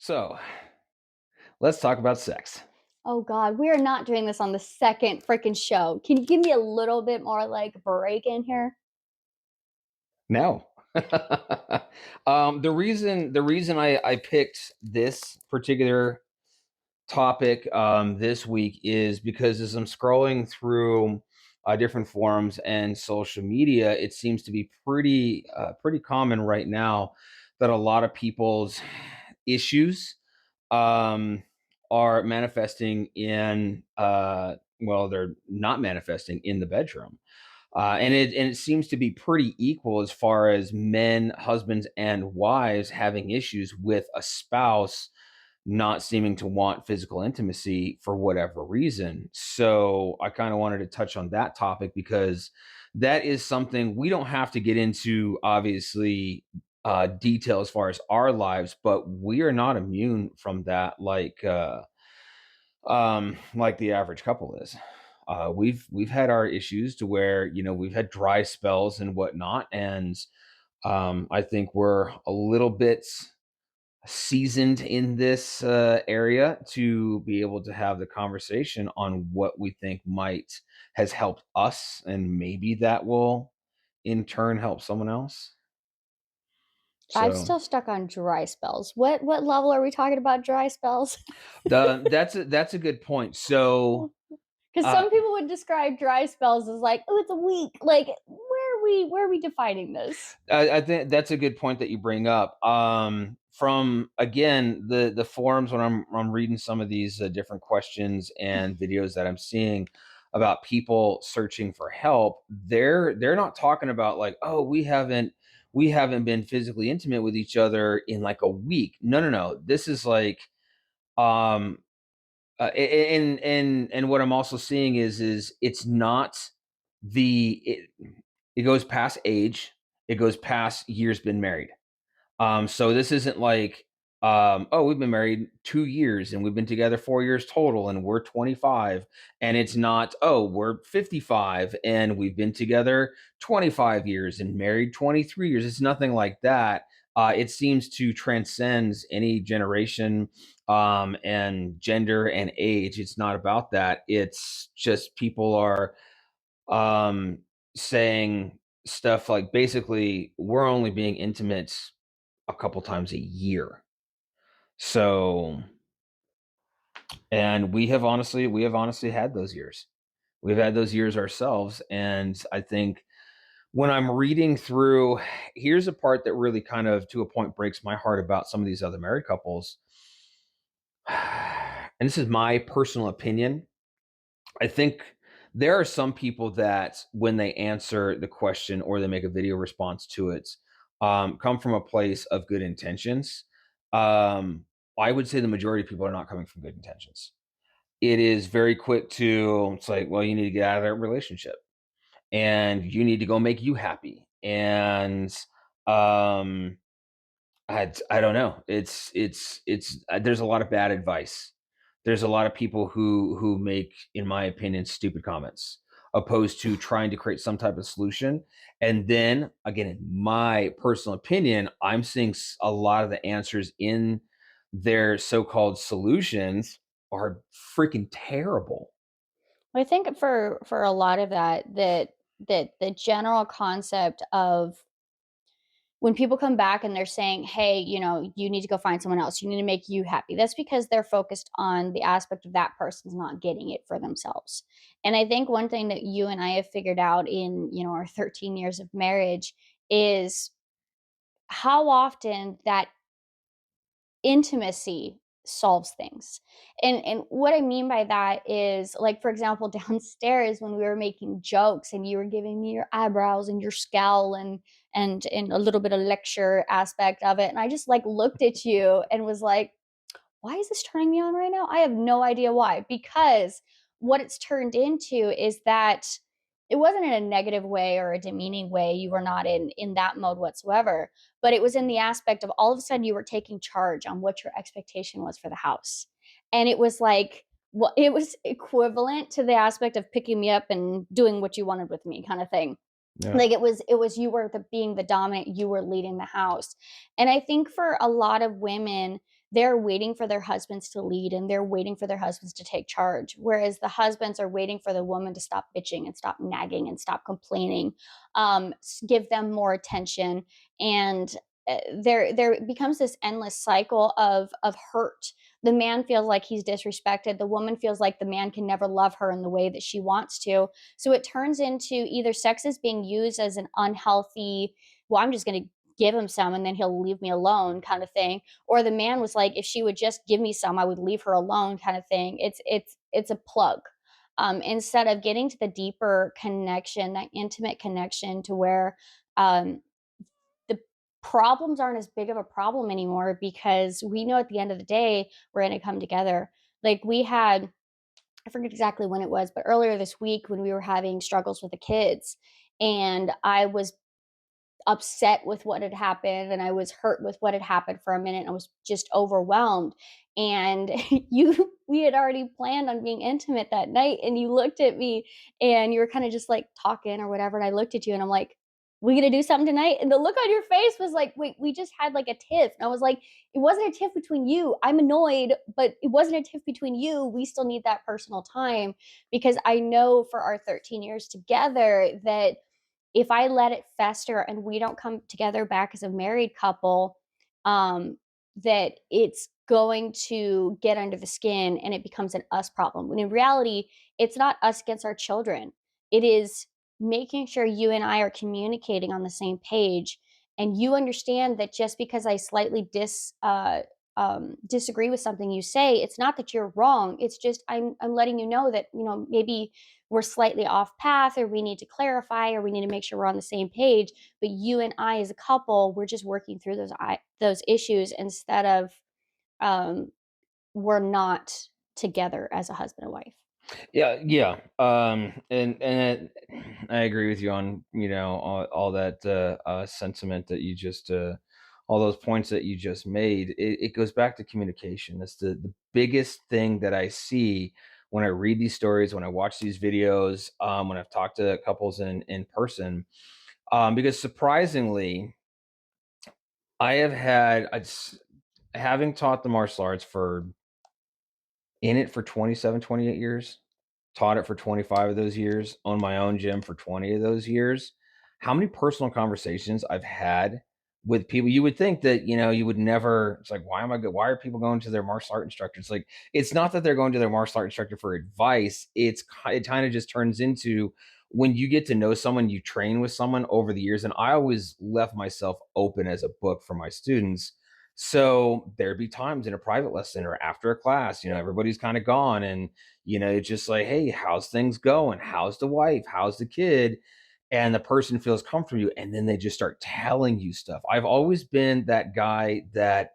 So, let's talk about sex. Oh god, we are not doing this on the second freaking show. Can you give me a little bit more, break in here? No. The reason I picked this particular topic this week is because as I'm scrolling through different forums and social media, it seems to be pretty common right now that a lot of people's issues um, are manifesting in well, they're not manifesting in the bedroom. And it seems to be pretty equal as far as men, husbands, and wives having issues with a spouse not seeming to want physical intimacy for whatever reason. So I kind of wanted to touch on that topic because that is something we don't have to get into, obviously, detail as far as our lives, but we are not immune from that, like the average couple is. We've had our issues to where we've had dry spells and whatnot, and I think we're a little bit seasoned in this area to be able to have the conversation on what we think might has helped us, and maybe that will in turn help someone else. I'm So still stuck on dry spells. What level are we talking about dry spells? that's a good point. So Because uh, some people would describe dry spells as like, oh, it's a week. Like, where are we defining this? I think that's a good point that you bring up. From again the forums when I'm reading some of these different questions and videos that I'm seeing about people searching for help, they're not talking about like, oh, we haven't been physically intimate with each other in like a week. No, no, no. This is like um and what I'm also seeing is it's not it goes past age, it goes past years been married. So this isn't like, oh, we've been married 2 years and we've been together 4 years total and we're 25, and it's not, oh, we're 55 and we've been together 25 years and married 23 years. It's nothing like that. It seems to transcend any generation, and gender and age. It's not about that. It's just people are um, saying stuff like basically, we're only being intimate a couple times a year. So, and we have honestly had those years. We've had those years ourselves, and I think when I'm reading through, here's a part that really kind of to a point breaks my heart about some of these other married couples. And this is my personal opinion. I think there are some people that when they answer the question or they make a video response to it, come from a place of good intentions. Um, I would say the majority of people are not coming from good intentions. It is very quick to, it's like, well, you need to get out of that relationship and you need to go make you happy. And um, I don't know. There's a lot of bad advice. There's a lot of people who make, in my opinion, stupid comments, opposed to trying to create some type of solution. And then again, in my personal opinion, I'm seeing a lot of the answers in their so-called solutions are freaking terrible. I think for a lot of that the general concept of when people come back and they're saying, "Hey, you need to go find someone else. You need to make you happy." That's because they're focused on the aspect of that person's not getting it for themselves. And I think one thing that you and I have figured out in, our 13 years of marriage is how often that intimacy solves things. And what I mean by that is, like, for example, downstairs when we were making jokes and you were giving me your eyebrows and your scowl and a little bit of lecture aspect of it, and I just like looked at you and was like, why is this turning me on right now? I have no idea why. Because what it's turned into is that it wasn't in a negative way or a demeaning way. You were not in that mode whatsoever. But it was in the aspect of all of a sudden you were taking charge on what your expectation was for the house. And it was like, well, it was equivalent to the aspect of picking me up and doing what you wanted with me, kind of thing. Yeah. Like it was you were being the dominant, you were leading the house. And I think for a lot of women, they're waiting for their husbands to lead and they're waiting for their husbands to take charge. Whereas the husbands are waiting for the woman to stop bitching and stop nagging and stop complaining, give them more attention. And there becomes this endless cycle of hurt. The man feels like he's disrespected. The woman feels like the man can never love her in the way that she wants to. So it turns into either sex is being used as an unhealthy, well, I'm just going to give him some and then he'll leave me alone kind of thing, or the man was like, if she would just give me some, I would leave her alone kind of thing. It's a plug. Instead of getting to the deeper connection, that intimate connection to where um, the problems aren't as big of a problem anymore because we know at the end of the day we're going to come together. Like we had, I forget exactly when it was, but earlier this week when we were having struggles with the kids, and I was upset with what had happened and I was hurt with what had happened for a minute. I was just overwhelmed. And we had already planned on being intimate that night. And you looked at me and you were kind of just like talking or whatever. And I looked at you and I'm like, we gonna do something tonight? And the look on your face was like, wait, we just had like a tiff. And I was like, it wasn't a tiff between you. I'm annoyed, but it wasn't a tiff between you. We still need that personal time because I know for our 13 years together that if I let it fester and we don't come together back as a married couple, um, that it's going to get under the skin and it becomes an us problem. When in reality, it's not us against our children. It is making sure you and I are communicating on the same page, and you understand that just because I slightly disagree with something you say, it's not that you're wrong. It's just I'm letting you know that maybe we're slightly off path or we need to clarify or we need to make sure we're on the same page, but you and I as a couple, we're just working through those issues instead of um we're not together as a husband and wife. Yeah, yeah. I agree with you on, all that sentiment that you just all those points that you just made. It goes back to communication. That's the biggest thing that I see when I read these stories, when I watch these videos, when I've talked to couples in person. Because surprisingly, I have had having taught the martial arts for in it for 27, 28 years, taught it for 25 of those years, owned my own gym for 20 of those years. How many personal conversations I've had with people you would think that, you would never, it's like, why are people going to their martial art instructor? It's like, it's not that they're going to their martial art instructor for advice. It kind of just turns into when you get to know someone, you train with someone over the years. And I always left myself open as a book for my students. So there'd be times in a private lesson or after a class, everybody's kind of gone, and it's just like, hey, how's things going? How's the wife? How's the kid? And the person feels comfortable with you, and then they just start telling you stuff. I've always been that guy that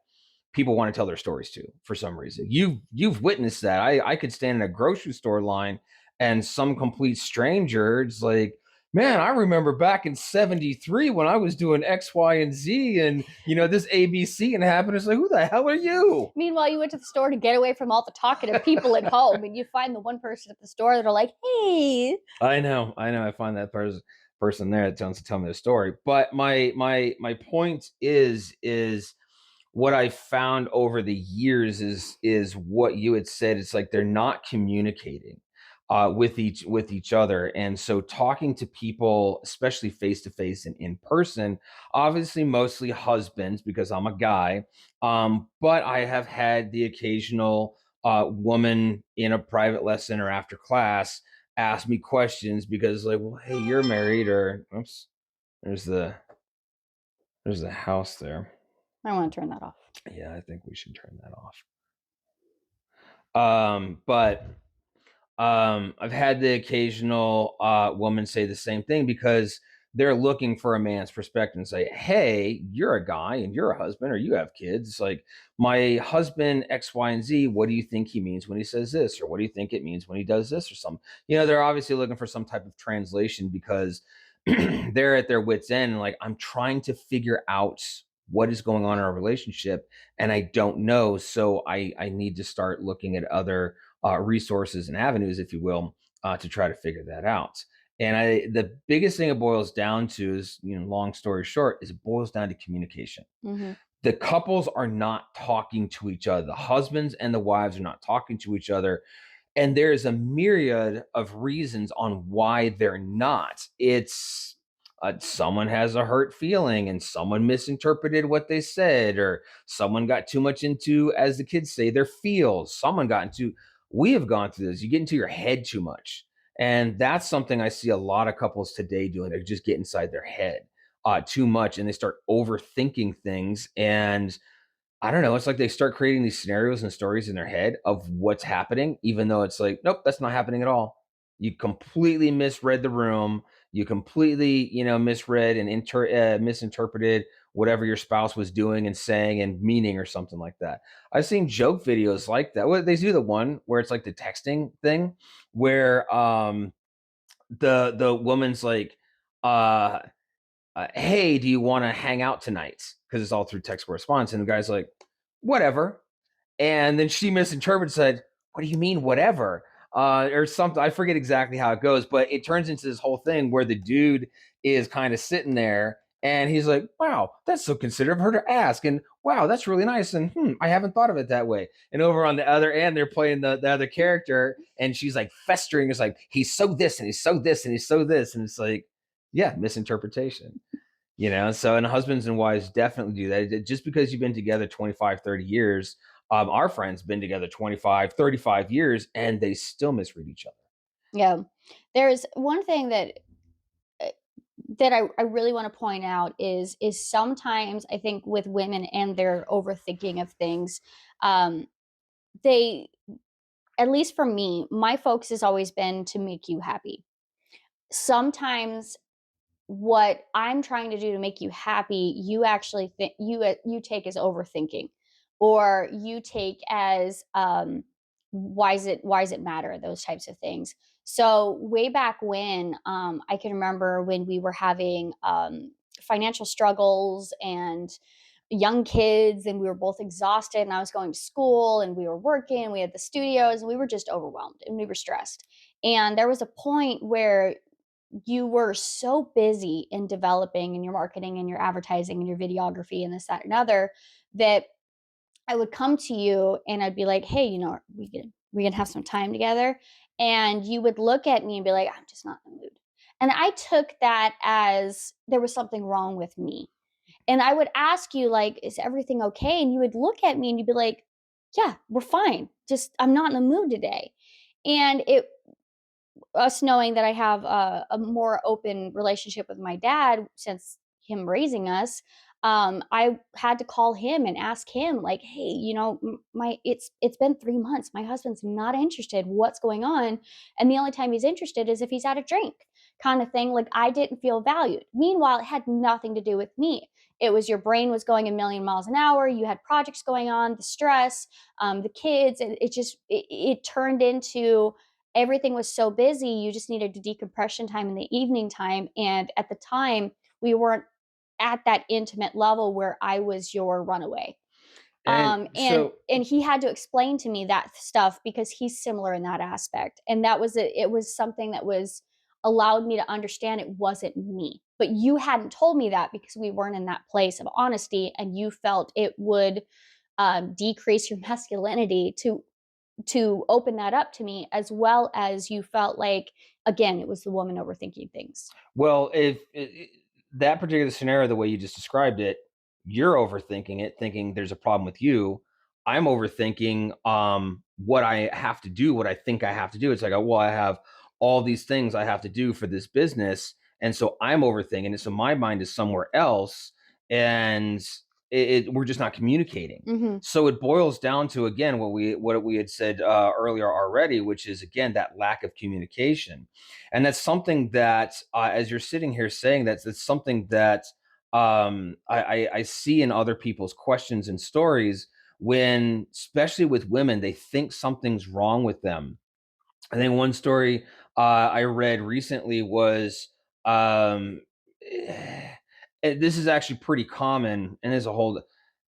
people want to tell their stories to for some reason. You've witnessed that. I could stand in a grocery store line and some complete stranger, it's like, man, I remember back in 73 when I was doing X, Y, and Z, and this ABC and happened. It's like, who the hell are you? Meanwhile, you went to the store to get away from all the talkative people at home, and you find the one person at the store that are like, "Hey." I know. I find that person there that wants to tell me the story. But my point is what I found over the years is what you had said. It's like they're not communicating with each other, and so talking to people, especially face to face and in person. Obviously, mostly husbands because I'm a guy, but I have had the occasional woman in a private lesson or after class ask me questions because, like, well, hey, you're married, or oops, there's the there's the house there. I want to turn that off. Yeah, I think we should turn that off. But I've had the occasional woman say the same thing because they're looking for a man's perspective and say, hey, you're a guy and you're a husband or you have kids. It's like, my husband X, Y, and Z, what do you think he means when he says this? Or what do you think it means when he does this or something? They're obviously looking for some type of translation because they're at their wits' end. And like, I'm trying to figure out what is going on in our relationship and I don't know. So I need to start looking at other resources and avenues, if you will, to try to figure that out. And the biggest thing it boils down to is, long story short, is it boils down to communication. Hmm. the couples are not talking to each other. The husbands and the wives are not talking to each other. And there is a myriad of reasons on why they're not. It's someone has a hurt feeling and someone misinterpreted what they said, or someone got too much into, as the kids say, their feels. Someone got into, we have gone through this. You get into your head too much. And that's something I see a lot of couples today doing. They just get inside their head too much and they start overthinking things. And I don't know. It's like they start creating these scenarios and stories in their head of what's happening, even though it's like, nope, that's not happening at all. You completely misread the room. You completely, misread and misinterpreted whatever your spouse was doing and saying and meaning or something like that. I've seen joke videos like that. Well, they do the one where it's like the texting thing, where the woman's like, uh, hey, do you want to hang out tonight? Because it's all through text correspondence. And the guy's like, whatever. And then she misinterpreted, said, what do you mean, whatever? Or something. I forget exactly how it goes, but it turns into this whole thing where the dude is kind of sitting there and he's like, wow, that's so considerate of her to ask. And wow, that's really nice. And I haven't thought of it that way. And over on the other end, they're playing the other character and she's like festering. It's like, he's so this and he's so this and he's so this. And it's like, yeah, misinterpretation. So, and husbands and wives definitely do that. Just because you've been together 25, 30 years, our friends been together 25, 35 years and they still misread each other. Yeah. There's one thing uh, that I really want to point out is sometimes I think with women and their overthinking of things, um, they, at least for me, my focus has always been to make you happy. Sometimes what I'm trying to do to make you happy, you actually think you take as overthinking, or you take as why does it matter, those types of things. So way back when, I can remember when we were having financial struggles and young kids, and we were both exhausted, and I was going to school and we were working, we had the studios, and we were just overwhelmed and we were stressed. And there was a point where you were so busy in developing and your marketing and your advertising and your videography and this, that, and other, that I would come to you and I'd be like, hey, we can have some time together. And you would look at me and be like, I'm just not in the mood. And I took that as there was something wrong with me. And I would ask you, like, is everything okay? And you would look at me and you'd be like, yeah, we're fine. Just I'm not in the mood today. And it us knowing that I have a more open relationship with my dad since him raising us, I had to call him and ask him, like, "Hey, my it's been 3 months. My husband's not interested. What's going on?" And the only time he's interested is if he's had a drink, kind of thing. Like I didn't feel valued. Meanwhile, it had nothing to do with me. It was your brain was going a million miles an hour. You had projects going on, the stress, the kids, and it turned into everything was so busy, you just needed a decompression time in the evening time. And at the time, we weren't at that intimate level where I was your runaway. And And so, he had to explain to me that stuff because he's similar in that aspect. And it was something that was allowed me to understand it wasn't me. But you hadn't told me that because we weren't in that place of honesty, and you felt it would decrease your masculinity to open that up to me, as well as you felt like, again, it was the woman overthinking things. well, if that particular scenario, the way you just described it, you're overthinking it, thinking there's a problem with you. I'm overthinking what I have to do, what I think I have to do. It's like, well, I have all these things I have to do for this business, and so I'm overthinking it. So my mind is somewhere else, and we're just not communicating. Mhm. So it boils down to, again, what we had said earlier already, which is again that lack of communication. And that's something that, as you're sitting here saying that, that's something that I see in other people's questions and stories, when, especially with women, they think something's wrong with them. I think one story I read recently was, um, this is actually pretty common, and as a whole,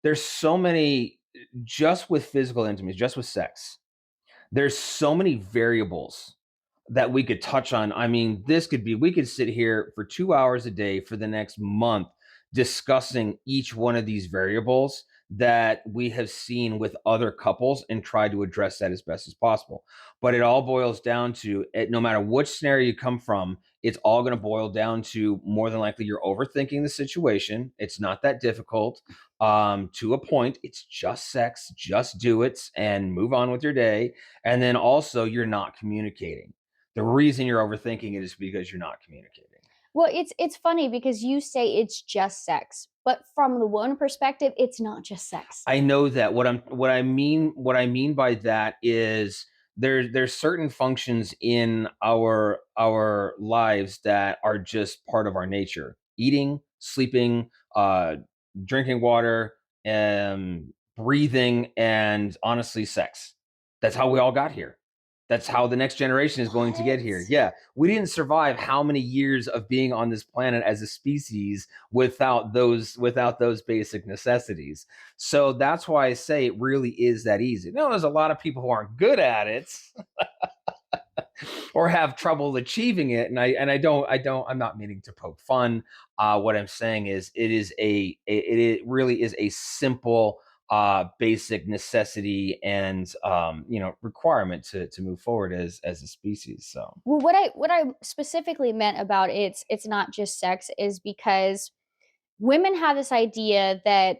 there's so many, just with physical intimacy, just with sex. There's so many variables that we could touch on. I mean, we could sit here for 2 hours a day for the next month discussing each one of these variables that we have seen with other couples and try to address that as best as possible. But it all boils down to it, no matter which scenario you come from, it's all going to boil down to more than likely you're overthinking the situation. It's not that difficult. To a point, it's just sex, just do it and move on with your day. And then also, you're not communicating. The reason you're overthinking it is because you're not communicating. Well, it's funny because you say it's just sex, but from the one perspective, it's not just sex. I know that. What I mean by that is there's certain functions in our lives that are just part of our nature. Eating, sleeping, drinking water, breathing, and honestly, sex. That's how we all got here. That's how the next generation is going to get What? here. Yeah, we didn't survive how many years of being on this planet as a species without those basic necessities. So that's why I say it really is that easy. Now, there's a lot of people who aren't good at it or have trouble achieving it, and I'm not meaning to poke fun. What I'm saying is it really is a simple basic necessity and requirement to move forward as a species. So Well, what I specifically meant about it's not just sex is because women have this idea that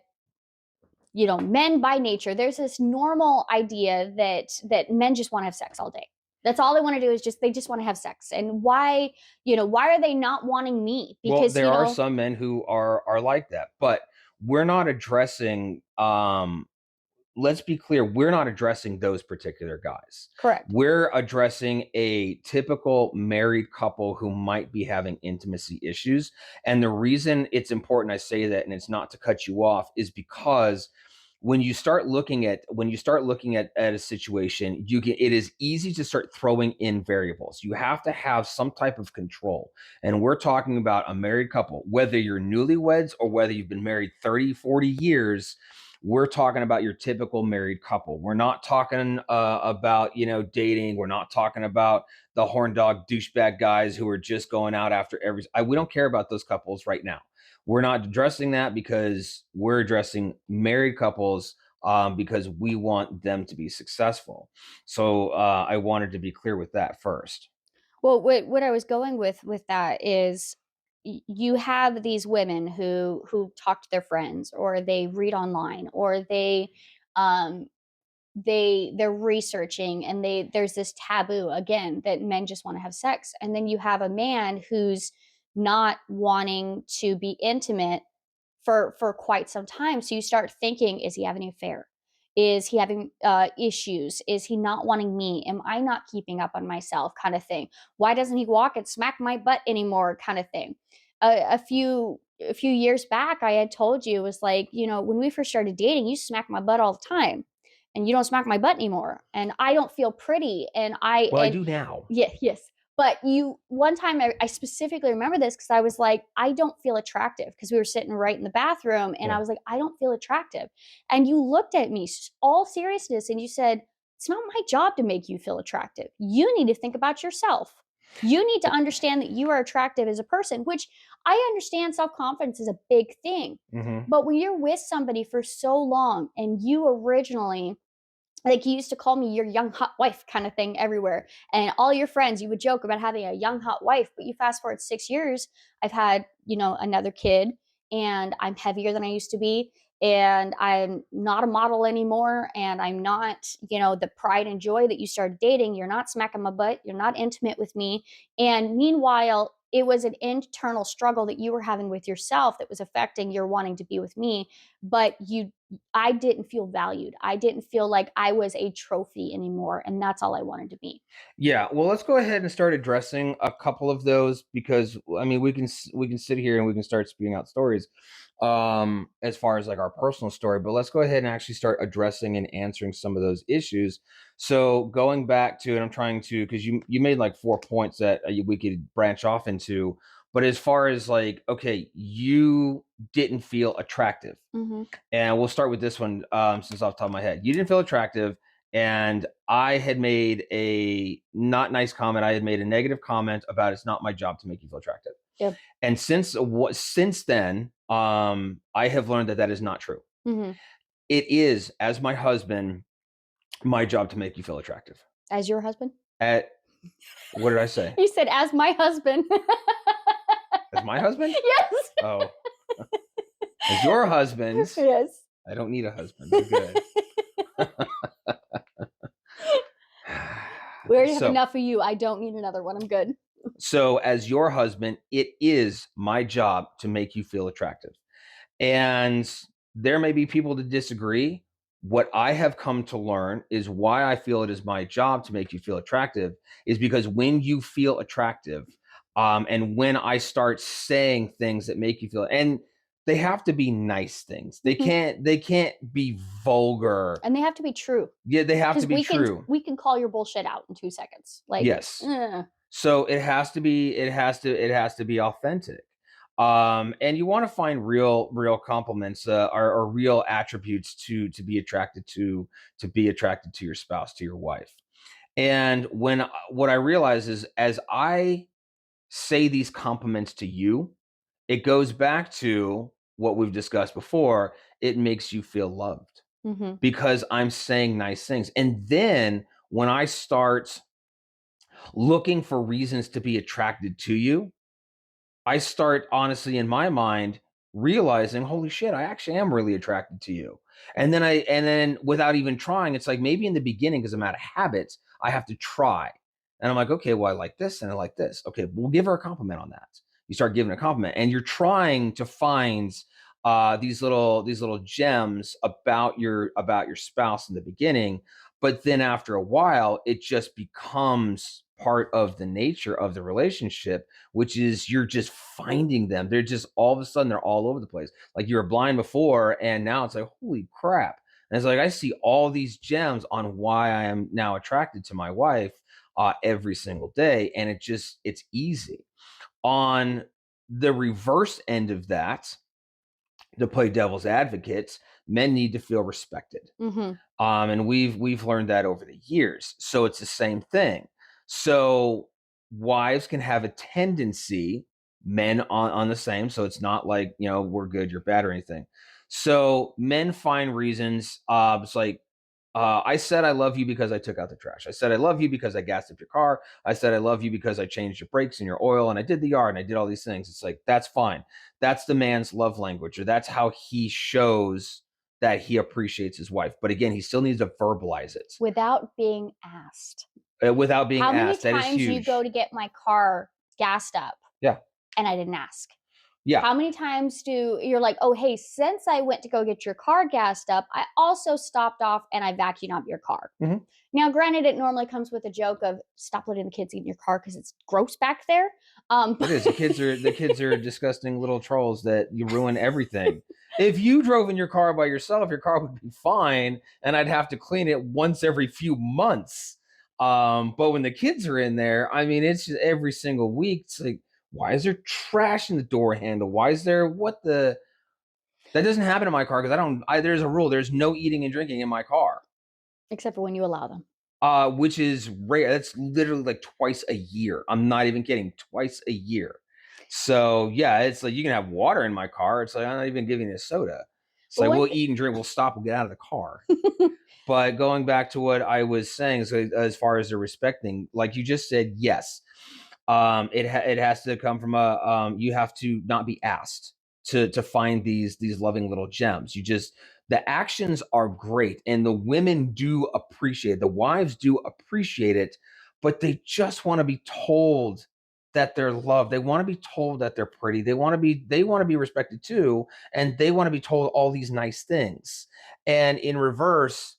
men by nature, there's this normal idea that men just want to have sex all day. That's all they want to do is they just want to have sex. And why are they not wanting me? well, Because there are some men who are like that, but we're not addressing let's be clear, we're not addressing those particular guys. correct. We're addressing a typical married couple who might be having intimacy issues. And the reason it's important I say that, and it's not to cut you off, is because when you start looking at a situation, it is easy to start throwing in variables. You have to have some type of control. And we're talking about a married couple, whether you're newlyweds or whether you've been married 30, 40 years. We're talking about your typical married couple. We're not talking about dating. We're not talking about the horn dog douchebag guys who are just going out after we don't care about those couples right now. We're not addressing that because we're addressing married couples, because we want them to be successful. So I wanted to be clear with that first. Well, what I was going with that is you have these women who talk to their friends or they read online or um they're researching and there's this taboo again that men just want to have sex, and then you have a man who's not wanting to be intimate for quite some time. So you start thinking, is he having an affair? Is he having issues? Is he not wanting me? Am I not keeping up on myself? Kind of thing. Why doesn't he walk and smack my butt anymore? Kind of thing. A few years back, I had told you, it was like, when we first started dating, you smack my butt all the time, and you don't smack my butt anymore, and I don't feel pretty, and I Well, I and do now. yeah, yes. But one time I specifically remember this because I was like, I don't feel attractive because we were sitting right in the bathroom, and I Yeah. was like, I don't feel attractive. And you looked at me, all seriousness, and you said, it's not my job to make you feel attractive. You need to think about yourself. You need to understand that you are attractive as a person, which I understand self confidence is a big thing. Hmm. But when you're with somebody for so long and you originally, like, you used to call me your young hot wife kind of thing everywhere, and all your friends, you would joke about having a young hot wife, but you fast forward 6 years, I've had another kid, and I'm heavier than I used to be, and I'm not a model anymore, and I'm not the pride and joy that you started dating. You're not smacking my butt, you're not intimate with me. And meanwhile, it was an internal struggle that you were having with yourself that was affecting your wanting to be with me. But I didn't feel valued. I didn't feel like I was a trophy anymore, and that's all I wanted to be. Yeah, well, let's go ahead and start addressing a couple of those because I mean we can sit here and we can start spewing out stories as far as like our personal story, but let's go ahead and actually start addressing and answering some of those issues. So going back to, and I'm trying to, because you made like 4 points that we could branch off into, but as far as like, okay, you didn't feel attractive, Hmm. and we'll start with this one, since off the top of my head. You didn't feel attractive, and I had made a not nice comment. I had made a negative comment about it's not my job to make you feel attractive. Yep. And since then, I have learned that that is not true. Mhm. It is, as my husband, my job to make you feel attractive. As your husband? At what did I say? You said, "As my husband." As my husband? Yes. Oh, as your husband, Yes. I don't need a husband. I'm good. We already have So, enough of you. I don't need another one. I'm good. so as your husband, it is my job to make you feel attractive. And there may be people that disagree. What I have come to learn is why I feel it is my job to make you feel attractive is because when you feel attractive, and when I start saying things that make you feel, and they have to be nice things. Mhm. They can't be vulgar. And they have to be true, Yeah, they have to because be true. we can call your bullshit out in 2 seconds. Like, Yes. So it has to be authentic. And you want to find real compliments, or real attributes to be attracted to be attracted to your spouse, to your wife. And what I realize is as I say these compliments to you, it goes back to what we've discussed before. It makes you feel loved Mhm. because I'm saying nice things. And then when I start looking for reasons to be attracted to you, I start honestly in my mind realizing, holy shit, I actually am really attracted to you. And then without even trying, it's like maybe in the beginning, because I'm out of habits, I have to try. And I'm like, okay, well, I like this and I like this. Okay, we'll give her a compliment on that. You start giving a compliment, and you're trying to find these little gems about your spouse in the beginning, but then after a while, it just becomes part of the nature of the relationship, which is you're just finding them. They're just all of a sudden they're all over the place. Like you were blind before, and now it's like, holy crap. And it's like I see all these gems on why I am now attracted to my wife every single day. And it's easy. On the reverse end of that, to play devil's advocates, men need to feel respected. Mhm. And we've learned that over the years. So it's the same thing. So wives can have a tendency, men on the same. So it's not like, we're good, you're bad or anything. So men find reasons. It's like, I said I love you because I took out the trash. I said I love you because I gassed up your car. I said I love you because I changed your brakes and your oil and I did the yard and I did all these things. It's like, that's fine. That's the man's love language, or that's how he shows that he appreciates his wife. But again, he still needs to verbalize it Without being asked. without being How many asked. That is times you go huge. to get my car gassed up Yeah. and I didn't ask? Yeah. How many times do you're like, "Oh, hey, since I went to go get your car gassed up, I also stopped off and I vacuumed up your car." Mhm. Now, granted, it normally comes with a joke of stop letting the kids eat in your car because it's gross back there. It is. The kids are disgusting little trolls that you ruin everything. If you drove in your car by yourself, your car would be fine, and I'd have to clean it once every few months. But when the kids are in there, I mean, it's just every single week. It's like, why is there trash in the door handle? Why is there what the? That doesn't happen in my car because I don't. There's a rule. There's no eating and drinking in my car. Except for when you allow them. Which is rare. That's literally like twice a year. I'm not even kidding. Twice a year. So yeah, it's like you can have water in my car. It's like I'm not even giving you a soda. It's But like one we'll eat and drink. We'll stop. We'll get out of the car. But going back to what I was saying, so as far as the respecting, like you just said, yes, it has to come from a you have to not be asked to find these loving little gems. You just the actions are great, and the women do appreciate it. The wives do appreciate it, but they just want to be told that they're loved. They want to be told that they're pretty. They want to be respected too, and they want to be told all these nice things. And in reverse,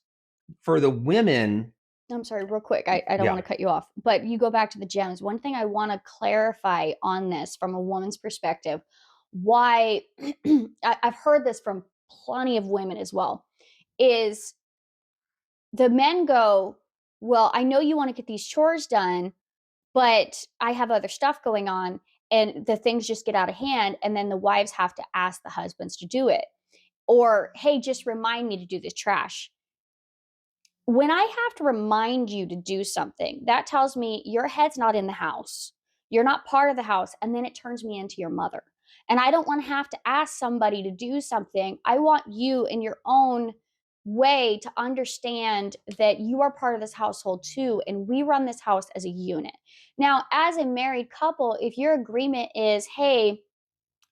for the women, I'm sorry, real quick. I don't yeah, want to cut you off, but you go back to the gems. One thing I want to clarify on this from a woman's perspective, why I've heard this from plenty of women as well, is the men go, "Well, I know you want to get these chores done, but I have other stuff going on." And the things just get out of hand. And then the wives have to ask the husbands to do it. Or, hey, just remind me to do the trash. When I have to remind you to do something, that tells me your head's not in the house. You're not part of the house. And then it turns me into your mother. And I don't want to have to ask somebody to do something. I want you in your own way to understand that you are part of this household too, and we run this house as a unit. Now, as a married couple, if your agreement is, hey,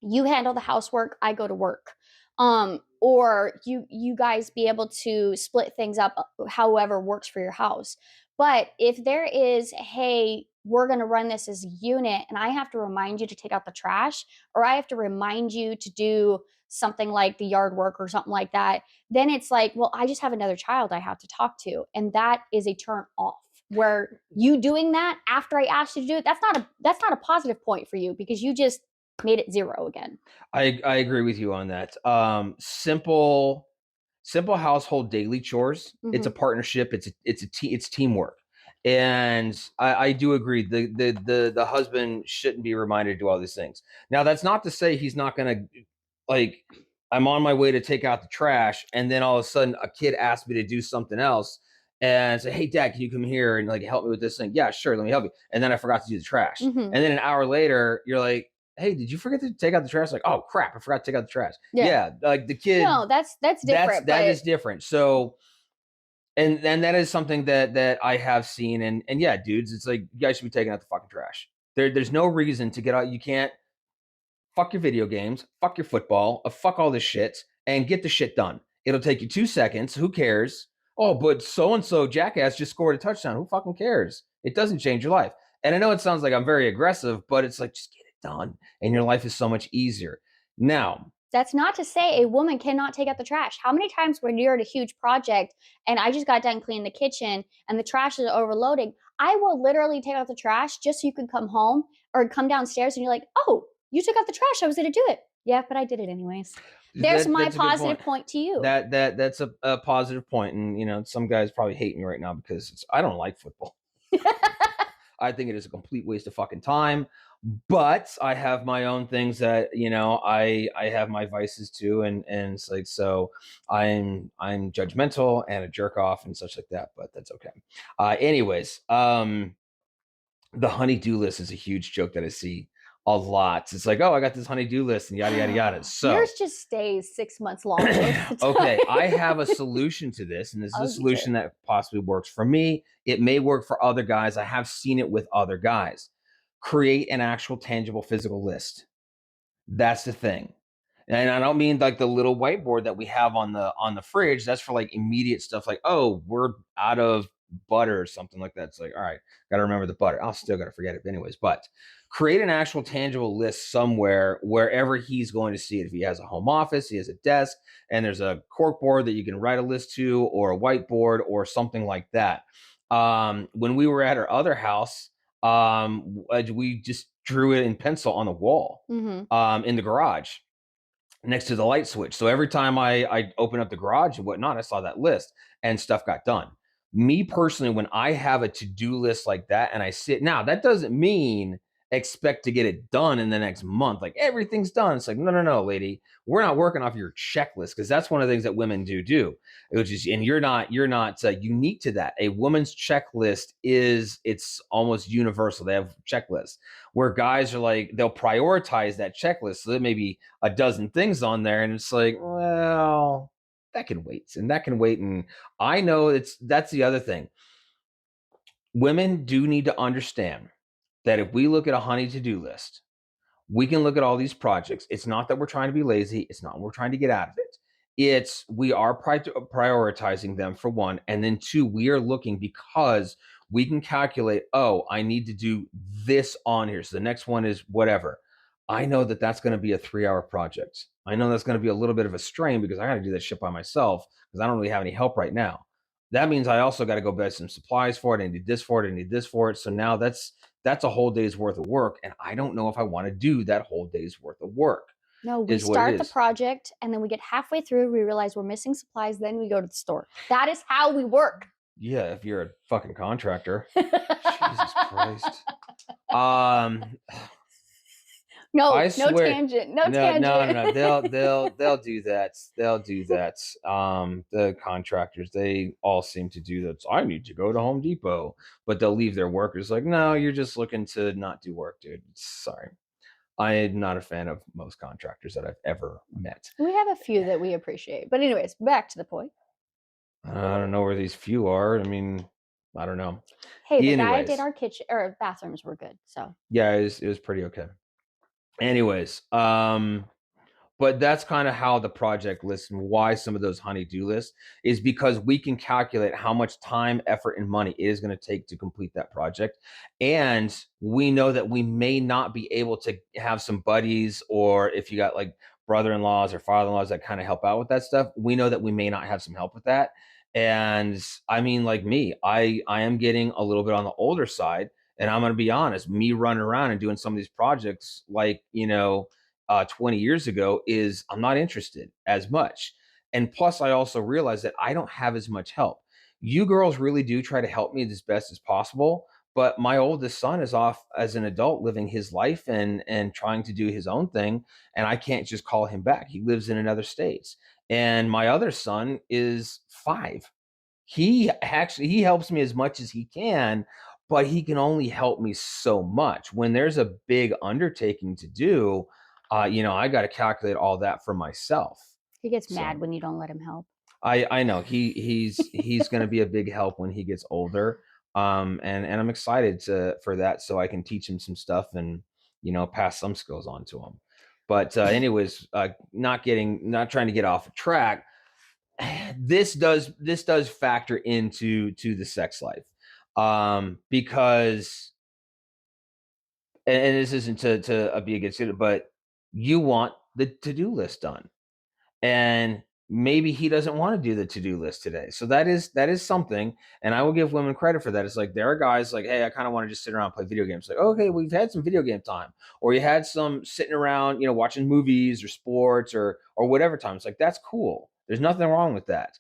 you handle the housework, I go to work, or you guys be able to split things up however works for your house. But if there is, hey, we're going to run this as a unit and I have to remind you to take out the trash, or I have to remind you to do something like the yard work or something like that, then it's like, well, I just have another child I have to talk to, and that is a turn off. Where you doing that after I asked you to do it, that's not a positive point for you, because you just made it zero again. I agree with you on that. Simple household daily chores. It's a Mhm. partnership. It's teamwork, and I do agree. The husband shouldn't be reminded to do all these things. Now, that's not to say he's not going to, like. I'm on my way to take out the trash, and then all of a sudden, a kid asks me to do something else, and say, "Hey, Dad, can you come here and like help me with this thing?" Yeah, sure, let me help you. And then I forgot to do the trash, Mhm. and then an hour later, you're like, "Hey, did you forget to take out the trash?" Like, "Oh crap, I forgot to take out the trash." Yeah. Yeah, like the kid, No, that's different, that but is different. So, and that is something that I have seen, and yeah, dudes, it's like you guys should be taking out the fucking trash. There's no reason to get out. You can't fuck your video games, fuck your football, fuck all this shit, and get the shit done. It'll take you 2 seconds. Who cares? Oh, but so and so jackass just scored a touchdown. Who fucking cares? It doesn't change your life. And I know it sounds like I'm very aggressive, but it's like just get it done, and your life is so much easier. Now, that's not to say a woman cannot take out the trash. How many times when you're at a huge project and I just got done cleaning the kitchen and the trash is overloading, I will literally take out the trash just so you can come home or come downstairs and you're like, "Oh, you took out the trash. I was going to do it." Yeah, but I did it anyways. There's my that's a good point. positive point to you. That's a positive point, and some guys probably hate me right now because I don't like football. I think it is a complete waste of fucking time. But I have my own things that I have my vices too, and it's like so I'm judgmental and a jerk off and such like that. But that's okay. Anyways, the honey-do list is a huge joke that I see a lot. It's like, oh, I got this honey-do list and yada yada yada. Yours So just stays 6 months long most of the okay, I time. have a solution to this, and this is Oh, a you do. solution that possibly works for me. It may work for other guys. I have seen it with other guys. Create an actual tangible physical list. That's the thing. And I don't mean like the little whiteboard that we have on the fridge. That's for like immediate stuff like, oh, we're out of butter or something like that. It's like, all right, gotta remember the butter. I'll still gotta forget it anyways. But create an actual tangible list somewhere wherever he's going to see it. If he has a home office, he has a desk, and there's a cork board that you can write a list to, or a whiteboard, or something like that. When we were at our other house, we just drew it in pencil on the wall Mhm. in the garage next to the light switch. So every time I open up the garage and whatnot, I saw that list and stuff got done. Me personally, when I have a to-do list like that and I sit now, that doesn't mean expect to get it done in the next month. Like everything's done. It's like, no, no, no, lady. We're not working off your checklist because that's one of the things that women do, which is, and you're not unique to that. A woman's checklist it's almost universal. They have checklists where guys are like, they'll prioritize that checklist. So there may be a dozen things on there, and it's like, well, that can wait, and that can wait. And I know that's the other thing. Women do need to understand that if we look at a honey to-do list, we can look at all these projects. It's not that we're trying to be lazy. It's not we're trying to get out of it. It's we are prioritizing them for one. And then two, we are looking because we can calculate, oh, I need to do this on here. So the next one is whatever. I know that that's going to be a 3 hour project. I know that's going to be a little bit of a strain because I got to do that shit by myself because I don't really have any help right now. That means I also got to go buy some supplies for it. I need this for it. I need this for it. So now that's a whole day's worth of work, and I don't know if I want to do that whole day's worth of work. No, we Is what it start the is. project and then we get halfway through, we realize we're missing supplies, then we go to the store. That is how we work. Yeah, if you're a fucking contractor. Jesus Christ. Um, No, I no swear. tangent. No No, no, no, no. tangent. They'll do that. They'll do that. The contractors, they all seem to do that. So I need to go to Home Depot, but they'll leave their workers like, no, you're just looking to not do work, dude. Sorry. I'm not a fan of most contractors that I've ever met. We have a few that we appreciate. But anyways, back to the point. I don't know where these few are. I mean, I don't know. Hey, the guy did Anyways, our kitchen or bathrooms were good. So yeah, it was pretty okay. Anyways, but that's kind of how the project lists and why some of those honey-do lists is because we can calculate how much time, effort, and money it is going to take to complete that project. And we know that we may not be able to have some buddies, or if you got like brother-in-laws or father-in-laws that kind of help out with that stuff, we know that we may not have some help with that. And I mean, like me, I am getting a little bit on the older side. And I'm going to be honest, me running around and doing some of these projects, like, 20 years ago, is I'm not interested as much. And plus, I also realize that I don't have as much help. You girls really do try to help me as best as possible. But my oldest son is off as an adult living his life and trying to do his own thing. And I can't just call him back. He lives in another state. And my other son is 5. He helps me as much as he can, but he can only help me so much. When there's a big undertaking to do, I got to calculate all that for myself. he gets mad So when you don't let him help. I know he's going to be a big help when he gets older. And I'm excited for that, so I can teach him some stuff and pass some skills on to him. But anyways, not trying to get off track. This does factor into the sex life, because and this isn't to be against it, but you want the to-do list done, and maybe he doesn't want to do the to-do list today. So that is something, and I will give women credit for that. It's like there are guys like, hey, I kind of want to just sit around and play video games. Like, okay, we've had some video game time, or you had some sitting around, watching movies or sports or whatever time. It's like that's cool. There's nothing wrong with that.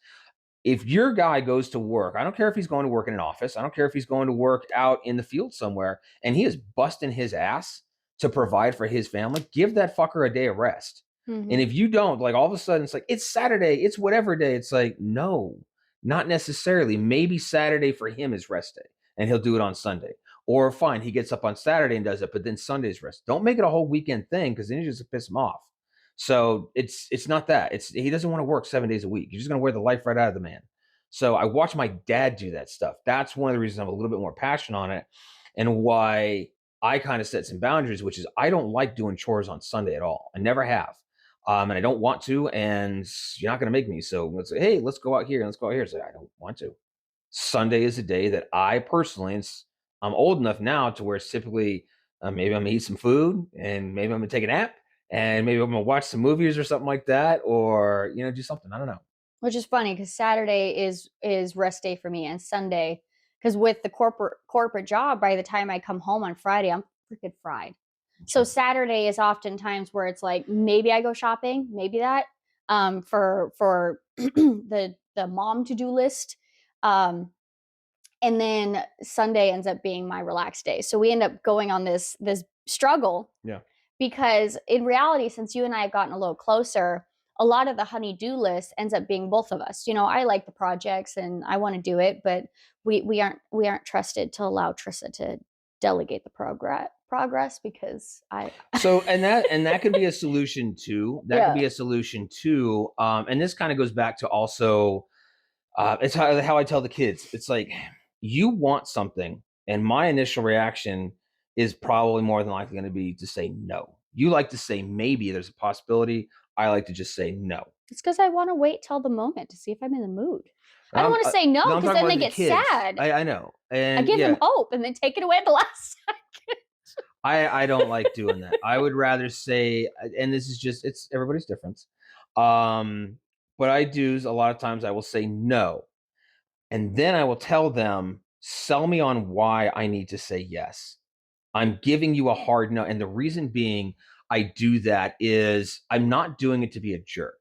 If your guy goes to work, I don't care if he's going to work in an office, I don't care if he's going to work out in the field somewhere, and he is busting his ass to provide for his family, give that fucker a day of rest. And Mhm. if you don't, like all of a sudden it's like, it's Saturday, it's whatever day. It's like, no, not necessarily. Maybe Saturday for him is rest day and he'll do it on Sunday. Or fine, he gets up on Saturday and does it, but then Sunday's rest. Don't make it a whole weekend thing because then you just piss him off. So it's not that. It's he doesn't want to work 7 days a week. You're just gonna wear the life right out of the man. So I watch my dad do that stuff. That's one of the reasons I'm a little bit more passionate on it, and why I kind of set some boundaries, which is I don't like doing chores on Sunday at all. I never have. And I don't want to, and you're not going to make me. So let's say, hey, let's go out here and let's go out here. So I don't want to. Sunday is a day that I personally, I'm old enough now to where it's typically maybe I'm gonna eat some food and maybe I'm gonna take a nap and maybe I'm gonna watch some movies or something like that, or do something. I don't know. Which is funny because Saturday is rest day for me, and Sunday, because with the corporate job, by the time I come home on Friday, I'm freaking fried. So Sure. Saturday is oftentimes where it's like maybe I go shopping, maybe that for the mom to do list, um, and then Sunday ends up being my relaxed day. So we end up going on this struggle Yeah. because in reality, since you and I have gotten a little closer, a lot of the honey-do list ends up being both of us. I like the projects and I want to do it, but we aren't trusted to allow Trissa to delegate the progress because I So and that can be a solution too. That could yeah. be a solution too. And this kind of goes back to also it's how I tell the kids. It's like you want something, and my initial reaction is probably more than likely going to be to say no. You like to say maybe there's a possibility. I like to just say no. It's because I want to wait till the moment to see if I'm in the mood. I don't I'm, want to say no no, I'm because talking then about they the get kids. sad. I know, I and give them yeah, hope and then take it away at the last second. I don't like doing that. I would rather say, and this is just it's everybody's different. Um, but I do a lot of times I will say no. And then I will tell them, sell me on why I need to say yes. I'm giving you a hard no. And the reason being I do that is I'm not doing it to be a jerk.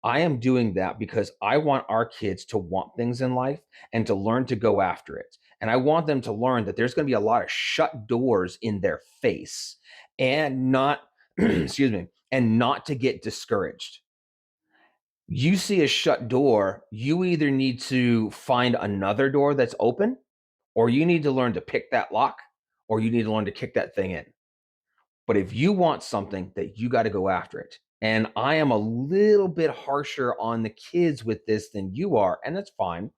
I am doing that because I want our kids to want things in life and to learn to go after it. And I want them to learn that there's going to be a lot of shut doors in their face and not, excuse me, and not to get discouraged. You see a shut door, you either need to find another door that's open, or you need to learn to pick that lock, or you need to learn to kick that thing in. But if you want something, that you got to go after it. And I am a little bit harsher on the kids with this than you are, and that's fine.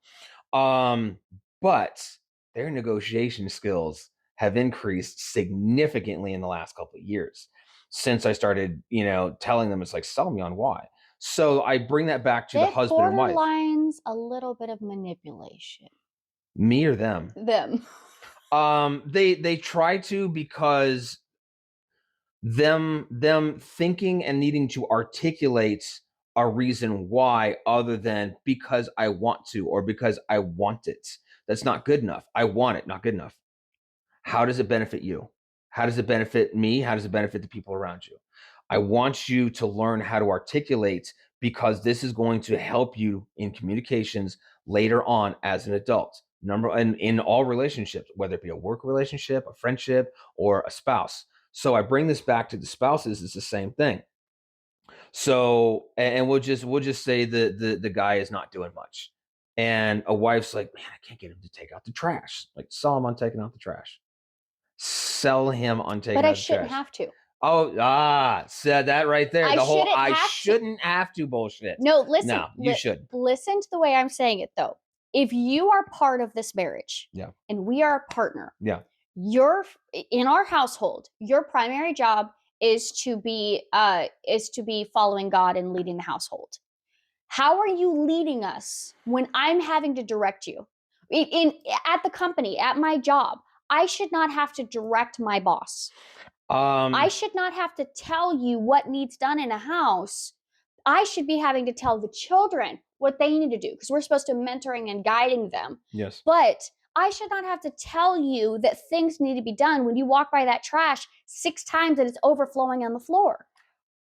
Um, but their negotiation skills have increased significantly in the last couple of years since I started, telling them, it's like, sell me on why. So I bring that back to the It husband and wife. borderlines a little bit of manipulation. Me or them? Them. They try to, because them thinking and needing to articulate a reason why, other than because I want to, or because I want it. That's not good enough. I want it, not good enough. How does it benefit you? How does it benefit me? How does it benefit the people around you? I want you to learn how to articulate, because this is going to help you in communications later on as an adult. And in all relationships, whether it be a work relationship, a friendship, or a spouse. So I bring this back to the spouses. It's the same thing. So, and we'll just say the guy is not doing much, and a wife's like, man, I can't get him to take out the trash. Like, sell him on taking out the trash. Sell him on But taking I out the shouldn't trash. have to. Oh, said that right there. I The whole shouldn't I have to. shouldn't have to bullshit. No, listen, No, you should. listen to the way I'm saying it though. If you are part of this marriage, Yeah. and we are a partner, Yeah. you're in our household, your primary job is to be following God and leading the household. How are you leading us when I'm having to direct you? At the company, at my job, I should not have to direct my boss. I should not have to tell you what needs done in a house. I should be having to tell the children what they need to do, because we're supposed to mentoring and guiding them. Yes. But I should not have to tell you that things need to be done when you walk by that trash 6 times and it's overflowing on the floor.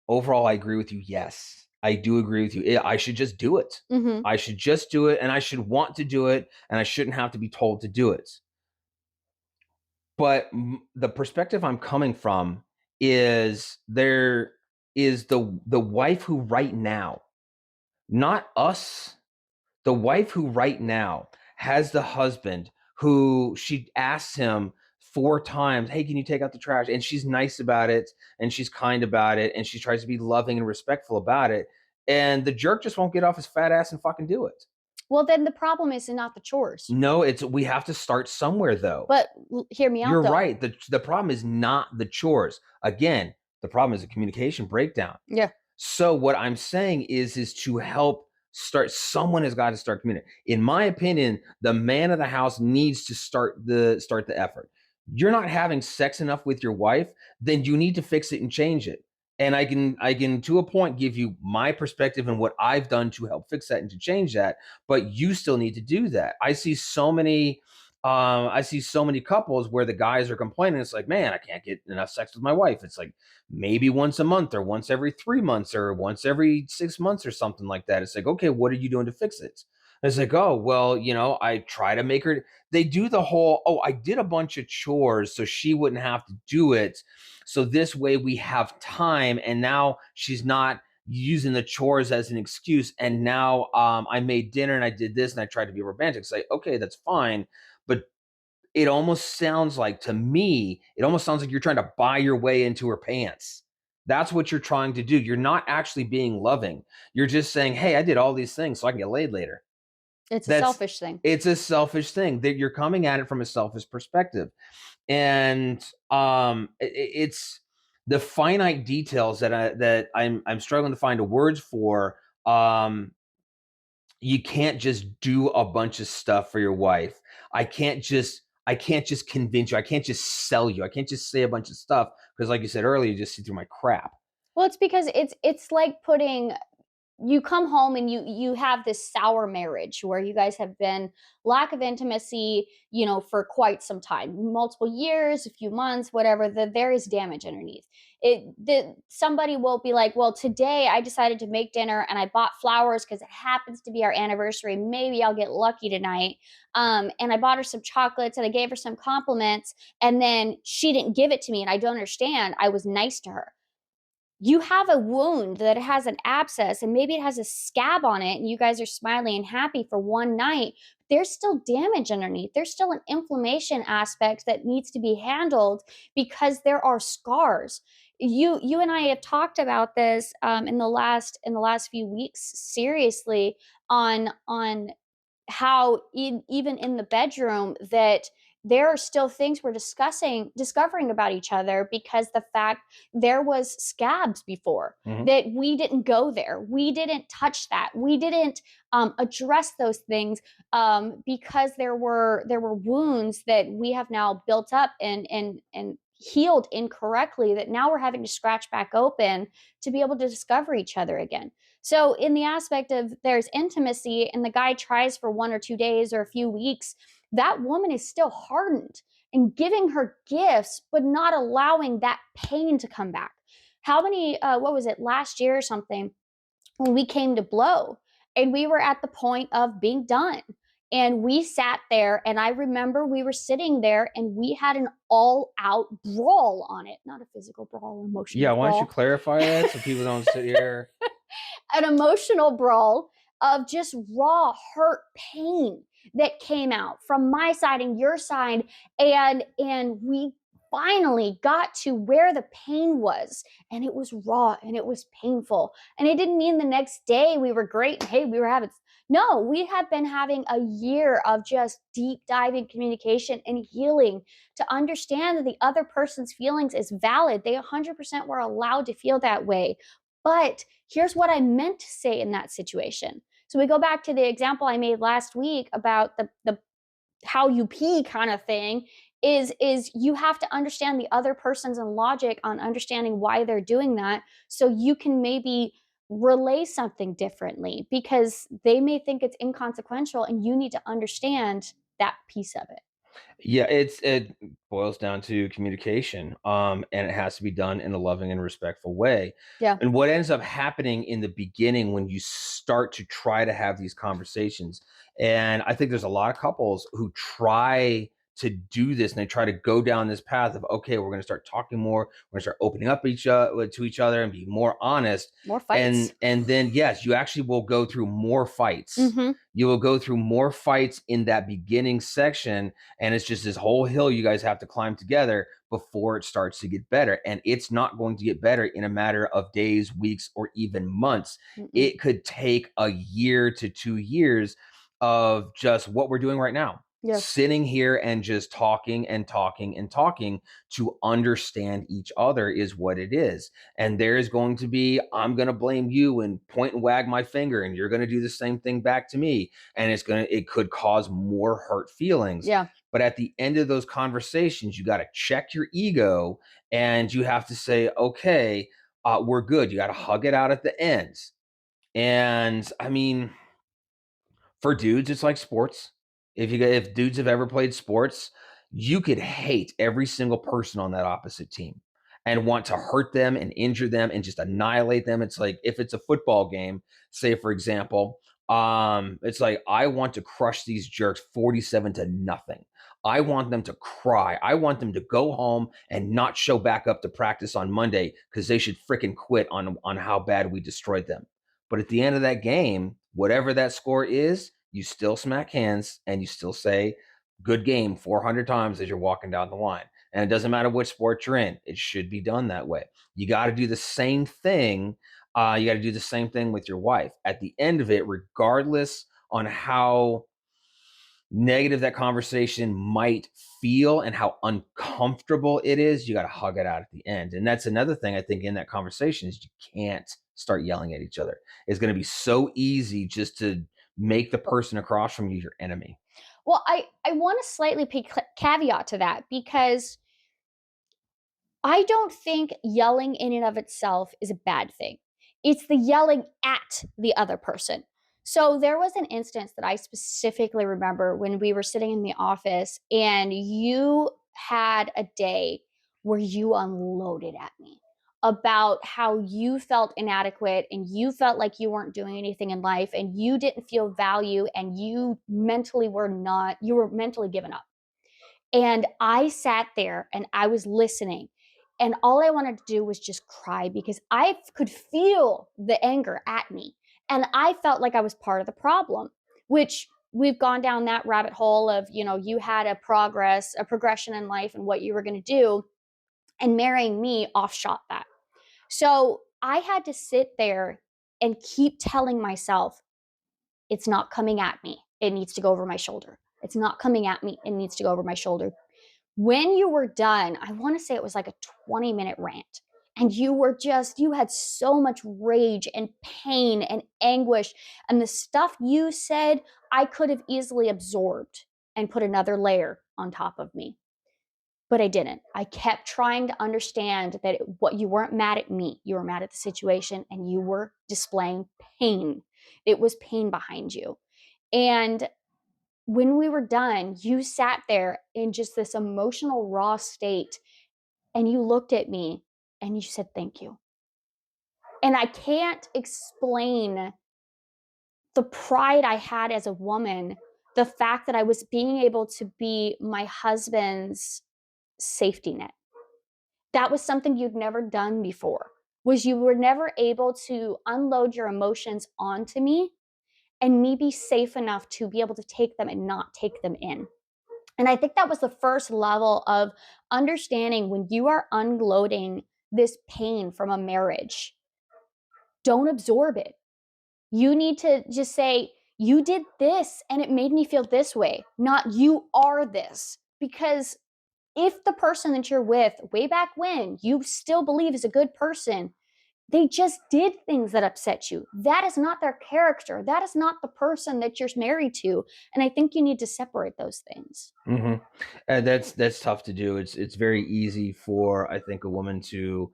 Overall, I agree with you. Yes, I do agree with you. I should just do it. Mm-hmm. I should just do it, and I should want to do it, and I shouldn't have to be told to do it. But the perspective I'm coming from is, there is the wife who right now, not us, the wife who right now has the husband who she asks him 4 times, hey, can you take out the trash? And she's nice about it, and she's kind about it, and she tries to be loving and respectful about it. And the jerk just won't get off his fat ass and fucking do it. Well, then the problem is not the chores. No, we have to start somewhere, though. But hear me out. You're though. right. The problem is not the chores. Again, the problem is a communication breakdown. Yeah. So what I'm saying is to help start. Someone has got to start communicating. In my opinion, the man of the house needs to start the effort. You're not having sex enough with your wife, then you need to fix it and change it. And I can to a point give you my perspective and what I've done to help fix that and to change that, but you still need to do that. I see so many couples where the guys are complaining. It's like, man, I can't get enough sex with my wife. It's like maybe once a month, or once every 3 months, or once every 6 months, or something like that. It's like, okay, what are you doing to fix it? And it's like, oh, well, I try to make her. They do the whole, oh, I did a bunch of chores so she wouldn't have to do it. So this way we have time, and now she's not using the chores as an excuse. And now I made dinner and I did this and I tried to be romantic. It's like, okay, that's fine. But it almost sounds like, to me, you're trying to buy your way into her pants. That's what you're trying to do. You're not actually being loving. You're just saying, hey, I did all these things so I can get laid later. It's a selfish thing. It's a selfish thing, that you're coming at it from a selfish perspective. And it's the finite details that I'm struggling to find the words for. You can't just do a bunch of stuff for your wife. I can't just convince you. I can't just sell you. I can't just say a bunch of stuff, because, like you said earlier, you just see through my crap. Well, it's because it's like putting, you come home and you have this sour marriage where you guys have been lack of intimacy, for quite some time, multiple years, a few months, whatever. There is damage underneath it. Somebody will be like, well, today I decided to make dinner and I bought flowers because it happens to be our anniversary. Maybe I'll get lucky tonight. And I bought her some chocolates and I gave her some compliments, and then she didn't give it to me, and I don't understand. I was nice to her. You have a wound that has an abscess and maybe it has a scab on it and you guys are smiling and happy for one night. There's still damage underneath. There's still an inflammation aspect that needs to be handled because there are scars. You and I have talked about this in the last few weeks seriously on how even in the bedroom that there are still things we're discovering about each other because the fact there was scabs before Mhm. that we didn't go there, we didn't touch that, we didn't address those things because there were wounds that we have now built up and healed incorrectly that now we're having to scratch back open to be able to discover each other again. So, in the aspect of there's intimacy and the guy tries for 1 or 2 days or a few weeks, that woman is still hardened and giving her gifts, but not allowing that pain to come back. How many, what was it, last year or something, when we came to blow and we were at the point of being done. And we sat there, and I remember we were sitting there and we had an all out brawl on it. Not a physical brawl, Yeah, emotional why don't you brawl. clarify that so people don't sit here. An emotional brawl of just raw hurt pain that came out from my side and your side, and we finally got to where the pain was, and it was raw and it was painful, and it didn't mean the next day we were great and hey we were having, no, we have been having a year of just deep diving communication and healing to understand that the other person's feelings is valid. They 100% were allowed to feel that way, but here's what I meant to say in that situation. So we go back to the example I made last week about the how you pee kind of thing is you have to understand the other person's and logic on understanding why they're doing that so you can maybe relay something differently because they may think it's inconsequential and you need to understand that piece of it. Yeah, it boils down to communication, and it has to be done in a loving and respectful way. Yeah. And what ends up happening in the beginning when you start to try to have these conversations, and I think there's a lot of couples who try to do this and they try to go down this path of okay, we're going to start talking more, we're going to start opening up each to each other and be more honest, More and fights. then yes, you actually will go through more fights. Mm-hmm. You will go through more fights in that beginning section, and it's just this whole hill you guys have to climb together before it starts to get better. And it's not going to get better in a matter of days, weeks, or even months. Mm-mm. It could take a year to 2 years of just what we're doing right now, Yes. sitting here and just talking and talking and talking to understand each other is what it is. And there is going to be, I'm going to blame you and point and wag my finger, and you're going to do the same thing back to me, and it could cause more hurt feelings. Yeah. But at the end of those conversations, you got to check your ego, and you have to say, okay, we're good. You got to hug it out at the end. And I mean, for dudes, it's like sports. If dudes have ever played sports, you could hate every single person on that opposite team and want to hurt them and injure them and just annihilate them. It's like if it's a football game, say for example, it's like I want to crush these jerks 47 to nothing. I want them to cry. I want them to go home and not show back up to practice on Monday because they should freaking quit on how bad we destroyed them. But at the end of that game, whatever that score is, you still smack hands and you still say, good game 400 times as you're walking down the line. And it doesn't matter which sport you're in, it should be done that way. You got to do the same thing. You got to do the same thing with your wife. At the end of it, regardless on how negative that conversation might feel and how uncomfortable it is, you got to hug it out at the end. And that's another thing I think in that conversation is you can't start yelling at each other. It's going to be so easy just to make the person across from you your enemy. Well, I want to slightly pay caveat to that because I don't think yelling in and of itself is a bad thing. It's the yelling at the other person. So there was an instance that I specifically remember when we were sitting in the office and you had a day where you unloaded at me about how you felt inadequate and you felt like you weren't doing anything in life and you didn't feel value and you were mentally given up. And I sat there and I was listening. And all I wanted to do was just cry because I could feel the anger at me. And I felt like I was part of the problem, which we've gone down that rabbit hole of, you had a progression in life and what you were going to do. And marrying me offshot that. So I had to sit there and keep telling myself, it's not coming at me. It needs to go over my shoulder. It's not coming at me. It needs to go over my shoulder. When you were done, I want to say it was like a 20-minute rant. And you had so much rage and pain and anguish. And the stuff you said, I could have easily absorbed and put another layer on top of me. But I didn't. I kept trying to understand that what you weren't mad at me. You were mad at the situation and you were displaying pain. It was pain behind you. And when we were done, you sat there in just this emotional, raw state and you looked at me and you said, thank you. And I can't explain the pride I had as a woman, the fact that I was being able to be my husband's safety net. That was something you'd never done before, was you were never able to unload your emotions onto me and me be safe enough to be able to take them and not take them in. And I think that was the first level of understanding when you are unloading this pain from a marriage, don't absorb it. You need to just say, you did this and it made me feel this way, not you are this. Because if the person that you're with way back when you still believe is a good person, they just did things that upset you. That is not their character. That is not the person that you're married to. And I think you need to separate those things. Hmm. And that's tough to do. It's very easy for, I think, a woman to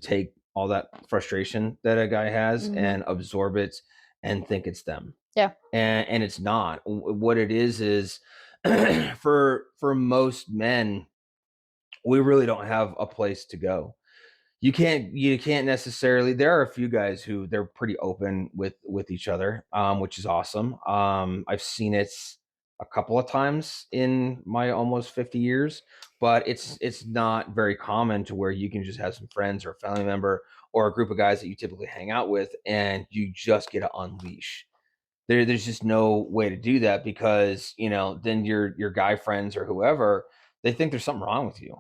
take all that frustration that a guy has Mm-hmm. and absorb it and think it's them. Yeah. And it's not. What it is for most men, we really don't have a place to go. You can't necessarily. There are a few guys who they're pretty open with each other, which is awesome. I've seen it a couple of times in my almost 50 years, but it's not very common to where you can just have some friends or a family member or a group of guys that you typically hang out with and you just get to unleash. There's just no way to do that because then your guy friends or whoever, they think there's something wrong with you.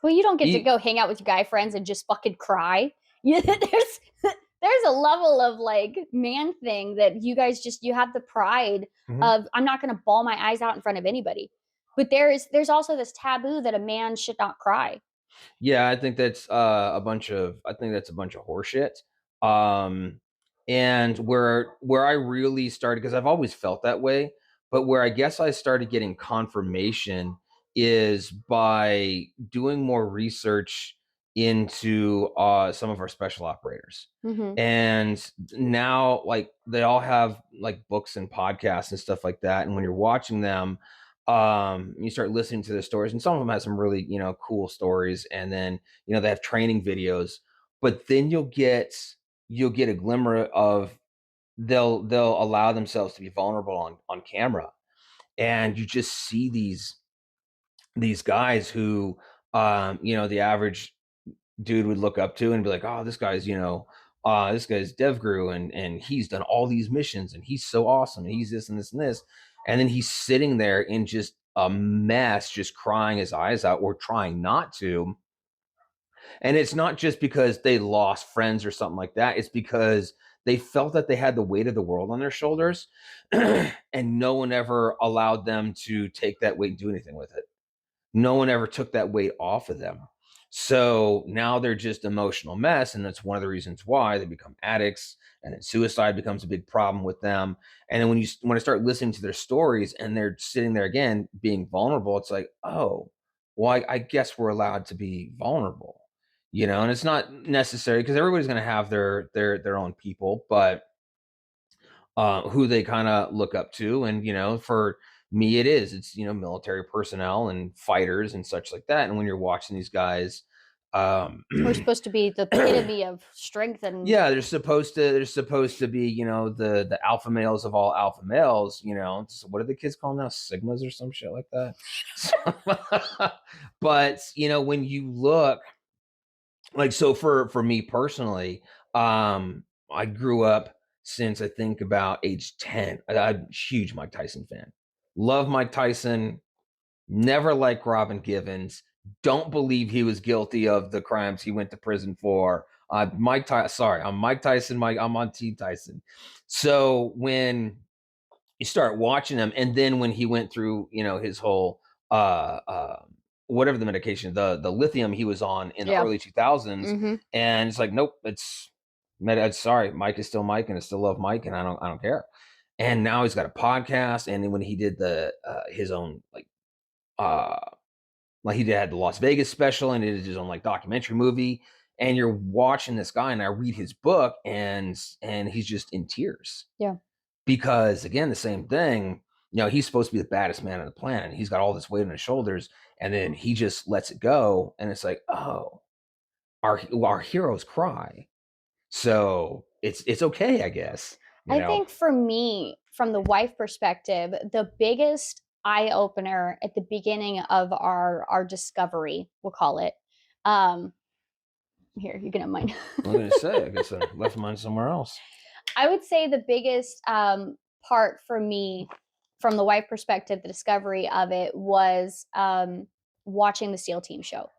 Well, you don't get to You, go hang out with your guy friends and just fucking cry. There's a level of like man thing that you have the pride Mhm. of, I'm not going to bawl my eyes out in front of anybody. But there's also this taboo that a man should not cry. Yeah, I think that's a bunch of horseshit. Um, and where I really started, because I've always felt that way, but where I guess I started getting confirmation is by doing more research into some of our special operators. Mm-hmm. And now, like, they all have like books and podcasts and stuff like that. And when you're watching them, you start listening to their stories, and some of them have some really cool stories, and then they have training videos, but then you'll get a glimmer of they'll allow themselves to be vulnerable on camera, and you just see these guys who the average dude would look up to and be like, oh, this guy's DevGuru, and he's done all these missions and he's so awesome and he's this and this and this. And then he's sitting there in just a mess, just crying his eyes out or trying not to. And it's not just because they lost friends or something like that. It's because they felt that they had the weight of the world on their shoulders and no one ever allowed them to take that weight and do anything with it. No one ever took that weight off of them. So now they're just emotional mess. And that's one of the reasons why they become addicts. And then suicide becomes a big problem with them. And then when I start listening to their stories and they're sitting there again being vulnerable, it's like, oh, well, I guess we're allowed to be vulnerable. And it's not necessary because everybody's going to have their own people, but who they kind of look up to. And, for me, it's, military personnel and fighters and such like that. And when you're watching these guys, We're supposed to be the epitome of strength and yeah, they're supposed to be, the alpha males of all alpha males, so what are the kids called now? Sigmas or some shit like that. But, when you look like, so for me personally, I grew up since I think about age 10. I'm a huge Mike Tyson fan. Love Mike Tyson. Never liked Robin Givens. Don't believe he was guilty of the crimes he went to prison for. Mike Tyson. Sorry, I'm Mike Tyson. I'm on Team Tyson. So when you start watching him, and then when he went through, his whole uh, uh, whatever the medication, the lithium he was on in the Yeah. early 2000s, Mhm. and it's like, nope, sorry, Mike is still Mike, and I still love Mike, and I don't care. And now he's got a podcast, and then when he did the his own uh he had the Las Vegas special, and he did his own documentary movie, and you're watching this guy, and I read his book, and he's just in tears Yeah. because, again, the same thing. He's supposed to be the baddest man on the planet, and he's got all this weight on his shoulders, and then he just lets it go, and it's like, oh, our heroes cry, so it's okay, I guess. I think for me, from the wife perspective, the biggest eye opener at the beginning of our discovery, we'll call it. Um, Here, you can have mine. I'm gonna say, I guess I left mine somewhere else. I would say the biggest part for me, from the wife perspective, the discovery of it was watching the SEAL Team show.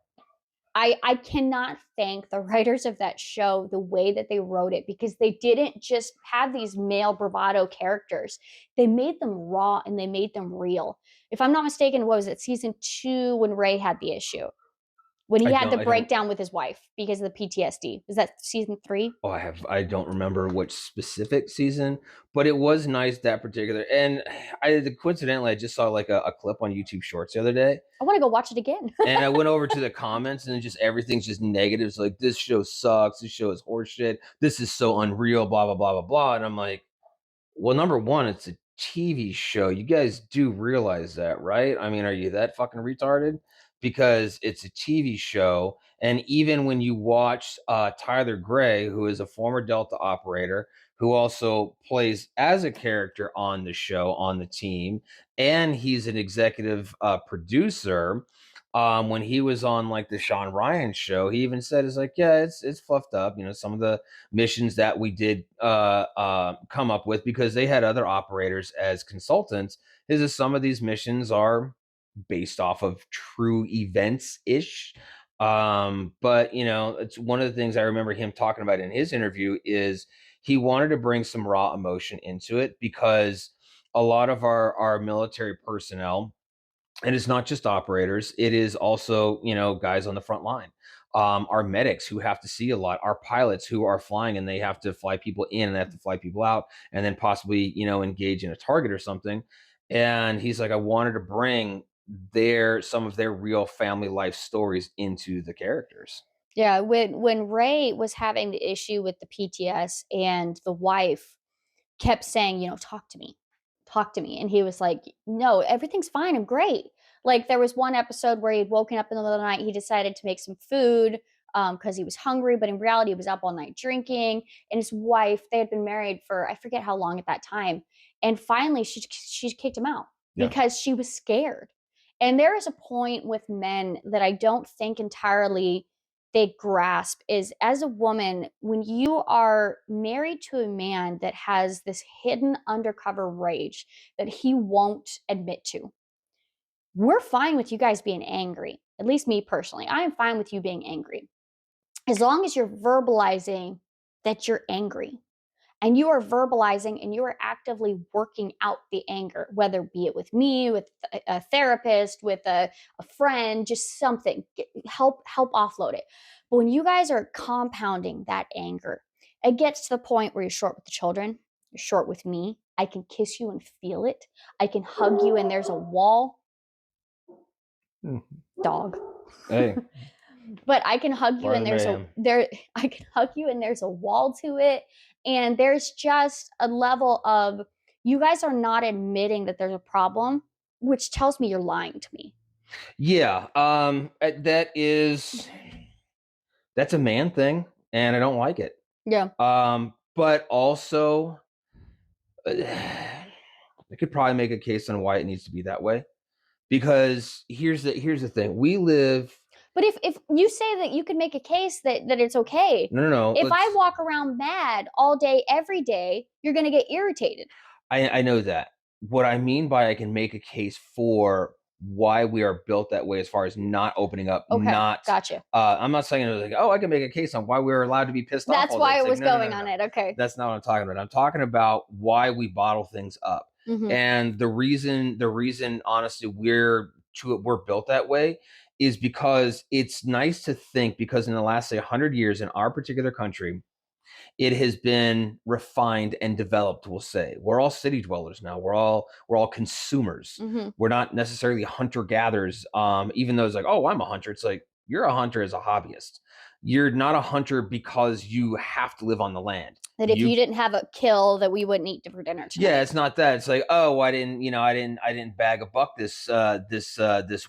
I cannot thank the writers of that show the way that they wrote it, because they didn't just have these male bravado characters. They made them raw and they made them real. If I'm not mistaken, what was it, season 2, when Ray had the issue? When he had the I don't. breakdown with his wife because of the PTSD. Was that season 3? Oh, I don't remember which specific season, but it was nice, that particular. And coincidentally, I just saw a clip on YouTube Shorts the other day, I want to go watch it again. and I went over to the comments, and just everything's just negative. It's like, this show sucks. This show is horseshit. This is so unreal. Blah blah blah blah blah. And I'm like, well, number one, it's a TV show. You guys do realize that, right? I mean, are you that fucking retarded? Because it's a TV show. And even when you watch Tyler Gray, who is a former Delta operator, who also plays as a character on the show, on the team, and he's an executive producer. When he was on the Sean Ryan show, he even said, "It's like, yeah, it's fluffed up. Some of the missions that we did come up with, because they had other operators as consultants, is that some of these missions are based off of true events ish. But it's one of the things I remember him talking about in his interview is he wanted to bring some raw emotion into it, because a lot of our military personnel, and it's not just operators, it is also guys on the front line, our medics who have to see a lot, our pilots who are flying, and they have to fly people in and they have to fly people out, and then possibly engage in a target or something. And he's like, I wanted to bring some of their real family life stories into the characters. Yeah, when Ray was having the issue with the PTS, and the wife kept saying, talk to me, talk to me. And he was like, no, everything's fine. I'm great. Like, there was one episode where he'd woken up in the middle of the night. He decided to make some food because he was hungry, but in reality, he was up all night drinking. And his wife, they had been married for, I forget how long at that time. And finally, she kicked him out Yeah. because she was scared. And there is a point with men that I don't think entirely they grasp is, as a woman, when you are married to a man that has this hidden undercover rage that he won't admit to, we're fine with you guys being angry. At least me personally, I am fine with you being angry as long as you're verbalizing that you're angry, and you are verbalizing and you are actively working out the anger, whether be it with me, with a therapist, with a friend, just something. Help offload it. But when you guys are compounding that anger, it gets to the point where you're short with the children, you're short with me. I can kiss you and feel it. I can hug you and there's a wall. Dog. Hey. But I can hug you Part of and the mayhem. I can hug you and there's a wall to it. And there's just a level of, you guys are not admitting that there's a problem, which tells me you're lying to me. Yeah. That's a man thing, and I don't like it. Yeah. But also, I could probably make a case on why it needs to be that way. Because here's the thing: we live But if you say that you can make a case that it's okay, No, if I let's. walk around mad all day, every day, you're gonna get irritated. I know that. What I mean by I can make a case for why we are built that way as far as not opening up, Okay, not gotcha. I'm not saying like, oh, I can make a case on why we're allowed to be pissed off That's all day. why It's it like, was no, no, no, going no, on no. it. Okay. That's not what I'm talking about. I'm talking about why we bottle things up. Mhm. And the reason honestly we're built that way is because it's nice to think because in the last say 100 years in our particular country, it has been refined and developed, we'll say. We're all city dwellers now. We're all consumers. Mhm. We're not necessarily hunter gatherers. Even though it's like, oh, I'm a hunter. It's like you're a hunter as a hobbyist. You're not a hunter because you have to live on the land. That if You you didn't have a kill, that we wouldn't eat for dinner Yeah, tonight. it's not that. It's like, oh, I didn't bag a buck this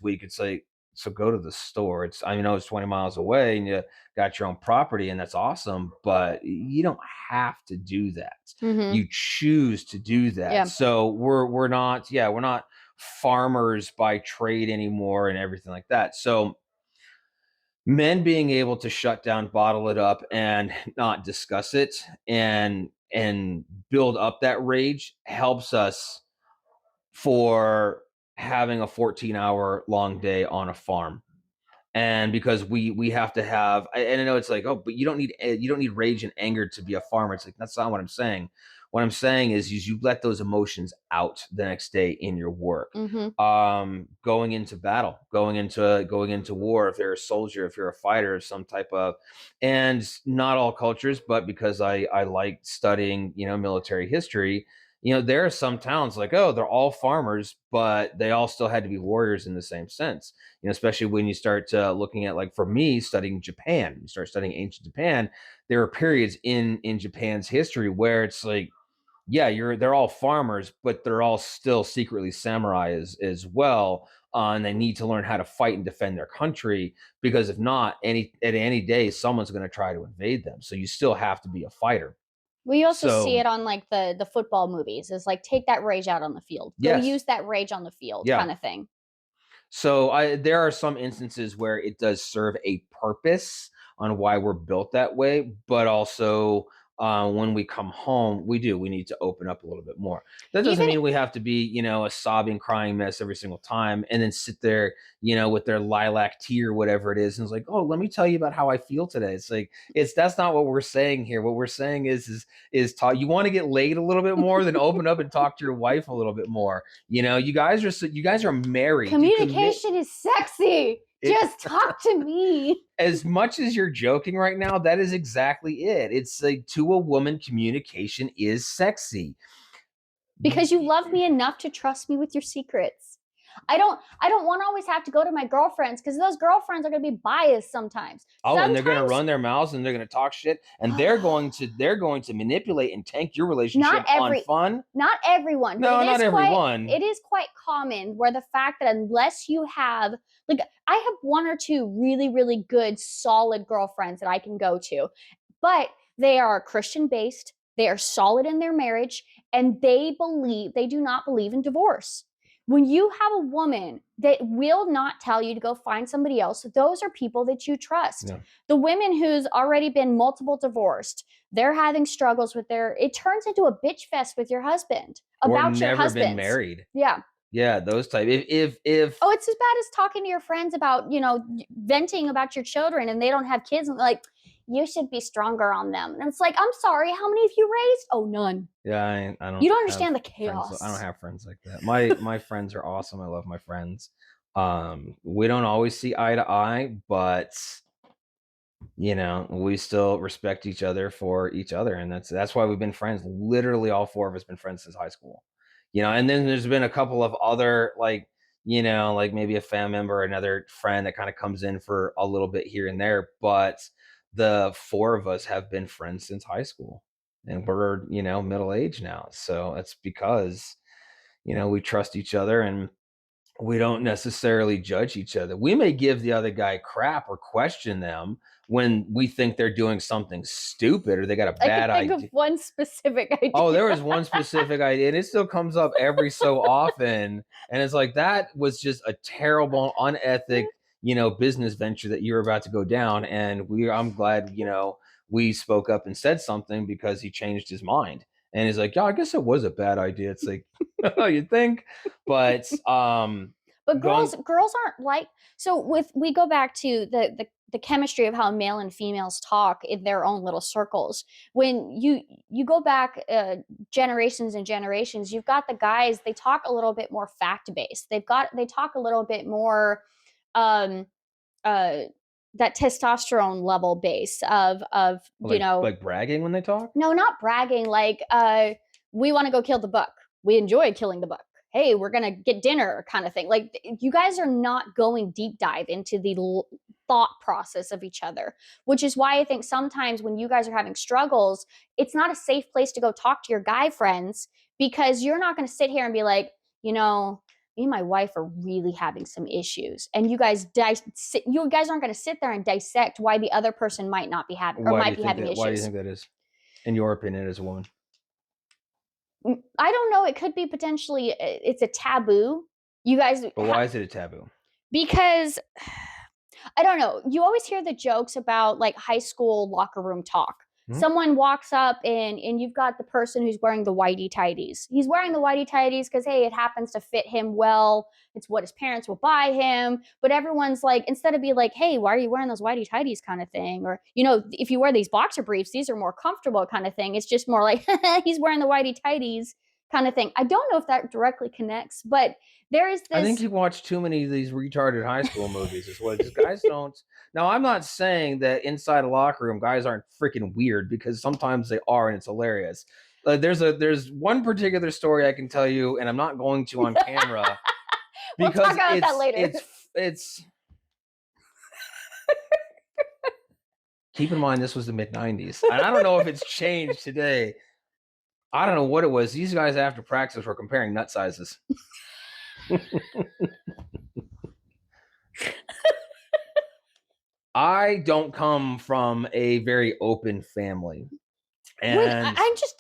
week. It's like, so go to the store. I know it's 20 miles away and you got your own property and that's awesome, but you don't have to do that. Mhm. You choose to do that. Yeah. So we're not farmers by trade anymore and everything like that. So men being able to shut down, bottle it up, and not discuss it and build up that rage helps us for having a 14-hour long day on a farm. And because we have to have, and I know it's like, oh, but you don't need rage and anger to be a farmer. It's like that's not what I'm saying. What I'm saying is you let those emotions out the next day in your work. Mhm. Going into battle, going into war, if you're a soldier, if you're a fighter of some type of, and not all cultures, but because I like studying, military history, there are some towns like, oh, they're all farmers, but they all still had to be warriors in the same sense. Especially when you start looking at, like, for me, studying Japan, you start studying ancient Japan. There are periods in Japan's history where it's like, yeah, they're all farmers, but they're all still secretly samurai as well. And they need to learn how to fight and defend their country because if not, at any day, someone's going to try to invade them. So you still have to be a fighter. We also see So it on like the football movies. It's like take that rage out on the field. Go yes, use that rage on the field yeah. kind of thing. So there are some instances where it does serve a purpose on why we're built that way, but also when we come home, we need to open up a little bit more. That doesn't Even mean we have to be, a sobbing, crying mess every single time, and then sit there, with their lilac tea or whatever it is, and it's like, oh, let me tell you about how I feel today. It's like that's not what we're saying here. What we're saying is talk. You want to get laid a little bit more, then open up and talk to your wife a little bit more. You guys are married. You commit communication is sexy. it. Just talk to me. As much as you're joking right now, that is exactly it. It's like, to a woman, communication is sexy. Because you love me enough to trust me with your secrets. I don't want to always have to go to my girlfriends because those girlfriends are going to be biased sometimes. Oh, and they're going to Sometimes run their mouths and they're going to talk shit and they're going to manipulate and tank your not relationship on every fun. not everyone, but No, not everyone. it is quite common where the fact that unless you have like I have one or two really really good solid girlfriends that I can go to, but they are Christian based, they are solid in their marriage, and they do not believe in divorce. When you have a woman that will not tell you to go find somebody else, those are people that you trust. Yeah. The women who's already been multiple divorced, they're having struggles with it turns into a bitch fest with your husband Or about your never been husbands. married. Yeah. Yeah, those type. If Oh, it's as bad as talking to your friends about, venting about your children and they don't have kids and like, you should be stronger on them. And it's like, I'm sorry, how many have you raised? Oh, none. Yeah, I You don't don't have understand the friends. I don't chaos. have friends like that. My friends are awesome. I love my friends. We don't always see eye to eye, but we still respect each other for each other, and that's why we've been friends. Literally, all four of us been friends since high school. And then there's been a couple of other, like maybe a family member, or another friend that kind of comes in for a little bit here and there, but the four of us have been friends since high school, and we're middle age now. So it's because we trust each other and we don't necessarily judge each other. We may give the other guy crap or question them when we think they're doing something stupid or they got a I bad can think of idea. one specific Oh, there idea. was one specific idea, and it still comes up every so often. And it's like, that was just a terrible, unethic, business venture that you're about to go down. And I'm glad, we spoke up and said something because he changed his mind. And he's like, yeah, I guess it was a bad idea. It's like, you think, but But going girls aren't like, so with we go back to the chemistry of how male and females talk in their own little circles. When you go back generations and generations, you've got the guys, they talk a little bit more fact based. They talk a little bit more um uh that testosterone level base of like bragging when they talk. no, not bragging, like we want to go kill the buck, we enjoy killing the buck, hey, we're gonna get dinner kind of thing. Like you guys are not going deep dive into the thought process of each other, which is why I think sometimes when you guys are having struggles, it's not a safe place to go talk to your guy friends, because you're not going to sit here and be like, me and my wife are really having some issues, and you guys aren't going to sit there and dissect why the other person might not be having or might be having issues. Why do you think that is, in your opinion, as a woman? I don't know. It could be potentially it's a taboo. You guys, but why is it a taboo? Because I don't know. You always hear the jokes about like high school locker room talk. Mm-hmm. Someone walks up and you've got the person who's wearing the whitey tighties. He's wearing the whitey tighties because, hey, it happens to fit him well. It's what his parents will buy him. But everyone's like, instead of be like, hey, why are you wearing those whitey tighties kind of thing? Or, if you wear these boxer briefs, these are more comfortable kind of thing. It's just more like, he's wearing the whitey tighties kind of thing. I don't know if that directly connects, but there is this. I think you watch too many of these retarded high school movies as well. Just guys don't. Now, I'm not saying that inside a locker room guys aren't freaking weird, because sometimes they are, and it's hilarious. There's one particular story I can tell you, and I'm not going to on camera because we'll talk about that later. It's keep in mind this was the mid-90s, and I don't know if it's changed today. I don't know what it was. These guys after practice were comparing nut sizes. I don't come from a very open family. And I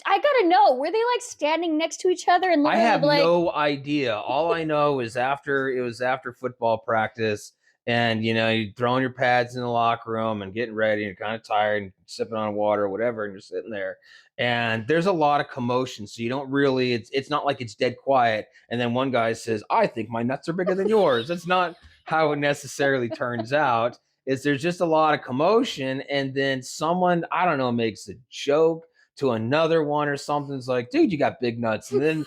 gotta know, were they like standing next to each other and I have no idea. All I know is it was after football practice, and you're throwing your pads in the locker room and getting ready, and you're kind of tired and sipping on water or whatever, and you're sitting there, and there's a lot of commotion, so you don't really, it's not like it's dead quiet, and then one guy says, I think my nuts are bigger than yours. That's not how it necessarily turns out. There's just a lot of commotion, and then someone, I don't know, makes a joke to another one or something. It's like, dude, you got big nuts. And then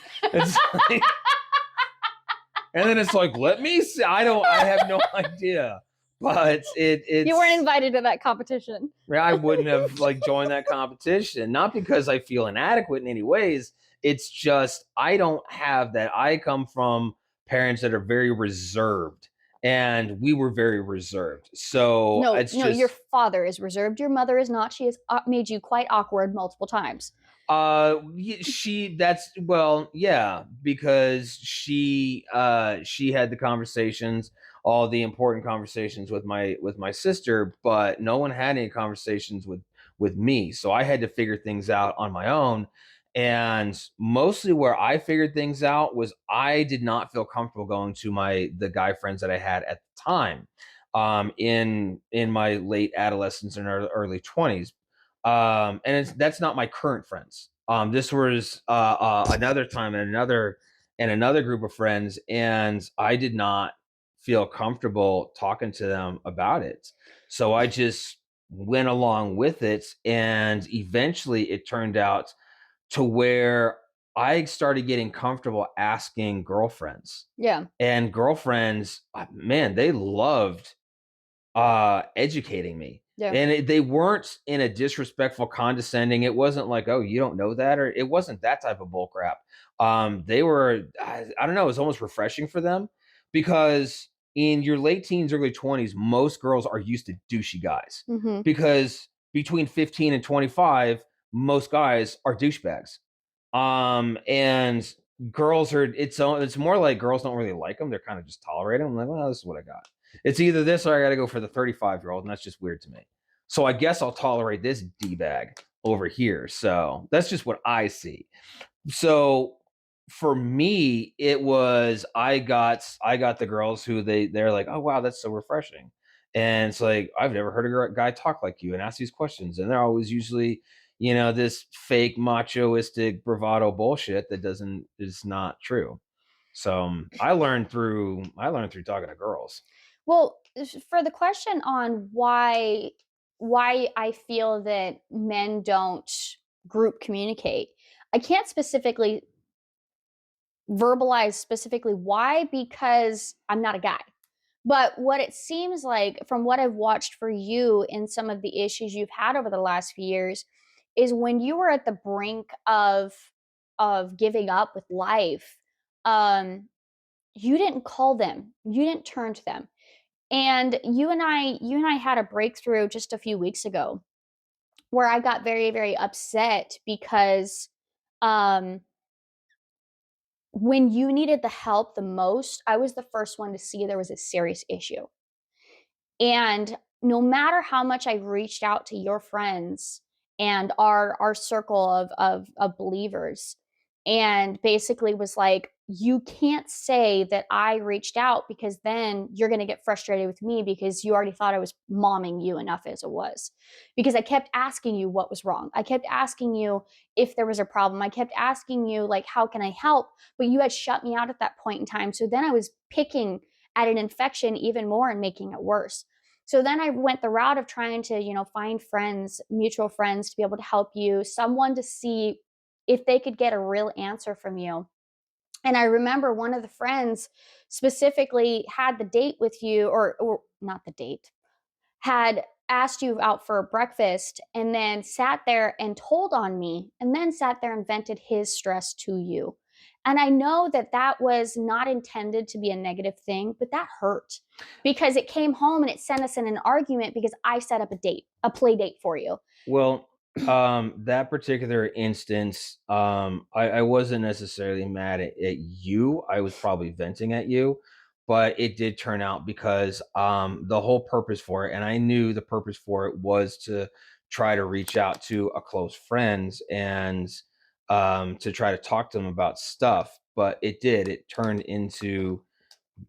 it's like, let me see. I have no idea. But it's you weren't invited to that competition. I wouldn't have joined that competition. Not because I feel inadequate in any ways. It's just I don't have that. I come from parents that are very reserved. And we were very reserved. So your father is reserved. Your mother is not. She has made you quite awkward multiple times. Because she had the conversations, all the important conversations with my sister, but no one had any conversations with me. So I had to figure things out on my own. And mostly where I figured things out was I did not feel comfortable going to the guy friends that I had at the time, in my late adolescence and early 20s. And that's not my current friends. This was another time and another group of friends, and I did not feel comfortable talking to them about it. So I just went along with it, and eventually it turned out to where I started getting comfortable asking girlfriends. Yeah. And girlfriends, man, they loved educating me. Yeah. And they weren't in a disrespectful, condescending. It wasn't like, oh, you don't know that, or it wasn't that type of bull crap. They were, I don't know, it was almost refreshing for them, because in your late teens, early 20s, most girls are used to douchey guys, because between 15 and 25, most guys are douchebags. And girls are, it's more like girls don't really like them. They're kind of just tolerating them. I'm like, well, this is what I got. It's either this or I got to go for the 35-year-old, and that's just weird to me. So I guess I'll tolerate this D-bag over here. So that's just what I see. So For me, it was I got the girls who they're like, "Oh, wow, that's so refreshing." And it's like, "I've never heard a guy talk like you and ask these questions." And they're always usually, this fake machoistic bravado bullshit that doesn't is not true. So, I learned through talking to girls. Well, for the question on why I feel that men don't group communicate, I can't specifically verbalize specifically why because I'm not a guy. But what it seems like from what I've watched for you in some of the issues you've had over the last few years is when you were at the brink of giving up with life, um, you didn't call them. You didn't turn to them. And you and I had a breakthrough just a few weeks ago where I got very, very upset because um when you needed the help the most, I was the first one to see there was a serious issue. And no matter how much I reached out to your friends and our circle of believers, and basically was like, you can't say that I reached out because then you're going to get frustrated with me because you already thought I was momming you enough as it was. Because I kept asking you what was wrong. I kept asking you if there was a problem. I kept asking you, like, how can I help? But you had shut me out at that point in time. So then I was picking at an infection even more and making it worse. So then I went the route of trying to, find friends, mutual friends to be able to help you, someone to see if they could get a real answer from you. And I remember one of the friends specifically had the date with you, or not the date, had asked you out for breakfast and then sat there and told on me and then sat there and vented his stress to you. And I know that that was not intended to be a negative thing, but that hurt because it came home and it sent us in an argument because I set up a date, a play date for you. Well, that particular instance, I wasn't necessarily mad at you. I was probably venting at you, but it did turn out because the whole purpose for it, and I knew the purpose for it was to try to reach out to a close friends and to try to talk to them about stuff. But it turned into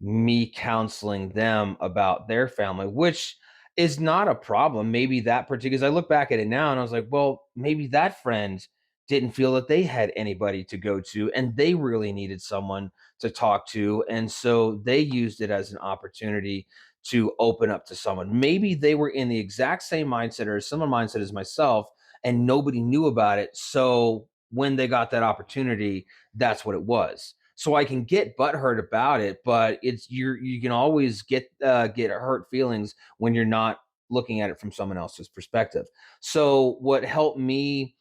me counseling them about their family, which is not a problem. Maybe that particular, because I look back at it now and I was like, well, maybe that friend didn't feel that they had anybody to go to and they really needed someone to talk to. And so they used it as an opportunity to open up to someone. Maybe they were in the exact same mindset or a similar mindset as myself and nobody knew about it. So when they got that opportunity, that's what it was. So I can get butthurt about it, but you can always get hurt feelings when you're not looking at it from someone else's perspective. So what helped me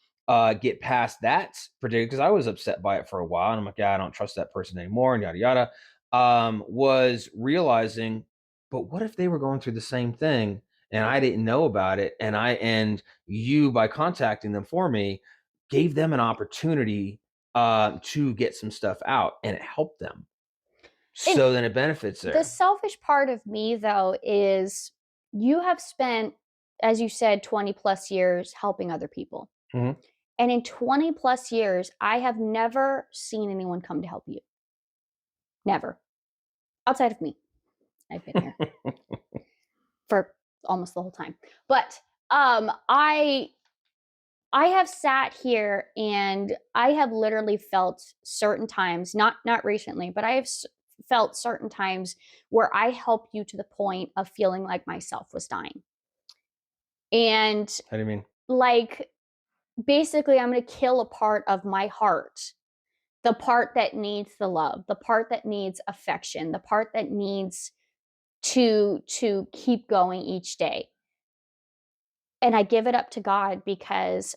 get past that particular, because I was upset by it for a while, and I'm like, yeah, I don't trust that person anymore, and yada yada. Was realizing, but what if they were going through the same thing and I didn't know about it, and you by contacting them for me gave them an opportunity to get some stuff out, and it helped them. And So then it benefits the there. selfish part of me, though, is you have spent, as you said, 20 plus years helping other people. Mhm. And in 20 plus years, I have never seen anyone come to help you. Never. Outside of me. I've been here for almost the whole time. But I have sat here and I have literally felt certain times, not recently, but I have felt certain times where I helped you to the point of feeling like myself was dying. And How do you mean? like basically I'm going to kill a part of my heart, the part that needs the love, the part that needs affection, the part that needs to keep going each day. And I give it up to God because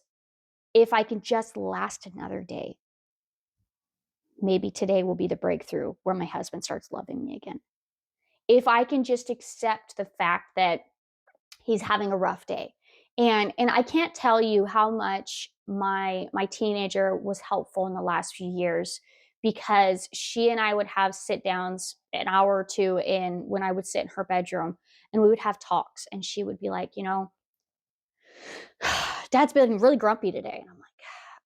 if I can just last another day, maybe today will be the breakthrough where my husband starts loving me again. If I can just accept the fact that he's having a rough day. And I can't tell you how much my teenager was helpful in the last few years because she and I would have sit downs an hour or two in when I would sit in her bedroom and we would have talks and she would be like, Dad's been really grumpy today. And I'm like,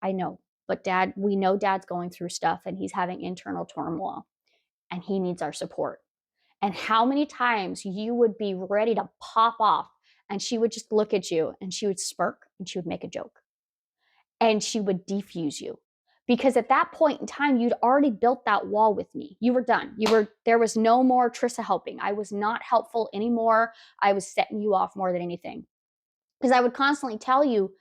I know. but dad, we know dad's going through stuff and he's having internal turmoil and he needs our support. And how many times you would be ready to pop off and she would just look at you and she would smirk and she would make a joke and she would defuse you. Because at that point in time, you'd already built that wall with me. You were done. There was no more Trissa helping. I was not helpful anymore. I was setting you off more than anything. Because I would constantly tell you,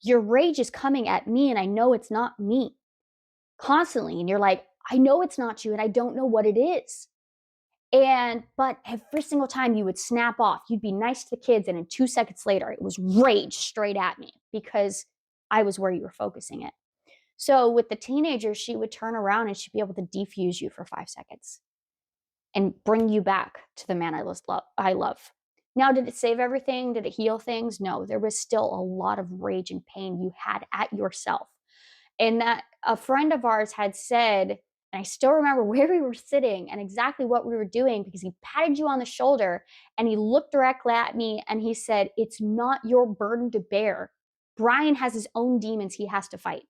your rage is coming at me and I know it's not me. Constantly. And you're like, I know it's not you and I don't know what it is. But every single time you would snap off, you'd be nice to the kids, and in 2 seconds later, it was rage straight at me because I was where you were focusing it. So with the teenagers, she would turn around and she'd be able to defuse you for 5 seconds and bring you back to the man I love. Now, did it save everything? Did it heal things? No, there was still a lot of rage and pain you had at yourself. And that a friend of ours had said, and I still remember where we were sitting and exactly what we were doing, because he patted you on the shoulder and he looked directly at me and he said, it's not your burden to bear. Brian has his own demons he has to fight.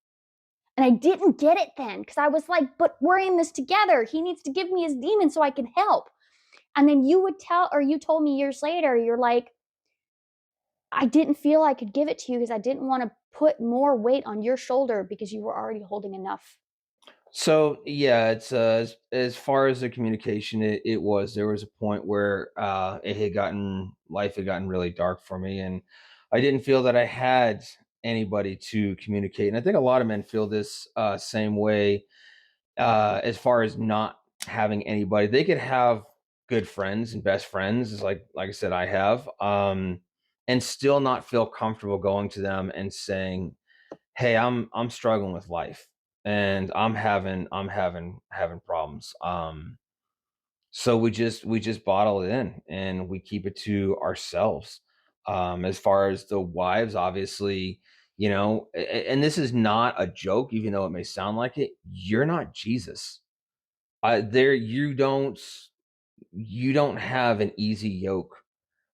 And I didn't get it then because I was like, but we're in this together. He needs to give me his demons so I can help. And then you told me years later, you're like, I didn't feel I could give it to you because I didn't want to put more weight on your shoulder because you were already holding enough. So yeah, it's as far as the communication, it was there was a point where life had gotten really dark for me, and I didn't feel that I had anybody to communicate. And I think a lot of men feel this same way, as far as not having anybody. They could have good friends and best friends, is like I said, I have, and still not feel comfortable going to them and saying, hey, I'm struggling with life and I'm having problems. So we just bottle it in and we keep it to ourselves. As far as the wives, obviously, and this is not a joke, even though it may sound like it. You're not Jesus. There, you don't have an easy yoke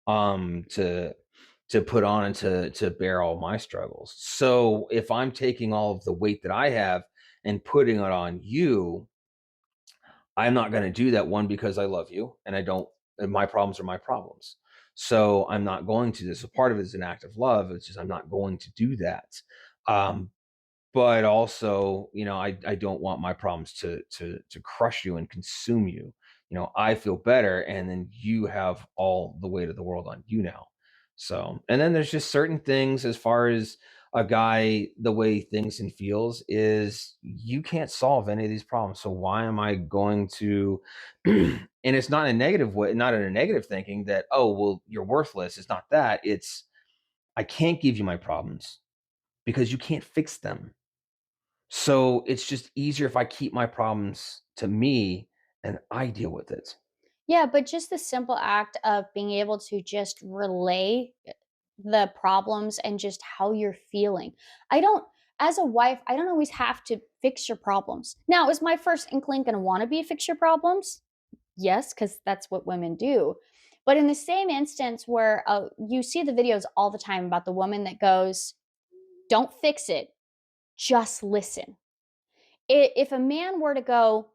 to put on and to bear all my struggles. So if I'm taking all of the weight that I have and putting it on you, I'm not going to do that, one, because I love you and I don't, and my problems are my problems. So I'm not going to. This a part of it is an act of love. It's just I'm not going to do that. Um, but also, I don't want my problems to crush you and consume you. I feel better, and then you have all the weight of the world on you now. So, and then there's just certain things, as far as a guy, the way he thinks and feels is you can't solve any of these problems. So why am I going to? And it's not in a negative way, not in a negative thinking that, oh, well, you're worthless. It's not that. It's I can't give you my problems because you can't fix them. So it's just easier if I keep my problems to me and I deal with it. Yeah, but just the simple act of being able to just relay the problems and just how you're feeling. I don't, as a wife, I don't always have to fix your problems. Now, is my first inkling going to want to be fix your problems? Yes, because that's what women do. But in the same instance where you see the videos all the time about the woman that goes, don't fix it, just listen. If a man were to go,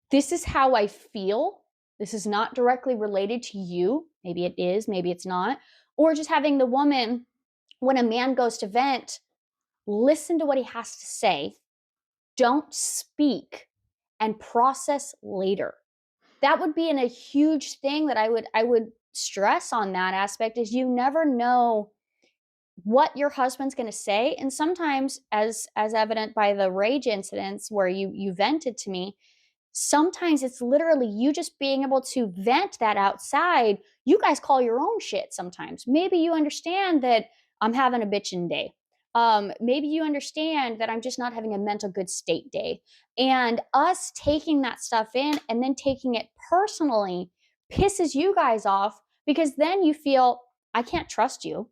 this is how I feel, this is not directly related to you, maybe it is, maybe it's not, or just having the woman, when a man goes to vent, listen to what he has to say, don't speak, and process later. That would be a huge thing that I would stress on that aspect, is you never know what your husband's going to say. And sometimes, as evident by the rage incidents where you vented to me, sometimes it's literally you just being able to vent that outside. You guys call your own shit sometimes. Maybe you understand that I'm having a bitchin' day. Maybe you understand that I'm just not having a mental good state day. And us taking that stuff in and then taking it personally pisses you guys off, because then you feel, I can't trust you.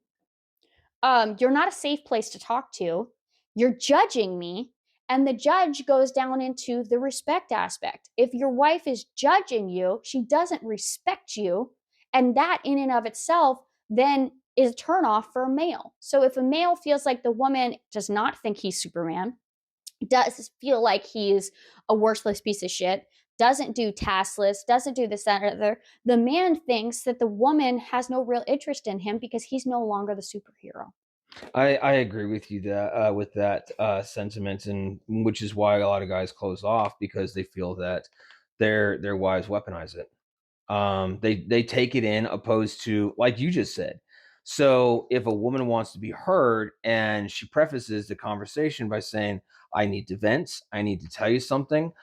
You're not a safe place to talk to. You're judging me. And the judge goes down into the respect aspect. If your wife is judging you, she doesn't respect you. And that in and of itself then is a turn off for a male. So if a male feels like the woman does not think he's Superman, does feel like he's a worthless piece of shit, doesn't do task lists, doesn't do this, that, or other, the man thinks that the woman has no real interest in him because he's no longer the superhero. I agree with you that with that sentiment, and which is why a lot of guys close off because they feel that their wives weaponize it. They take it in opposed to like you just said. So if a woman wants to be heard and she prefaces the conversation by saying, "I need to vent, I need to tell you something.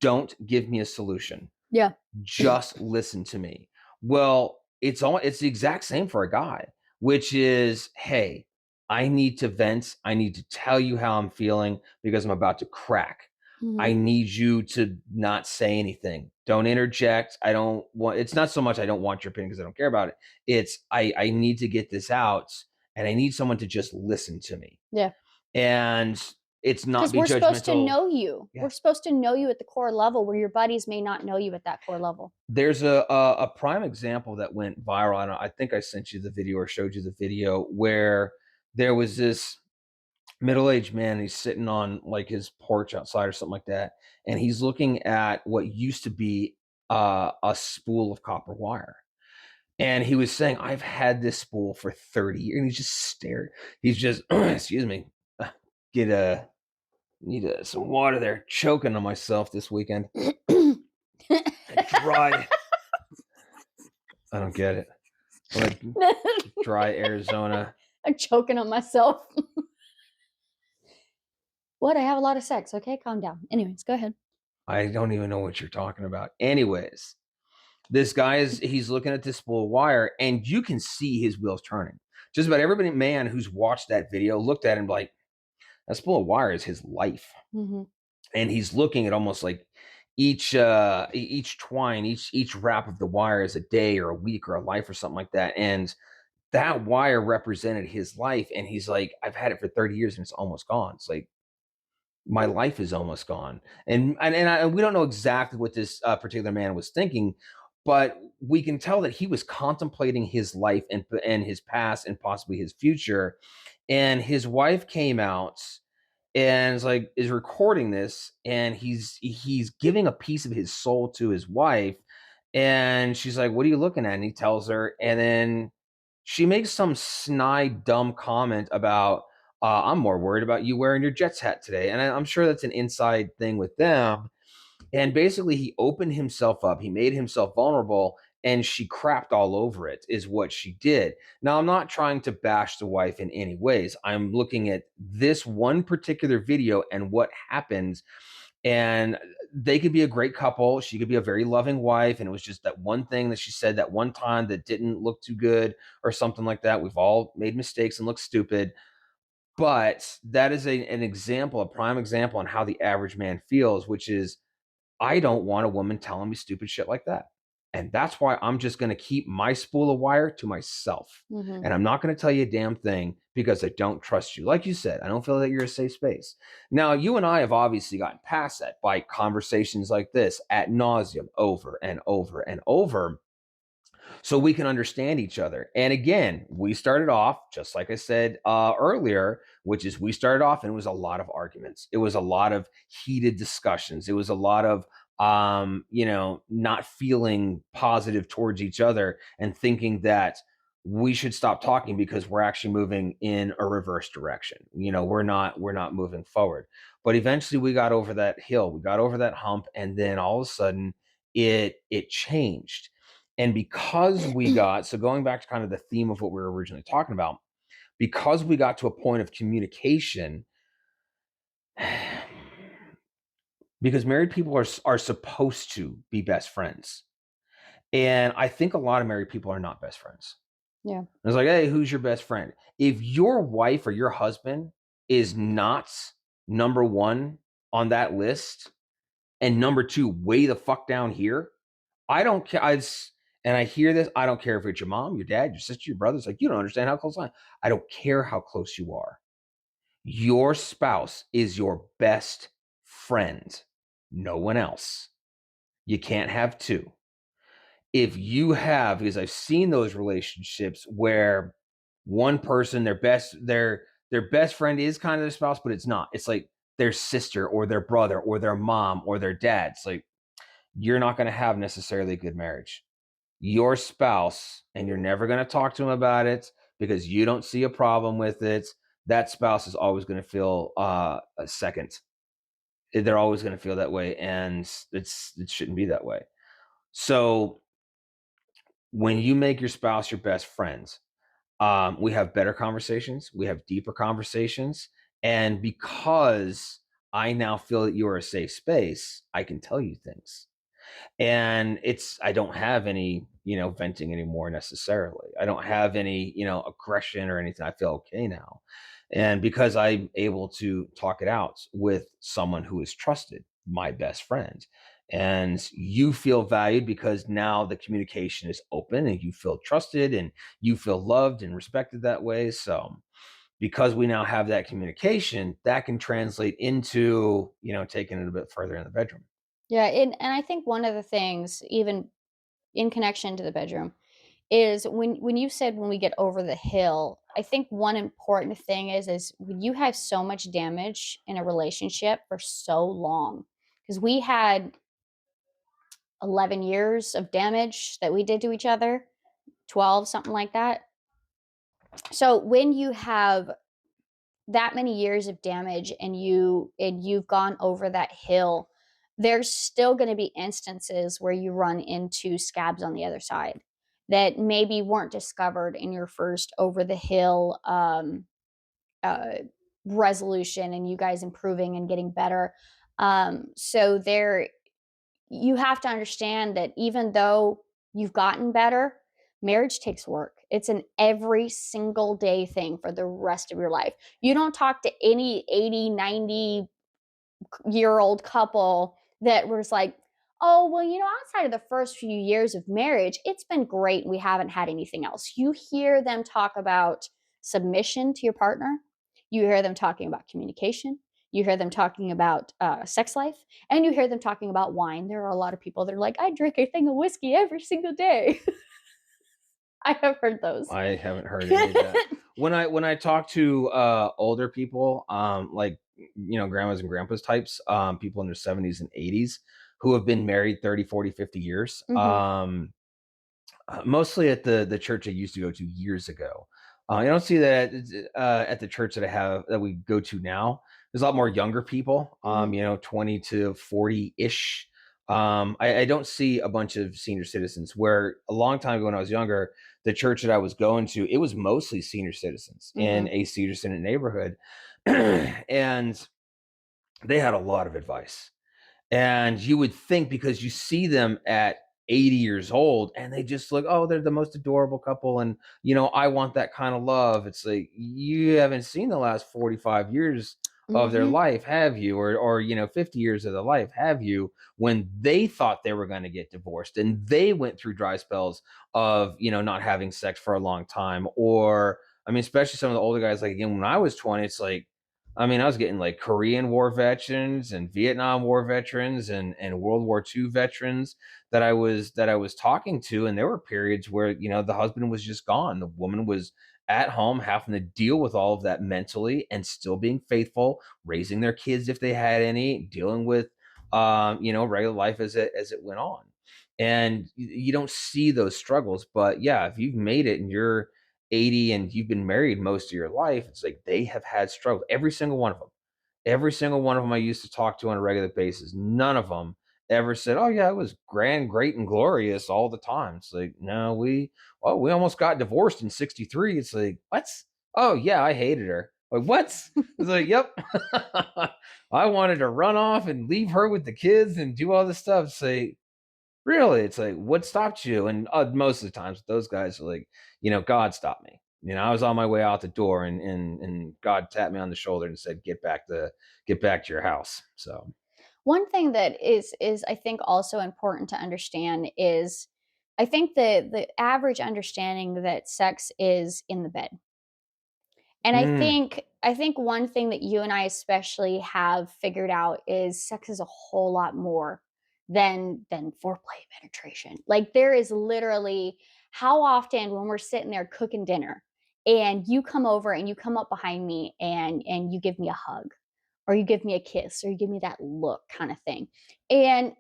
Don't give me a solution. Yeah. Just listen to me." Well, it's the exact same for a guy, which is, "Hey, I need to vent. I need to tell you how I'm feeling because I'm about to crack. I Mhm. need you to not say anything. Don't interject. I don't want it's not so much I don't want your opinion because I don't care about it. It's I need to get this out and I need someone to just listen to me." Yeah. And it's not Because be we're supposed to judgmental. know you. Yeah. We're supposed to know you at the core level where your buddies may not know you at that core level. There's a prime example that went viral. I think I sent you the video or showed you the video where there was this middle-aged man. He's sitting on like his porch outside or something like that, and he's looking at what used to be a spool of copper wire. And he was saying, "I've had this spool for 30 years." And he just stared. He's just, excuse me, get a need some water there. Choking on myself this weekend. Dry. I don't get it. Like dry Arizona. I'm choking on myself. What? I have a lot of sex. Okay, calm down. Anyways, go ahead. I don't even know what you're talking about. Anyways, this guy he's looking at this spool of wire and you can see his wheels turning. Just about everybody, man, who's watched that video looked at him like that spool of wire is his life. Mhm. And he's looking at almost like each twine, each wrap of the wire is a day or a week or a life or something like that. And that wire represented his life. And he's like, "I've had it for 30 years and it's almost gone." It's like, my life is almost gone. And we don't know exactly what this particular man was thinking, but we can tell that he was contemplating his life and his past and possibly his future. And his wife came out and is recording this, and he's giving a piece of his soul to his wife, and she's like, "What are you looking at?" And he tells her, and then she makes some snide, dumb comment about, "I'm more worried about you wearing your Jets hat today." And I'm sure that's an inside thing with them. And basically, he opened himself up. He made himself vulnerable, and she crapped all over it, is what she did. Now, I'm not trying to bash the wife in any ways. I'm looking at this one particular video and what happens. And they could be a great couple. She could be a very loving wife. And it was just that one thing that she said that one time that didn't look too good or something like that. We've all made mistakes and look stupid. But that is an example, a prime example on how the average man feels, which is, I don't want a woman telling me stupid shit like that. And that's why I'm just going to keep my spool of wire to myself. Mhm. And I'm not going to tell you a damn thing because I don't trust you. Like you said, I don't feel that you're a safe space. Now, you and I have obviously gotten past that by conversations like this at nauseum over and over and over so we can understand each other. And again, we started off, just like I said earlier, which is we started off and it was a lot of arguments. It was a lot of heated discussions. It was a lot of, not feeling positive towards each other and thinking that we should stop talking because we're actually moving in a reverse direction. We're not moving forward. But eventually we got over that hill, we got over that hump, and then all of a sudden it changed. And because we got, so going back to kind of the theme of what we were originally talking about, because we got to a point of communication, because married people are supposed to be best friends. And I think a lot of married people are not best friends. Yeah. It's like, "Hey, who's your best friend?" If your wife or your husband is not number one on that list and number two way the fuck down here, I don't care. And I hear this. I don't care if it's your mom, your dad, your sister, your brother. It's like, you don't understand how close I am. I don't care how close you are. Your spouse is your best friend. No one else. You can't have two. If you have, because I've seen those relationships where One person, their best friend is kind of their spouse, but it's not. It's like their sister or their brother or their mom or their dad. It's like you're not going to have necessarily a good marriage. Your spouse, and you're never going to talk to them about it because you don't see a problem with it. That spouse is always going to feel a second. They're always going to feel that way, and it shouldn't be that way. So when you make your spouse your best friends, we have better conversations, we have deeper conversations, and because I now feel that you are a safe space, I can tell you things. And I don't have any, venting anymore necessarily. I don't have any, aggression or anything. I feel okay now. And because I'm able to talk it out with someone who is trusted, my best friend, and you feel valued because now the communication is open and you feel trusted and you feel loved and respected that way. So because we now have that communication, that can translate into, taking it a bit further in the bedroom. Yeah, and I think one of the things, even in connection to the bedroom, is when you said when we get over the hill, I think one important thing is when you have so much damage in a relationship for so long, because we had 11 years of damage that we did to each other, 12, something like that. So when you have that many years of damage and you've gone over that hill, there's still going to be instances where you run into scabs on the other side that maybe weren't discovered in your first over the hill uh, resolution and you guys improving and getting better. So there, you have to understand that even though you've gotten better, marriage takes work. It's an every single day thing for the rest of your life. You don't talk to any 80, 90-year old couple that was like, oh, well, outside of the first few years of marriage, it's been great. We haven't had anything else. You hear them talk about submission to your partner. You hear them talking about communication. You hear them talking about sex life, and you hear them talking about wine. There are a lot of people that are like, I drink a thing of whiskey every single day. I have heard those. I haven't heard any of that. When I talk to older people, like grandmas and grandpas types, people in their 70s and 80s who have been married 30, 40, 50 years, Hmm. mostly at the church I used to go to years ago. I don't see that at the church that we go to now. There's a lot more younger people, Hmm. 20 to 40 ish. I don't see a bunch of senior citizens. Where a long time ago when I was younger, the church that I was going to, it was mostly senior citizens in Hmm. a senior citizen neighborhood, and they had a lot of advice. And you would think because you see them at 80 years old and they just look, oh, they're the most adorable couple. And, I want that kind of love. It's like, you haven't seen the last 45 years of their Hmm. life, have you? Or 50 years of their life, have you? When they thought they were going to get divorced and they went through dry spells of, not having sex for a long time. Or, I mean, especially some of the older guys, like again, when I was 20, it's like, I mean, I was getting like Korean War veterans and Vietnam War veterans and World War II veterans that I was talking to, and there were periods where the husband was just gone, the woman was at home having to deal with all of that mentally and still being faithful, raising their kids if they had any, dealing with regular life as it went on, and you don't see those struggles. But yeah, if you've made it and you're 80 and you've been married most of your life, it's like they have had struggles. Every single one of them. Every single one of them I used to talk to on a regular basis. None of them ever said, "Oh yeah, it was grand, great, and glorious all the time." It's like, no, we almost got divorced in '63. It's like, what? Oh yeah, I hated her. Like what? It's like, yep. I wanted to run off and leave her with the kids and do all this stuff. Say, really? It's like, what stopped you? And most of the times, those guys are like, God stopped me. I was on my way out the door, and God tapped me on the shoulder and said, get back to your house. So, One thing that is I think also important to understand is I think the average understanding that sex is in the bed. And mm, I think one thing that you and I especially have figured out is sex is a whole lot more than foreplay penetration. Like there is literally how often when we're sitting there cooking dinner and you come over and you come up behind me and you give me a hug or you give me a kiss or you give me that look kind of thing. And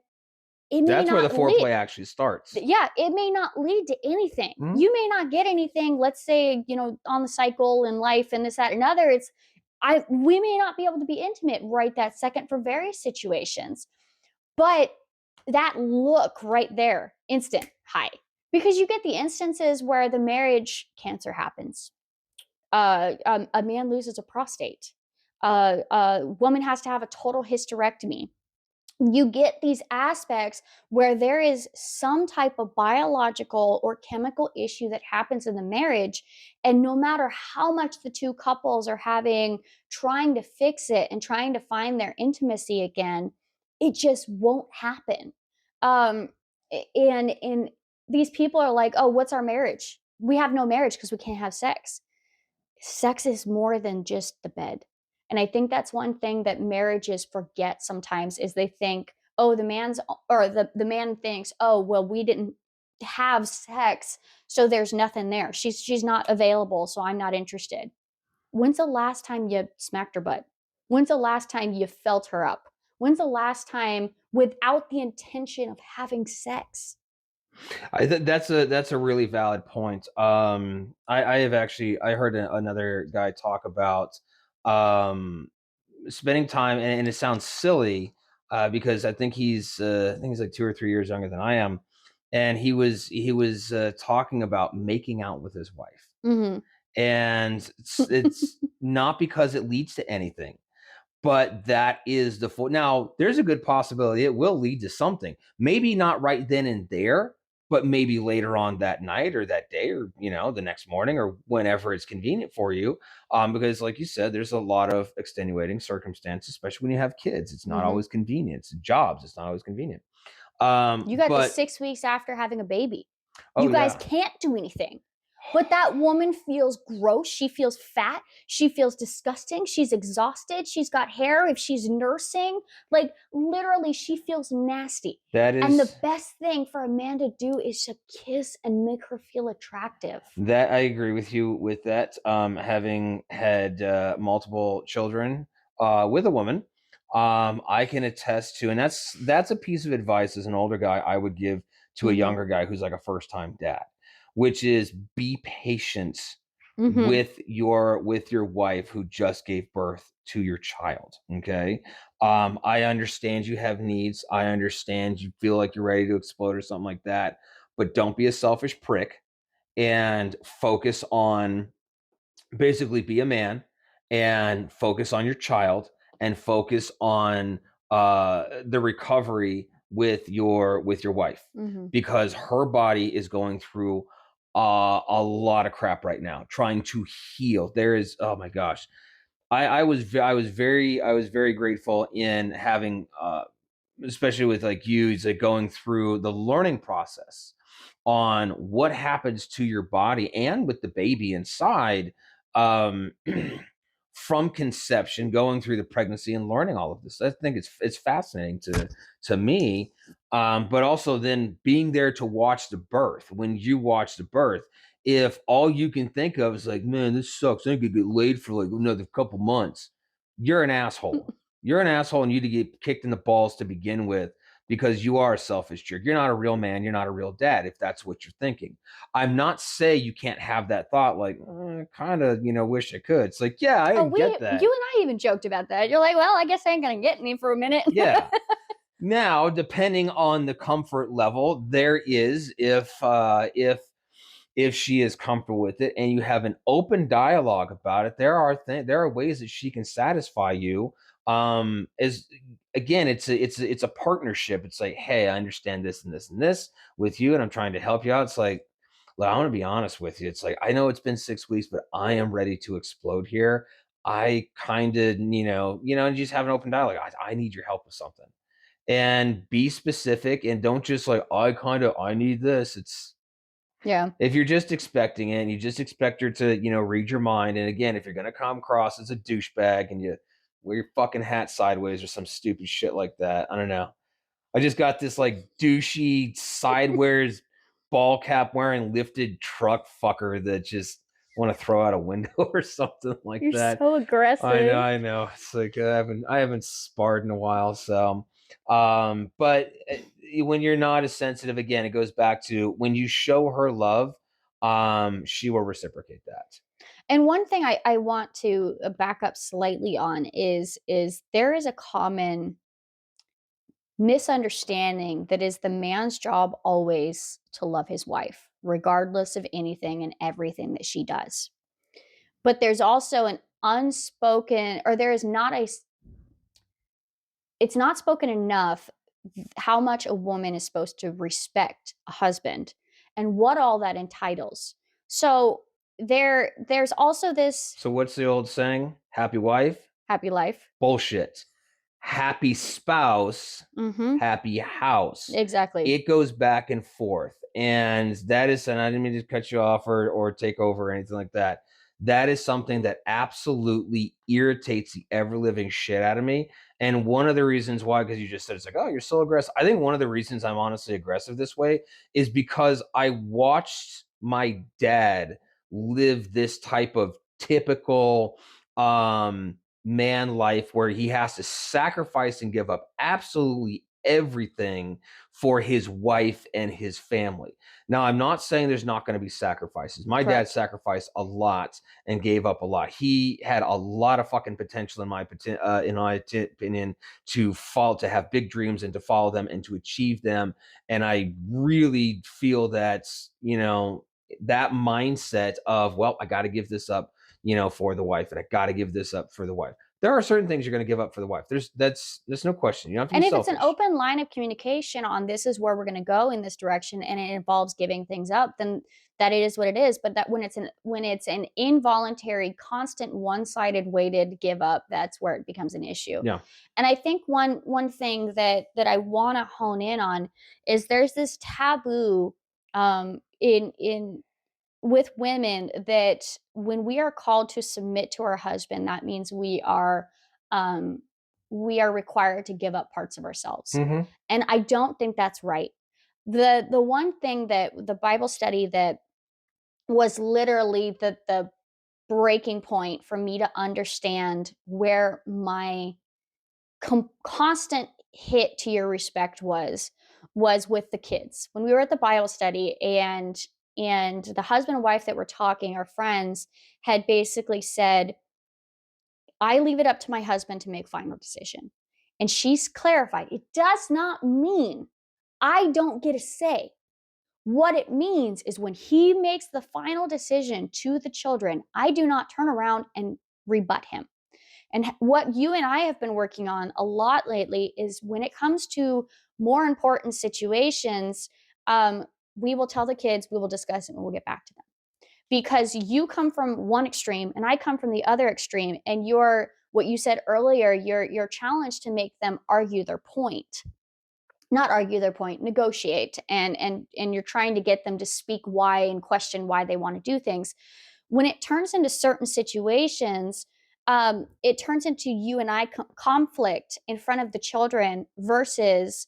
it may That's where the not lead foreplay actually starts. yeah, it may not lead to anything. Mhm. You may not get anything, let's say, on the cycle in life and this, that, and other. We may not be able to be intimate right that second for various situations. But that look right there, instant high. Because you get the instances where the marriage cancer happens. A man loses a prostate. A woman has to have a total hysterectomy. You get these aspects where there is some type of biological or chemical issue that happens in the marriage. And no matter how much the two couples are trying to fix it and trying to find their intimacy again, it just won't happen. Um, and these people are like, oh, what's our marriage? We have no marriage because we can't have sex. Sex is more than just the bed. And I think that's one thing that marriages forget sometimes is they think, oh, the man thinks, oh, well, we didn't have sex, so there's nothing there. She's not available, so I'm not interested. When's the last time you smacked her butt? When's the last time you felt her up? When's the last time without the intention of having sex? That's a really valid point. I have actually I heard another guy talk about um spending time, and it sounds silly because I think he's like 2 or 3 years younger than I am, and he was talking about making out with his wife, Mhm. and it's not because it leads to anything. But that is now, there's a good possibility it will lead to something. Maybe not right then and there, but maybe later on that night or that day or, the next morning or whenever it's convenient for you. Because like you said, there's a lot of extenuating circumstances, especially when you have kids. It's not Mhm. always convenient. It's jobs, it's not always convenient. You got the But 6 weeks after having a baby. oh You guys yeah. can't do anything. But that woman feels gross, she feels fat, she feels disgusting, she's exhausted, she's got hair if she's nursing, like, literally, she feels nasty. That And the is best thing for a man to do is to kiss and make her feel attractive. That I agree with you with that. Having had multiple children with a woman, I can attest to, and that's a piece of advice as an older guy I would give to a Mhm. younger guy who's like a first time dad, which is be patient Mhm. with your wife who just gave birth to your child. Okay, I understand you have needs. I understand you feel like you're ready to explode or something like that, but don't be a selfish prick and focus on, basically be a man and focus on your child and focus on the recovery with your wife, Mhm. because her body is going through a lot of crap right now trying to heal. There is, oh my gosh, I was very grateful in having especially with like you, it's like going through the learning process on what happens to your body and with the baby inside, um, from conception, going through the pregnancy and learning all of this. I think it's fascinating to me, but also then being there to watch the birth. When you watch the birth, if all you can think of is like, man, this sucks, I could get laid for like another couple months, you're an asshole. You're an asshole, and you to get kicked in the balls to begin with, because you are a selfish jerk. You're not a real man. You're not a real dad if that's what you're thinking. I'm not saying you can't have that thought, like, kind of, wish I could. It's like, yeah, I Oh, get that. you and I even joked about that. You're like, "Well, I guess I ain't gonna get any for a minute." Yeah. Now, depending on the comfort level, there is, if she is comfortable with it and you have an open dialogue about it, there are ways that she can satisfy you. As again, it's a partnership. It's like, hey, I understand this and this and this with you, and I'm trying to help you out. It's like, look, I want to be honest with you. It's like, I know it's been 6 weeks, but I am ready to explode here. I kind of, and just have an open dialogue. I need your help with something, and be specific, and don't just like, I need this. It's Yeah. If you're just expecting it and you just expect her to, read your mind, and again, if you're gonna come across as a douchebag and you wear your fucking hat sideways or some stupid shit like that, I don't know. I just got this like douchey sideways ball cap wearing lifted truck fucker that just want to throw out a window or something like You're that. so aggressive. I know. It's like I haven't sparred in a while. So, but when you're not as sensitive, again, it goes back to when you show her love, she will reciprocate that. And one thing I want to back up slightly on is there is a common misunderstanding that is the man's job always to love his wife, regardless of anything and everything that she does. But there's also an unspoken, or there is not a, it's not spoken enough how much a woman is supposed to respect a husband and what all that entitles. So there's also this So, what's the old saying? Happy wife, happy life. bullshit. Happy spouse, Mm-hmm. happy house. Exactly. It goes back and forth. And that is, and I didn't mean to cut you off or take over or anything like that. That is something that absolutely irritates the ever living shit out of me. And one of the reasons why, because you just said it's like, oh, you're so aggressive. I think one of the reasons I'm honestly aggressive this way is because I watched my dad live this type of typical man life where he has to sacrifice and give up absolutely everything for his wife and his family. Now, I'm not saying there's not going to be sacrifices. My dad Correct. sacrificed a lot and gave up a lot. He had a lot of fucking potential, in my opinion, to have big dreams and to follow them and to achieve them. And I really feel that that mindset of, well, I got to give this up for the wife, and I got to give this up for the wife. There are certain things you're going to give up for the wife. There's no question. You don't have to And be if it's an selfish. open line of communication on this is where we're going to go in this direction and it involves giving things up, then that it is what it is. But that when it's an involuntary, constant, one-sided weighted give up, that's where it becomes an issue. Yeah. And I think one thing that I want to hone in on is there's this taboo in with women that when we are called to submit to our husband, that means we are required to give up parts of ourselves. Mm-hmm. And I don't think that's right. The one thing that the Bible study that was literally the breaking point for me to understand where my constant hit to your respect was with the kids when we were at the Bible study, and the husband and wife that were talking, our friends, had basically said, I leave it up to my husband to make final decision. And she's clarified, it does not mean I don't get a say. What it means is when he makes the final decision to the children, I do not turn around and rebut him. And what you and I have been working on a lot lately is when it comes to more important situations, we will tell the kids, we will discuss it, and we'll get back to them. Because you come from one extreme and I come from the other extreme, and what you said earlier, you're challenged to make them argue their point. Not argue their point, negotiate, and you're trying to get them to speak why and question why they want to do things. When it turns into certain situations, it turns into you and I conflict in front of the children versus,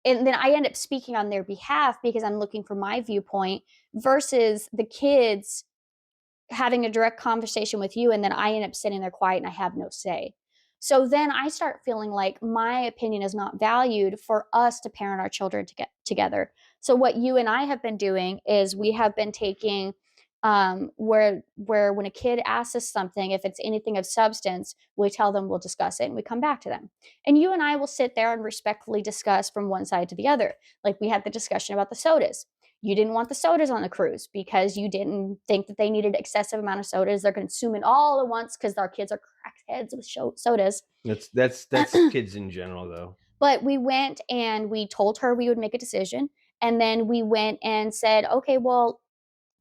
and then I end up speaking on their behalf because I'm looking for my viewpoint versus the kids having a direct conversation with you, and then I end up sitting there quiet and I have no say. So then I start feeling like my opinion is not valued for us to parent our children to get together. So what you and I have been doing is we have been taking where when a kid asks us something, if it's anything of substance, we tell them we'll discuss it and we come back to them. And you and I will sit there and respectfully discuss from one side to the other. Like we had the discussion about the sodas. You didn't want the sodas on the cruise because you didn't think that they needed excessive amount of sodas. They're consuming all at once because our kids are crackheads with sodas. That's kids in general, though. But we went and we told her we would make a decision. And then we went and said, okay, well,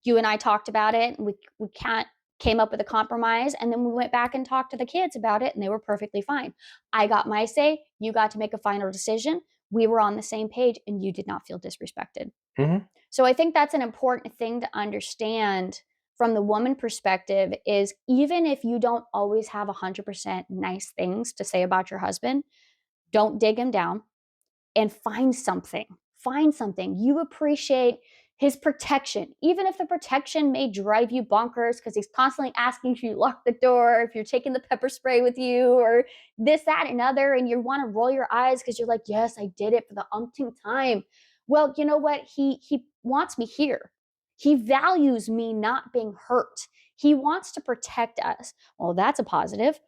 you and I talked about it. And we can't came up with a compromise. And then we went back and talked to the kids about it, and they were perfectly fine. I got my say. You got to make a final decision. We were on the same page, and you did not feel disrespected. Mm-hmm. So I think that's an important thing to understand from the woman perspective is even if you don't always have 100% nice things to say about your husband, don't dig him down and find something. Find something. You appreciate his protection, even if the protection may drive you bonkers because he's constantly asking if you lock the door, if you're taking the pepper spray with you, or this, that, and other, and you want to roll your eyes because you're like, yes, I did it for the umpteenth time. Well, you know what? He wants me here. He values me not being hurt. He wants to protect us. Well, that's a positive.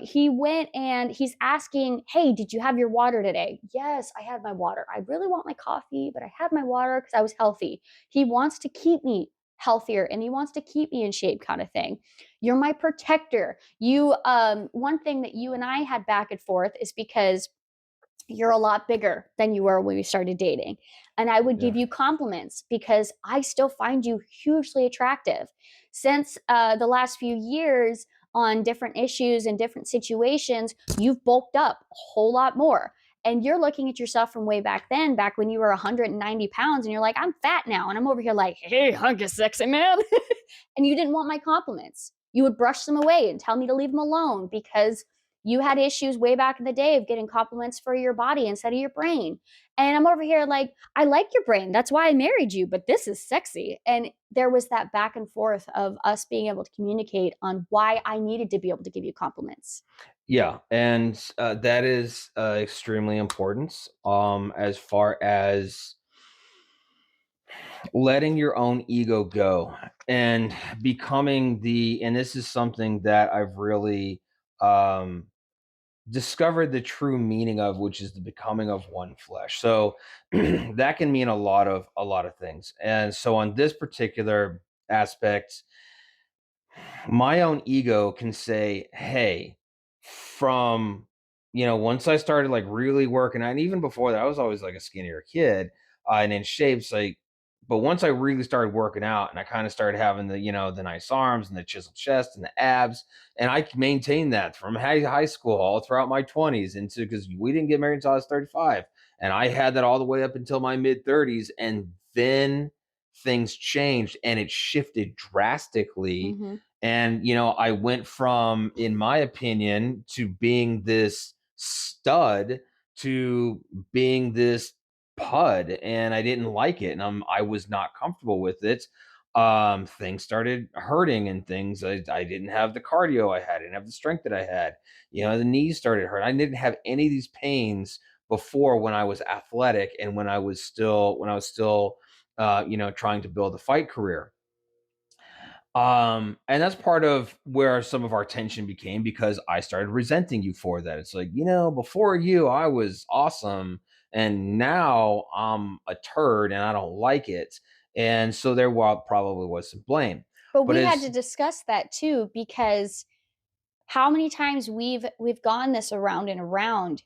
He went and he's asking, hey, did you have your water today? Yes, I had my water. I really want my coffee, but I had my water because I was healthy. He wants to keep me healthier and he wants to keep me in shape, kind of thing. You're my protector. One thing that you and I had back and forth is because you're a lot bigger than you were when we started dating. And I would Yeah. give you compliments because I still find you hugely attractive. Since the last few years, on different issues and different situations, you've bulked up a whole lot more. And you're looking at yourself from way back then, back when you were 190 pounds, and you're like, I'm fat now. And I'm over here like, hey, hunk of sexy man. And you didn't want my compliments. You would brush them away and tell me to leave them alone because you had issues way back in the day of getting compliments for your body instead of your brain. And I'm over here like, I like your brain. That's why I married you, but this is sexy. And there was that back and forth of us being able to communicate on why I needed to be able to give you compliments. Yeah, and that is extremely important. As far as letting your own ego go and becoming the, and this is something that I've really um, discovered the true meaning of, which is the becoming of one flesh. So that can mean a lot of things. And so on this particular aspect, my own ego can say, hey, from, once I started like really working out, and even before that, I was always like a skinnier kid and in shapes, like, but once I really started working out and I kind of started having the nice arms and the chiseled chest and the abs, and I maintained that from high school all throughout my 20s into, because we didn't get married until I was 35. And I had that all the way up until my mid 30s. And then things changed and it shifted drastically, Mm-hmm. and, I went from, in my opinion, to being this stud to being this pud. And I didn't like it. And I was not comfortable with it. Things started hurting and things. I didn't have the cardio I had, I didn't have the strength that I had. The knees started hurt. I didn't have any of these pains before when I was athletic and when I was still trying to build a fight career. And that's part of where some of our tension became, because I started resenting you for that. It's like, before you, I was awesome, and now I'm a turd and I don't like it. And so probably was some blame. But But we had as to discuss that too because how many times we've gone this around and around.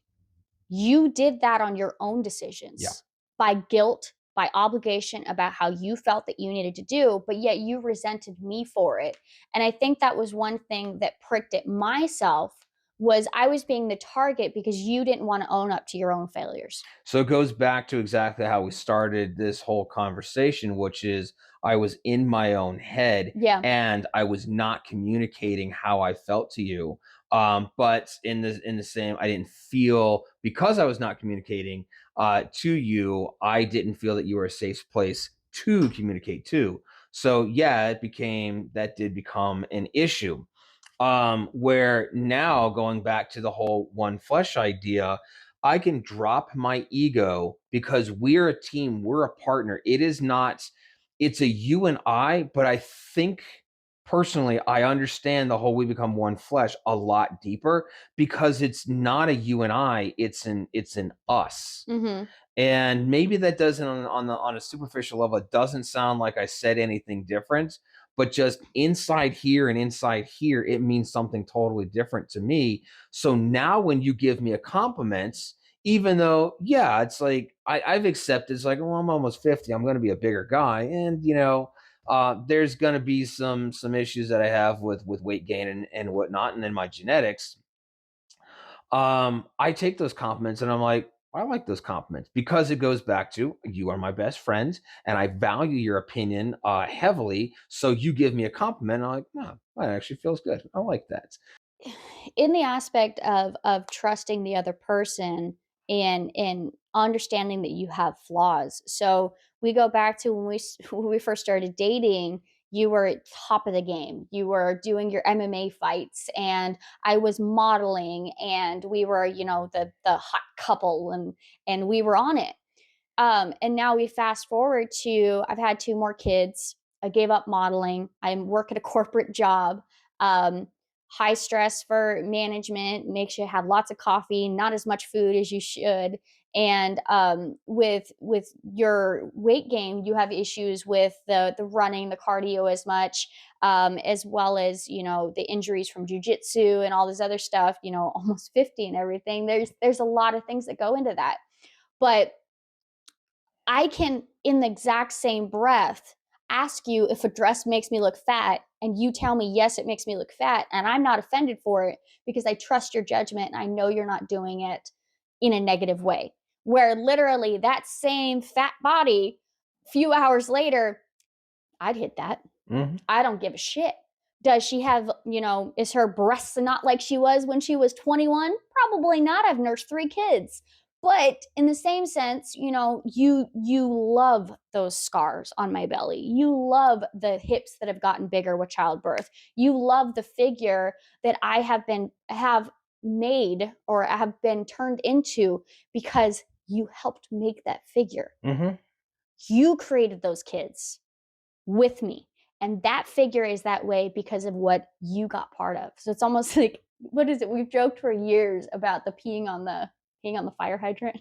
You did that on your own Yeah. decisions by guilt, by obligation about how you felt that you needed to do, but yet you resented me for it. And I think that was one thing that pricked at myself was I was being the target because you didn't want to own up to your own failures. So it goes back to exactly how we started this whole conversation, which is I was in my own head Yeah. and I was not communicating how I felt to you. But in the same, I didn't feel, because I was not communicating to you, I didn't feel that you were a safe place to communicate to. So yeah, that did become an issue. Where now, going back to the whole one flesh idea, I can drop my ego because we're a team, we're a partner. It's a you and I, but I think personally, I understand the whole we become one flesh a lot deeper, because it's not a you and I, it's an us. Mhm. And maybe that doesn't, on a superficial level, it doesn't sound like I said anything different, but just inside here and inside here, it means something totally different to me. So now when you give me a compliment, even though, yeah, it's like I've accepted, it's like, well, I'm almost 50, I'm going to be a bigger guy, and there's going to be some issues that I have with weight gain and whatnot, and then my genetics. I take those compliments and I'm like, I like those compliments, because it goes back to, you are my best friend and I value your opinion heavily. So you give me a compliment, and I'm like, no, that actually feels good. I like that. In the aspect of trusting the other person and understanding that you have flaws. So we go back to when when we first started dating. You were at top of the game. You were doing your MMA fights, and I was modeling, and we were, the hot couple, and we were on it. And now we fast forward to I've had two more kids. I gave up modeling. I work at a corporate job. Um, High stress for management makes you have lots of coffee, not as much food as you should. And with your weight gain, you have issues with the running, the cardio as much, as well as the injuries from jujitsu and all this other stuff. Almost 50 and everything. There's a lot of things that go into that, but I can, in the exact same breath, ask you if a dress makes me look fat, and you tell me, yes, it makes me look fat. And I'm not offended for it because I trust your judgment and I know you're not doing it in a negative way. Where literally that same fat body, few hours later, I'd hit that. Mhm. I don't give a shit. Does she have, is her breasts not like she was when she was 21? Probably not. I've nursed three kids. But in the same sense, you love those scars on my belly. You love the hips that have gotten bigger with childbirth. You love the figure that I have made or have been turned into because you helped make that figure. Mhm. You created those kids with me. And that figure is that way because of what you got part of. So it's almost like, what is it? We've joked for years about the peeing on the fire hydrant.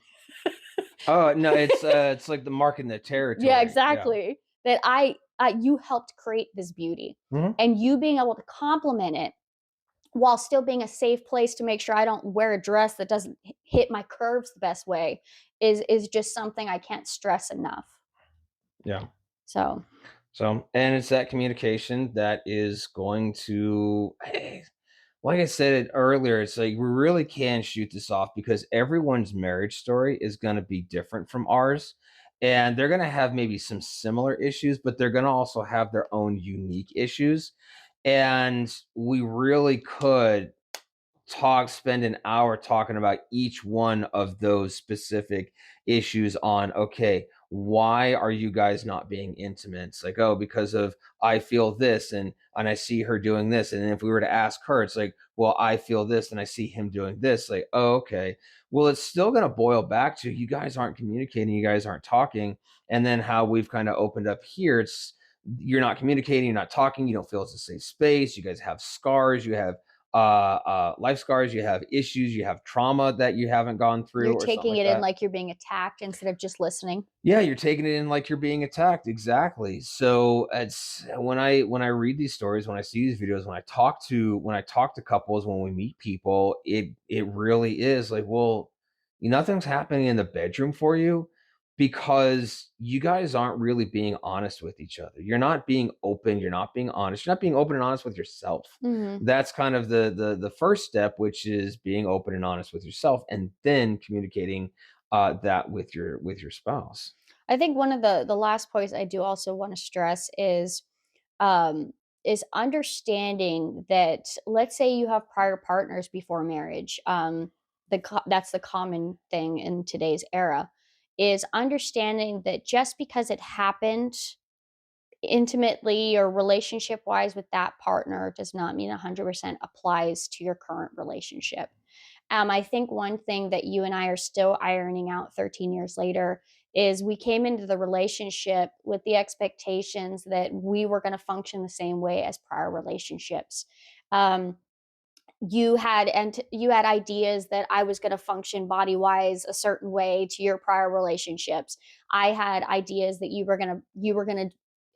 Oh, no, it's like the mark in the Yeah, territory. Yeah. exactly. That you helped create this beauty, Mhm. and you being able to compliment it while still being a safe place to make sure I don't wear a dress that doesn't hit my curves the best way is just something I can't stress enough. Yeah. So So, and it's that communication that is going to, like I said earlier, it's like we really can shoot this off because everyone's marriage story is going to be different from ours. And they're going to have maybe some similar issues, but they're going to also have their own unique issues. And we really could spend an hour talking about each one of those specific issues on, okay, why are you guys not being intimate? It's like, oh, because of I feel this, and I see her doing this. And if we were to ask her, it's like, well, I feel this and I see him doing this. Like, oh, okay, well, it's still going to boil back to you guys aren't communicating, you guys aren't talking. And then how we've kind of opened up here, it's you're not communicating, you're not talking, you don't feel it's a safe space, you guys have scars, you have life scars, you have issues, you have trauma that you haven't gone through you're or something taking like it in that. like you're being attacked instead of just listening. Yeah, you're taking it in like you're being attacked. Exactly. So it's when I read these stories, when I see these videos, when I talk to couples, when we meet people, it really is like, well, nothing's happening in the bedroom for you because you guys aren't really being honest with each other. You're not being open, you're not being honest, you're not being open and honest with yourself. Mhm. That's kind of the first step, which is being open and honest with yourself and then communicating that with your spouse. I think one of the last points I do also want to stress um, is understanding that, let's say you have prior partners before marriage. That's the common thing in today's era. Is understanding that just because it happened intimately or relationship wise with that partner does not mean 100% applies to your current relationship. I think one thing that you and I are still ironing out 13 years later is we came into the relationship with the expectations that we were going to function the same way as prior relationships. Um, you had ideas that I was going to function body wise a certain way to your prior relationships. I had ideas that you were going to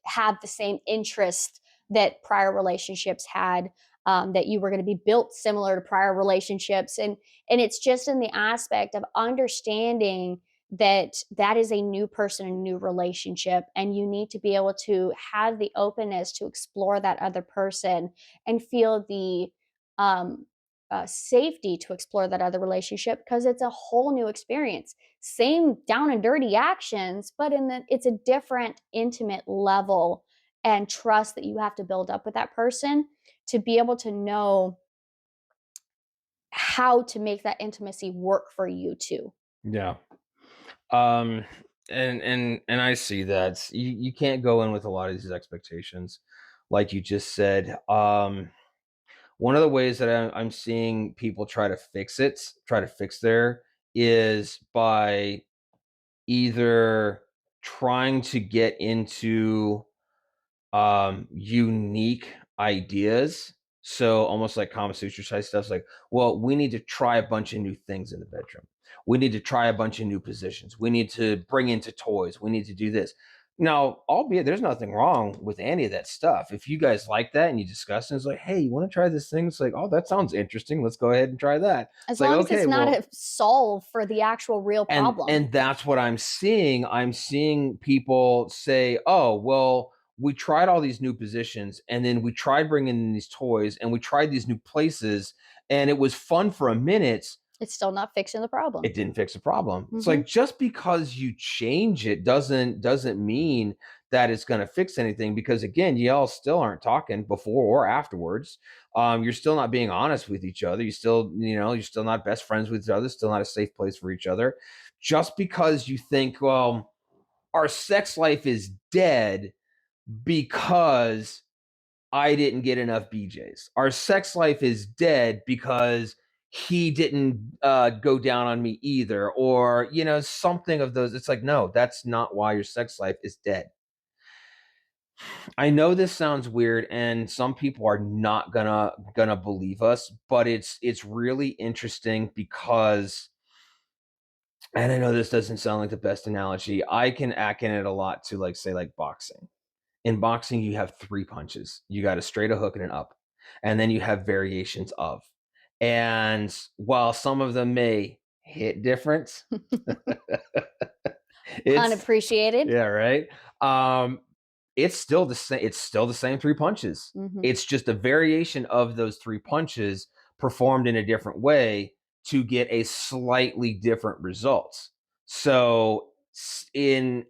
have the same interest that prior relationships had, that you were going to be built similar to prior relationships, and it's just in the aspect of understanding that that is a new person, a new relationship, and you need to be able to have the openness to explore that other person and feel the um, safety to explore that other relationship because it's a whole new experience. Same down and dirty actions, but it's a different intimate level and trust that you have to build up with that person to be able to know how to make that intimacy work for you too. Yeah. Um, And I see that. You can't go in with a lot of these expectations, like you just said. One of the ways that I'm seeing people try to fix there, is by either trying to get into unique ideas. So almost like Kama Sutra type stuff. It's like, well, we need to try a bunch of new things in the bedroom. We need to try a bunch of new positions. We need to bring into toys. We need to do this. Now, albeit there's nothing wrong with any of that stuff. If you guys like that and you discuss it, it's like, hey, you want to try this thing? It's like, oh, that sounds interesting. Let's go ahead and try that. It's As like, long as it's okay, not well, a solve for the actual real problem. and that's what I'm seeing. I'm seeing people say, "Oh, well, we tried all these new positions, and then we tried bringing in these toys, and we tried these new places, and it was fun for a minute. It's still not fixing the problem. It didn't fix the problem." It's Mhm. like, just because you change it doesn't mean that it's going to fix anything, because again, y'all still aren't talking before or afterwards. You're still not being honest with each other. You're still not best friends with each other, still not a safe place for each other. Just because you think, well, our sex life is dead because I didn't get enough BJs. Our sex life is dead because he didn't go down on me either, or something of those. It's like, no, that's not why your sex life is dead. I know this sounds weird, and some people are not gonna believe us, but it's really interesting because, and I know this doesn't sound like the best analogy. I can akin it a lot to, like, say, like boxing. In boxing, you have 3 punches. You got a straight, a hook, and an up, and then you have variations of. And while some of them may hit different, it's Unappreciated. yeah, right? Um, it's still the same 3 punches. Mhm. It's just a variation of those 3 punches performed in a different way to get a slightly different results. So, in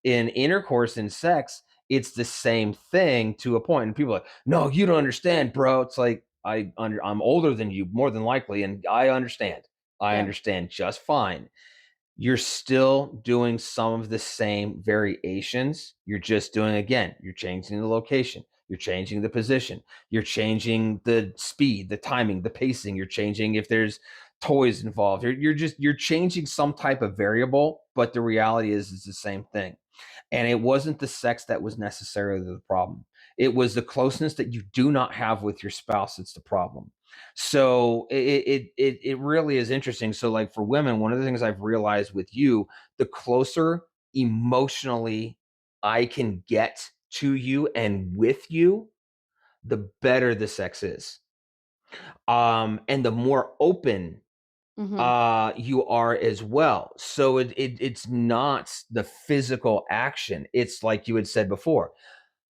intercourse and sex, it's the same thing to a point, and people are like, "No, you don't understand, bro." It's like, I'm older than you, more than likely, and I understand. I Yeah. understand just fine. You're still doing some of the same variations. You're just doing, again, you're changing the location, you're changing the position, you're changing the speed, the timing, the pacing, you're changing if there's toys involved. You're changing some type of variable, but the reality is it's the same thing. And it wasn't the sex that was necessarily the problem. It was the closeness that you do not have with your spouse that's the problem. So it really is interesting. So, like, for women, one of the things I've realized with you, the closer emotionally I can get to you and with you, the better the sex is. And the more open Mhm. you are as well. So it's not the physical action. It's like you had said before,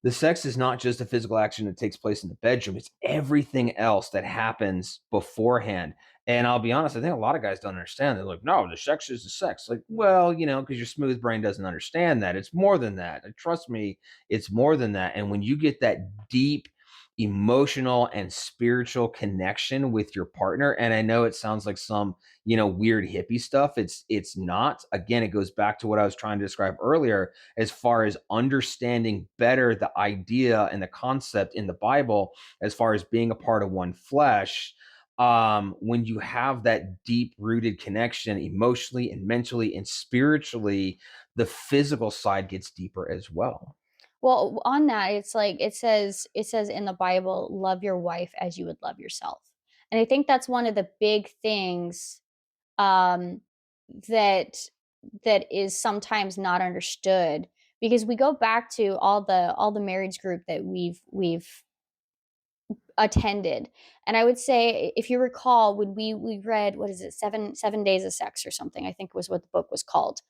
the sex is not just a physical action that takes place in the bedroom. It's everything else that happens beforehand. And I'll be honest, I think a lot of guys don't understand. They're like, no, the sex is the sex. Like, well, because your smooth brain doesn't understand that. It's more than that. And trust me, it's more than that. And when you get that deep emotional and spiritual connection with your partner, and I know it sounds like some, weird hippie stuff. It's not. Again, it goes back to what I was trying to describe earlier, as far as understanding better the idea and the concept in the Bible, as far as being a part of one flesh. When you have that deep rooted connection emotionally and mentally and spiritually, the physical side gets deeper as well. Well, on that, it's like it says in the Bible, "Love your wife as you would love yourself." And I think that's one of the big things, um, that that is sometimes not understood, because we go back to all the marriage group that we've attended. And I would say, if you recall, when we read, what is it, seven days of sex or something, I think was what the book was called.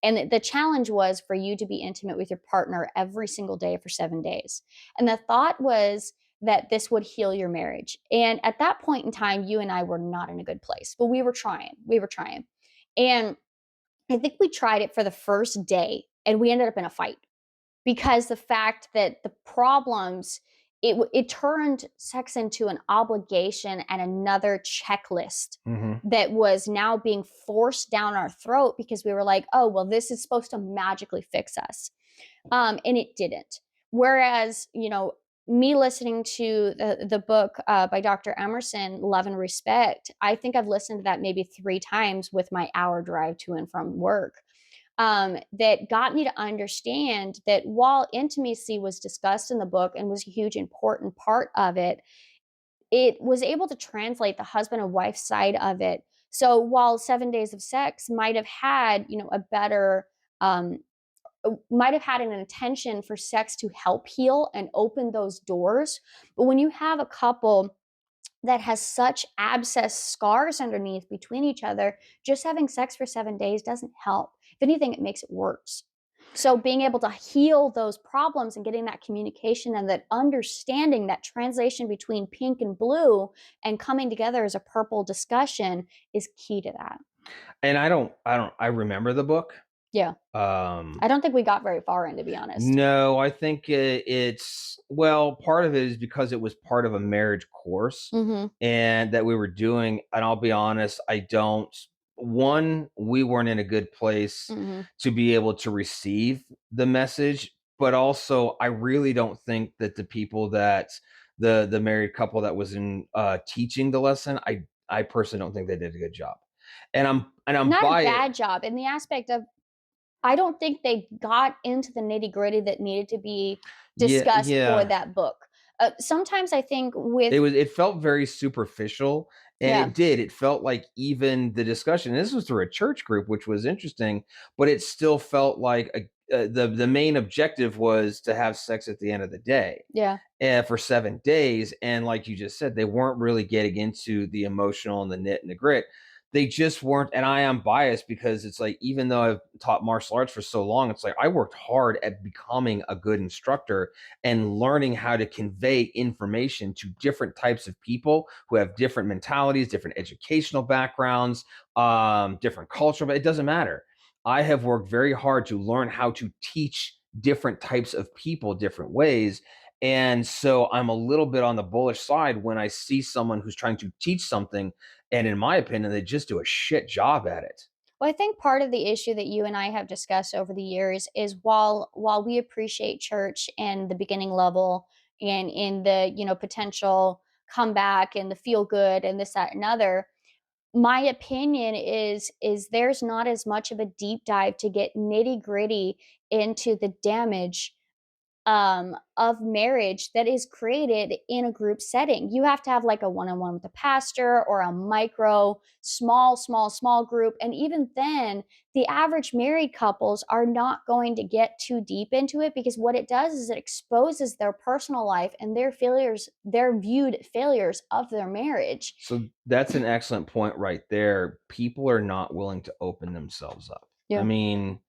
And the challenge was for you to be intimate with your partner every single day for 7 days. And the thought was that this would heal your marriage. And at that point in time, you and I were not in a good place, but we were trying. We were trying. And I think we tried it for the first day and we ended up in a fight, because the fact that the problems it turned sex into an obligation and another checklist Hmm. that was now being forced down our throat because we were like, oh, well, this is supposed to magically fix us. And it didn't. Whereas, me listening to the book by Dr. Emerson, Love and Respect, I think I've listened to that maybe 3 times with my hour drive to and from work. That got me to understand that while intimacy was discussed in the book and was a huge important part of it, it was able to translate the husband and wife side of it. So while 7 days of sex might have had, a better um, might have had an intention for sex to help heal and open those doors. But when you have a couple that has such abscess scars underneath between each other, just having sex for 7 days doesn't help. If anything, it makes it worse. So being able to heal those problems and getting that communication and that understanding, that translation between pink and blue and coming together as a purple discussion is key to that. And I remember the book. Yeah. Um, I don't think we got very far in, to be honest. no, I think it's well, part of it is because it was part of a marriage course Mhm. and that we were doing, and I'll be honest, I don't one, we weren't in a good place Mhm. to be able to receive the message, but also I really don't think that the people that the married couple that was in teaching the lesson, I personally don't think they did a good job. And I'm Not a by it. bad job in the aspect of I don't think they got into the nitty-gritty that needed to be Yeah, discussed for yeah. that book. Sometimes I think with It felt very superficial, and yeah, it felt like even the discussion, and this was through a church group, which was interesting, but it still felt like the main objective was to have sex at the end of the day, yeah. for 7 days, and like you just said, they weren't really getting into the emotional and the nit and the grit. They just weren't, and I am biased because it's like, even though I've taught martial arts for so long, it's like I worked hard at becoming a good instructor and learning how to convey information to different types of people who have different mentalities, different educational backgrounds, different culture, but it doesn't matter. I have worked very hard to learn how to teach different types of people different ways. And so I'm a little bit on the bullish side when I see someone who's trying to teach something, and in my opinion, they just do a shit job at it. Well, I think part of the issue that you and I have discussed over the years is while we appreciate church and the beginning level and in the, potential comeback and the feel good and this, that, and other, my opinion is there's not as much of a deep dive to get nitty-gritty into the damage of marriage that is created in a group setting. You have to have like a one-on-one with a pastor or a micro, small group. And even then, the average married couples are not going to get too deep into it because what it does is it exposes their personal life and their failures, their viewed failures of their marriage. So that's an excellent point right there. People are not willing to open themselves up. I Yeah. mean,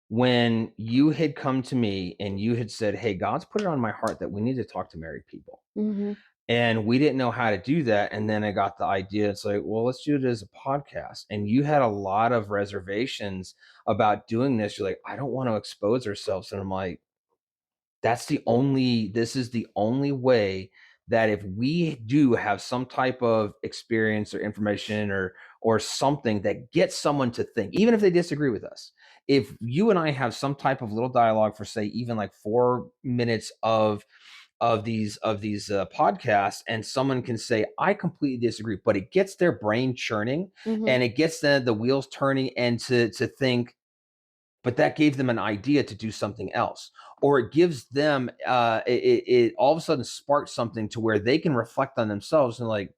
when you had come to me and you had said, "Hey, God's put it on my heart that we need to talk to married people." Mhm. And we didn't know how to do that. And then I got the idea. It's like, well, let's do it as a podcast. And you had a lot of reservations about doing this. You're like, I don't want to expose ourselves. And I'm like, this is the only way that if we do have some type of experience or information or something that gets someone to think, even if they disagree with us, if you and I have some type of little dialogue for say even like 4 minutes of these podcasts, and someone can say I completely disagree, but it gets their brain churning Mhm. and it gets the wheels turning and to think, but that gave them an idea to do something else, or it gives them it all of a sudden sparks something to where they can reflect on themselves and like,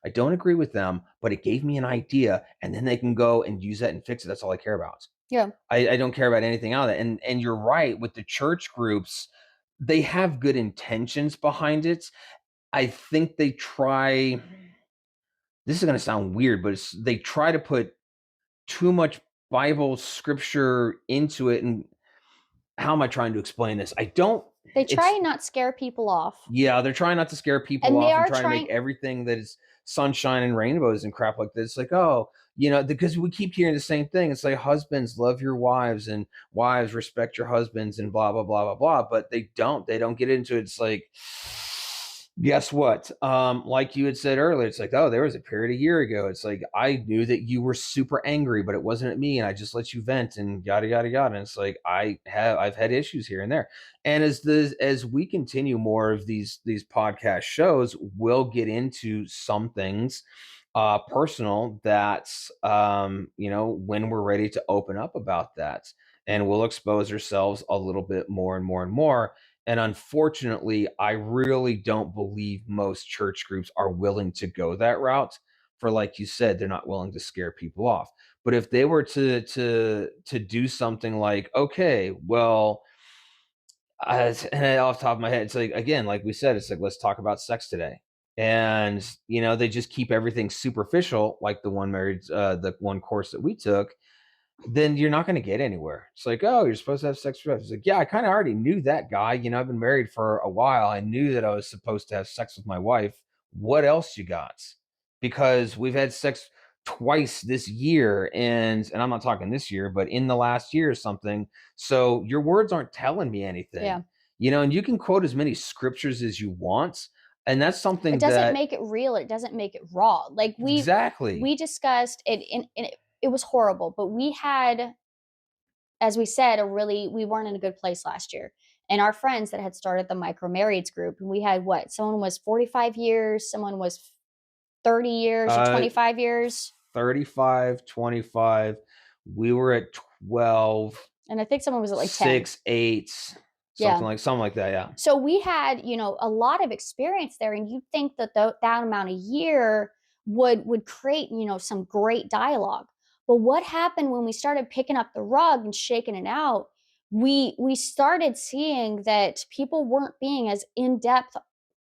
I don't agree with them, but it gave me an idea, and then they can go and use that and fix it. That's all I care about. Yeah. I don't care about anything out of it. And you're right with the church groups, they have good intentions behind it. I think they try, this is going to sound weird, but they try to put too much Bible scripture into it. And how am I trying to explain this? I don't, They try it's, and not scare people off. yeah, they're trying not to scare people And they off and are trying to make trying everything that is sunshine and rainbows and crap like this. Like, oh, because we keep hearing the same thing. It's like, husbands, love your wives, and wives, respect your husbands, and blah, blah, blah, blah, blah. But they don't get into it. It's like, Guess what? Like you had said earlier, it's like, oh, there was a period a year ago. It's like I knew that you were super angry, but it wasn't at me, and I just let you vent and yada yada yada. And it's like I've had issues here and there. And as we continue more of these podcast shows, we'll get into some things personal that's when we're ready to open up about that. And we'll expose ourselves a little bit more and more and more. And unfortunately, I really don't believe most church groups are willing to go that route. For like you said, they're not willing to scare people off. But if they were to do something like, okay, well, and off the top of my head, it's like again, like we said, it's like let's talk about sex today, and they just keep everything superficial, like the one course that we took, then you're not going to get anywhere. It's like, oh, you're supposed to have sex with. It's like, yeah, I kind of already knew that guy. I've been married for a while. I knew that I was supposed to have sex with my wife. What else you got? Because we've had sex twice this year, and I'm not talking this year, but in the last year or something. So your words aren't telling me anything. Yeah. And you can quote as many scriptures as you want, and that's It something doesn't that make it real, it doesn't make it raw. Like, exactly. we discussed it, and it was horrible, but we had, as we said, we weren't in a good place last year. And our friends that had started the micro marrieds group, and we had what? Someone was 45 years, someone was 30 years or Uh, 25 years. 35, 25. We were at 12, And I think someone was at like 10. 6, 8, Yeah. something like that. Yeah. So we had, a lot of experience there, and you'd think that that amount a year would create, some great dialogue. But what happened when we started picking up the rug and shaking it out? We started seeing that people weren't being as in depth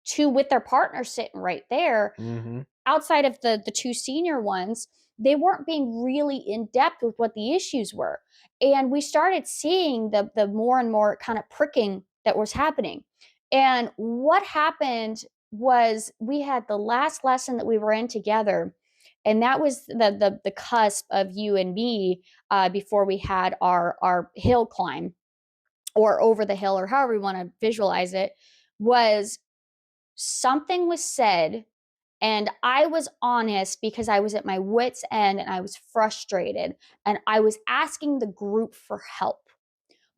to with their partner sitting right there, Hmm. outside of the two senior ones. They weren't being really in depth with what the issues were. And we started seeing the more and more kind of pricking that was happening. And what happened was we had the last lesson that we were in together, and that was the cusp of you and me, before we had our hill climb, or over the hill, or however we want to visualize it. Was something was said, and I was honest because I was at my wits' end and I was frustrated, and I was asking the group for help.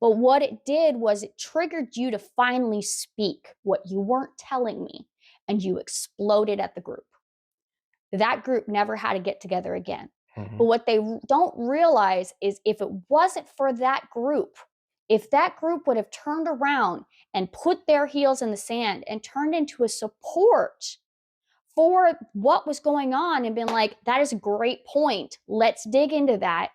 But what it did was it triggered you to finally speak what you weren't telling me, and you exploded at the group. That group never had to get together again. Hmm. But what they don't realize is, if it wasn't for that group, if that group would have turned around and put their heels in the sand and turned into a support for what was going on and been like, that is a great point, let's dig into that,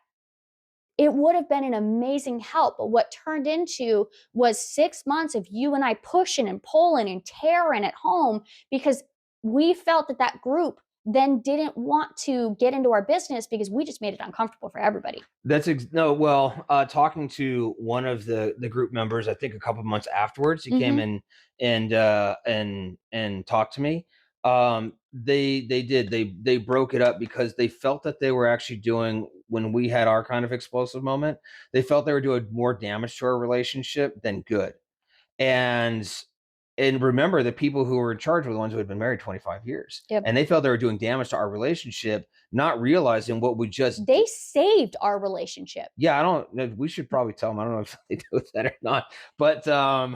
it would have been an amazing help. But what turned into was 6 months of you and I pushing and pulling and tearing at home, because we felt that that group then didn't want to get into our business because we just made it uncomfortable for everybody. No, well, talking to one of the group members, I think a couple months afterwards, he came Mm-hmm. in and talked to me. They broke it up because they felt that they were actually doing, when we had our kind of explosive moment, they felt they were doing more damage to our relationship than good. And remember, the people who were in charge were the ones who had been married 25 years, Yep. and they felt they were doing damage to our relationship, not realizing what we just They saved our relationship. yeah, I don't know. We should probably tell them. I don't know if they do that or not. But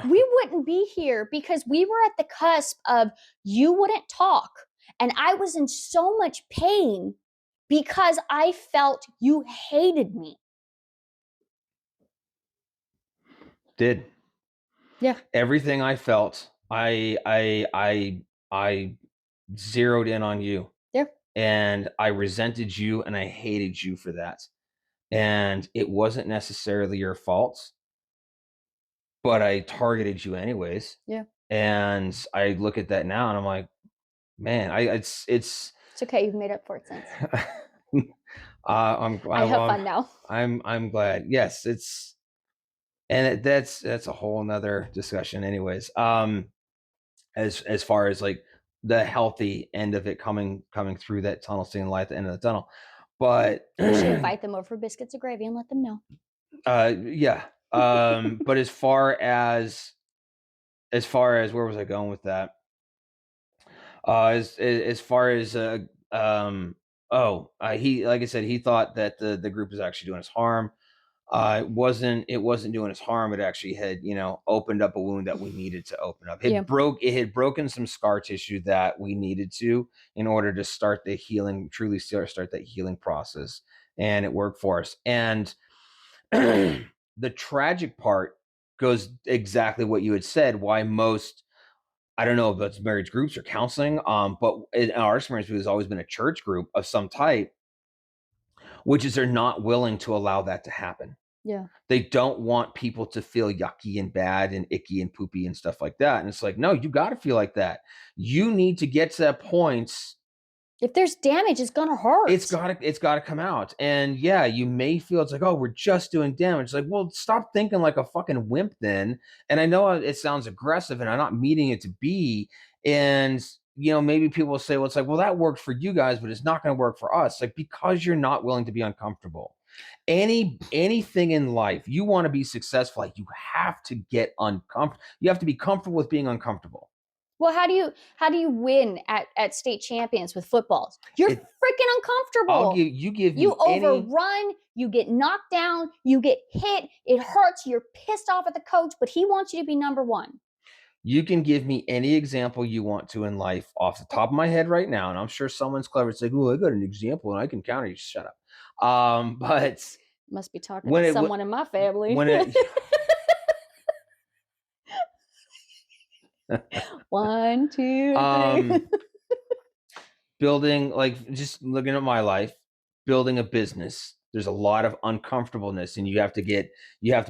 We wouldn't be here because we were at the cusp of, you wouldn't talk. And I was in so much pain because I felt you hated me. did Yeah. everything I felt, I zeroed in on you, Yeah. and I resented you, and I hated you for that. And it wasn't necessarily your fault, but I targeted you anyways. Yeah. And I look at that now, and I'm like, man, It's okay. You've made up for it since. I'm I glad. have Well, fun now. I'm glad. Yes, that's a whole nother discussion anyways. As far as like the healthy end of it, coming through that tunnel, seeing light at the end of the tunnel. But You should invite them over for biscuits and gravy and let them know. yeah. But as far as where was I going with that? As far as he, like I said, he thought that the group was actually doing us harm. It wasn't doing us harm. It actually had, opened up a wound that we needed to open up. Yeah. It had broken some scar tissue that we needed to, in order to start the healing, truly start that healing process. And it worked for us. And the tragic part goes exactly what you had said, why most, I don't know if that's marriage groups or counseling, but in our experience, it has always been a church group of some type, which is they're not willing to allow that to happen. Yeah. They don't want people to feel yucky and bad and icky and poopy and stuff like that. And it's like, no, you got to feel like that. You need to get to that point. If there's damage, it's gonna hurt. It's gotta come out. And yeah, you may feel it's like, oh, we're just doing damage. It's like, well, stop thinking like a fucking wimp then. And I know it sounds aggressive, and I'm not meaning it to be. And maybe people will say, well, it's like, well, that worked for you guys, but it's not going to work for us. Like, because you're not willing to be uncomfortable. Anything in life, you want to be successful, like, you have to get uncomfortable. You have to be comfortable with being uncomfortable. Well, how do you win at state champions with footballs? You're It, freaking uncomfortable. give You me any. overrun, you get knocked down, you get hit, it hurts, you're pissed off at the coach, but he wants you to be number 1. You can give me any example you want to in life off the top of my head right now, and I'm sure someone's clever. It's like, "Oh, I got an example, and I can counter you." Shut up. But Must be talking when to it wh- someone in my family. when it 1, 2, 3. um building, like, just looking at my life, building a business, there's a lot of uncomfortableness, and you have to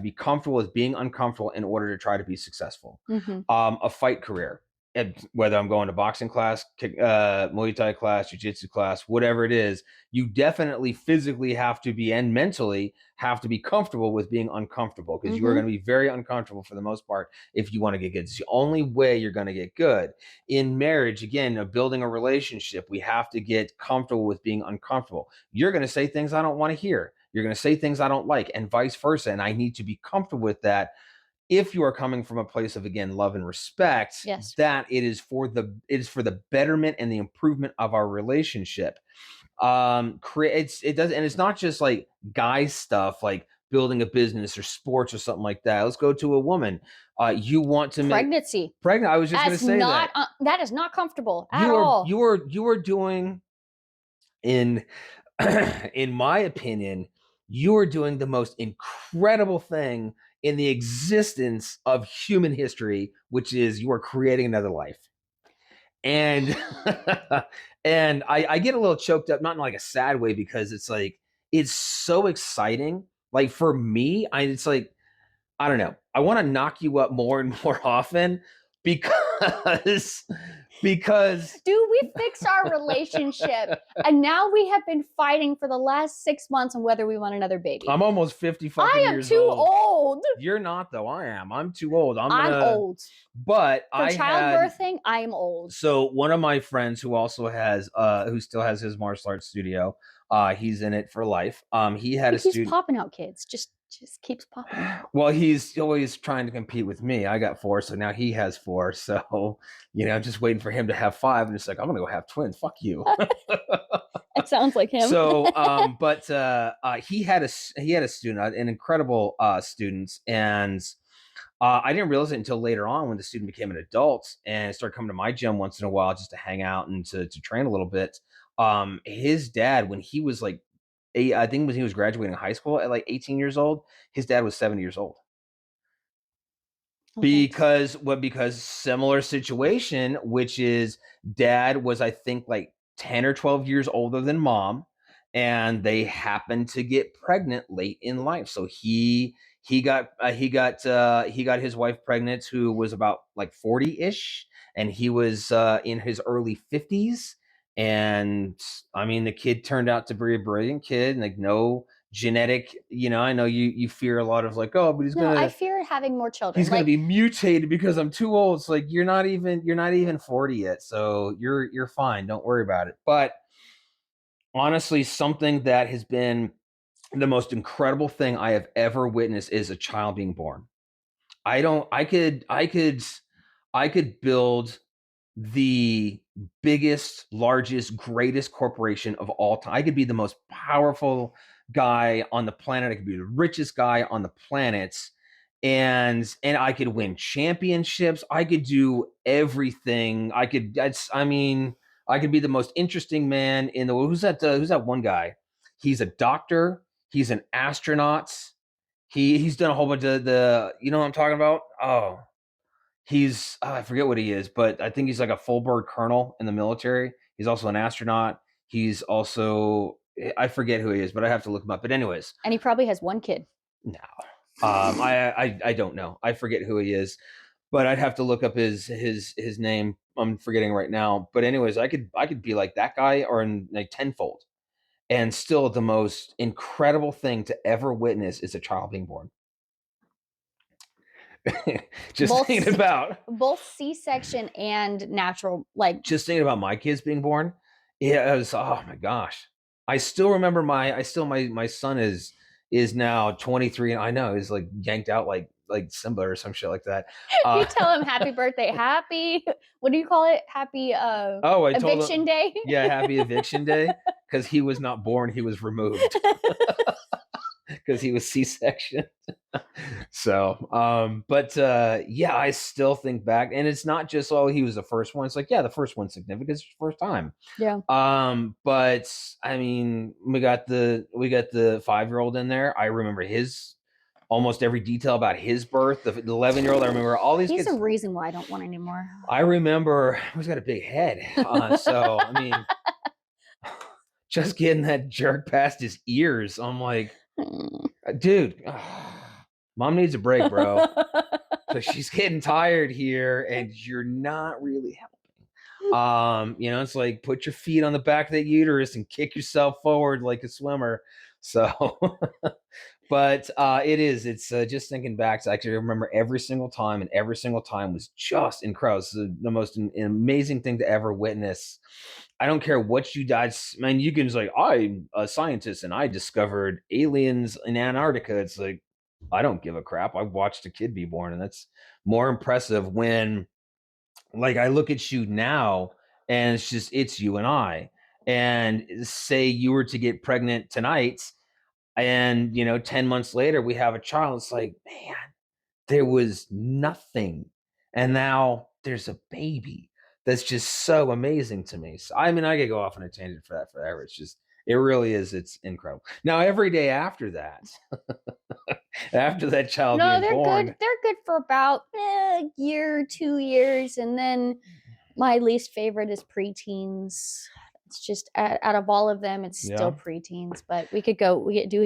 be comfortable with being uncomfortable in order to try to be successful. Mhm. A fight career, and whether I'm going to boxing class, Muay Thai class, jiu-jitsu class, whatever it is, you definitely physically have to be, and mentally have to be comfortable with being uncomfortable, because you are going Mhm. to be very uncomfortable for the most part if you want to get good. It's the only way you're going to get good. In marriage, again, building a relationship, we have to get comfortable with being uncomfortable. You're going to say things I don't want to hear. You're going to say things I don't like, and vice versa. And I need to be comfortable with that. If you are coming from a place of, again, love and respect, Yes. that it is for the betterment and the improvement of our relationship. It's not just like guy stuff, like building a business or sports or something like that. Let's go to a woman. You want to make Pregnancy. pregnant. I was just going to say that That is not comfortable at you are all. you are doing, in in my opinion, you are doing the most incredible thing in the existence of human history, which is you are creating another life. And and I get a little choked up, not in like a sad way, because it's like, it's so exciting. Like, for me, it's like, I don't know. I want to knock you up more and more often, because because Dude, we fixed our relationship, and now we have been fighting for the last 6 months on whether we want another baby. I'm almost 50 fucking I am years too old. old. You're not, though. I am. I'm too old. I'm old. But For I had childbirthing, I am old. So one of my friends who still has his martial arts studio, he's in it for life. He had He a keeps student. popping out kids. Just keeps popping out. Well, he's always trying to compete with me. I got 4, so now he has 4. So, I'm just waiting for him to have 5, and it's like, I'm gonna go have twins. Fuck you. It sounds like him. So, but he had a student, an incredible student, and I didn't realize it until later on, when the student became an adult and started coming to my gym once in a while just to hang out and to train a little bit. His dad, when he was like, I think when he was graduating high school at like 18 years old, his dad was 70 years old. Oh, Because similar situation, which is, dad was, I think, like 10 or 12 years older than mom, and they happened to get pregnant late in life. So he got his wife pregnant, who was about like 40-ish, and he was in his early 50s. And I mean, the kid turned out to be a brilliant kid, like, no genetic, I know you fear a lot of, like, oh, but no, I fear having more children. he's gonna be mutated because I'm too old. It's like, you're not even 40 yet, so you're fine. Don't worry about it. But honestly, something that has been the most incredible thing I have ever witnessed is a child being born. I don't. I could build the biggest, largest, greatest corporation of all time. I could be the most powerful guy on the planet. I could be the richest guy on the planet. And I could win championships. I could do everything. I could be the most interesting man in the world. Who's that one guy? He's a doctor. He's an astronaut. He's done a whole bunch of you know what I'm talking about? Oh, I forget what he is, but I think he's like a full bird colonel in the military. He's also an astronaut. He's also I forget who he is, but I have to look him up. But anyways, And he probably has one kid. no, I don't know. I forget who he is, but I'd have to look up his name. I'm forgetting right now. But anyways, I could be like that guy or in like tenfold, and still the most incredible thing to ever witness is a child being born. Just Both thinking about both C-section and natural, like just thinking about my kids being born, yeah, it was oh my gosh. I still remember my son is now 23 and I know he's like yanked out like Simba or some shit like that. you tell him happy birthday, happy, what do you call it? Happy Oh, I told eviction him, day. yeah, happy eviction day because he was not born, he was removed because he was C-section. So, but yeah, I still think back, and it's not just oh he was the first one. It's like yeah, the first one's significant. It's the first time. Yeah. But I mean, we got the 5-year-old in there. I remember his almost every detail about his birth. The 11-year-old, I remember all these He's kids. a reason why I don't want anymore. I remember he's got a big head. So I mean, just getting that jerk past his ears. I'm like, dude, mom needs a break, bro. So she's getting tired here, and you're not really helping. It's like put your feet on the back of the uterus and kick yourself forward like a swimmer. So, but it's just thinking back. So I actually remember every single time, and every single time was just incredible. It's the most amazing thing to ever witness. I don't care what you died. Man, you can just like I'm a scientist and I discovered aliens in Antarctica. It's like I don't give a crap. I watched a kid be born, and that's more impressive when like I look at you now and it's you and I. And say you were to get pregnant tonight and 10 months later we have a child. It's like, man, there was nothing. And now there's a baby. That's just so amazing to me. So I mean, I could go off on a tangent for that forever. It's just it really is. It's incredible. Now every day after that, after that child No, being they're born, good. They're good for about a year, 2 years, and then my least favorite is preteens. It's just out of all of them, it's still yeah, preteens. But we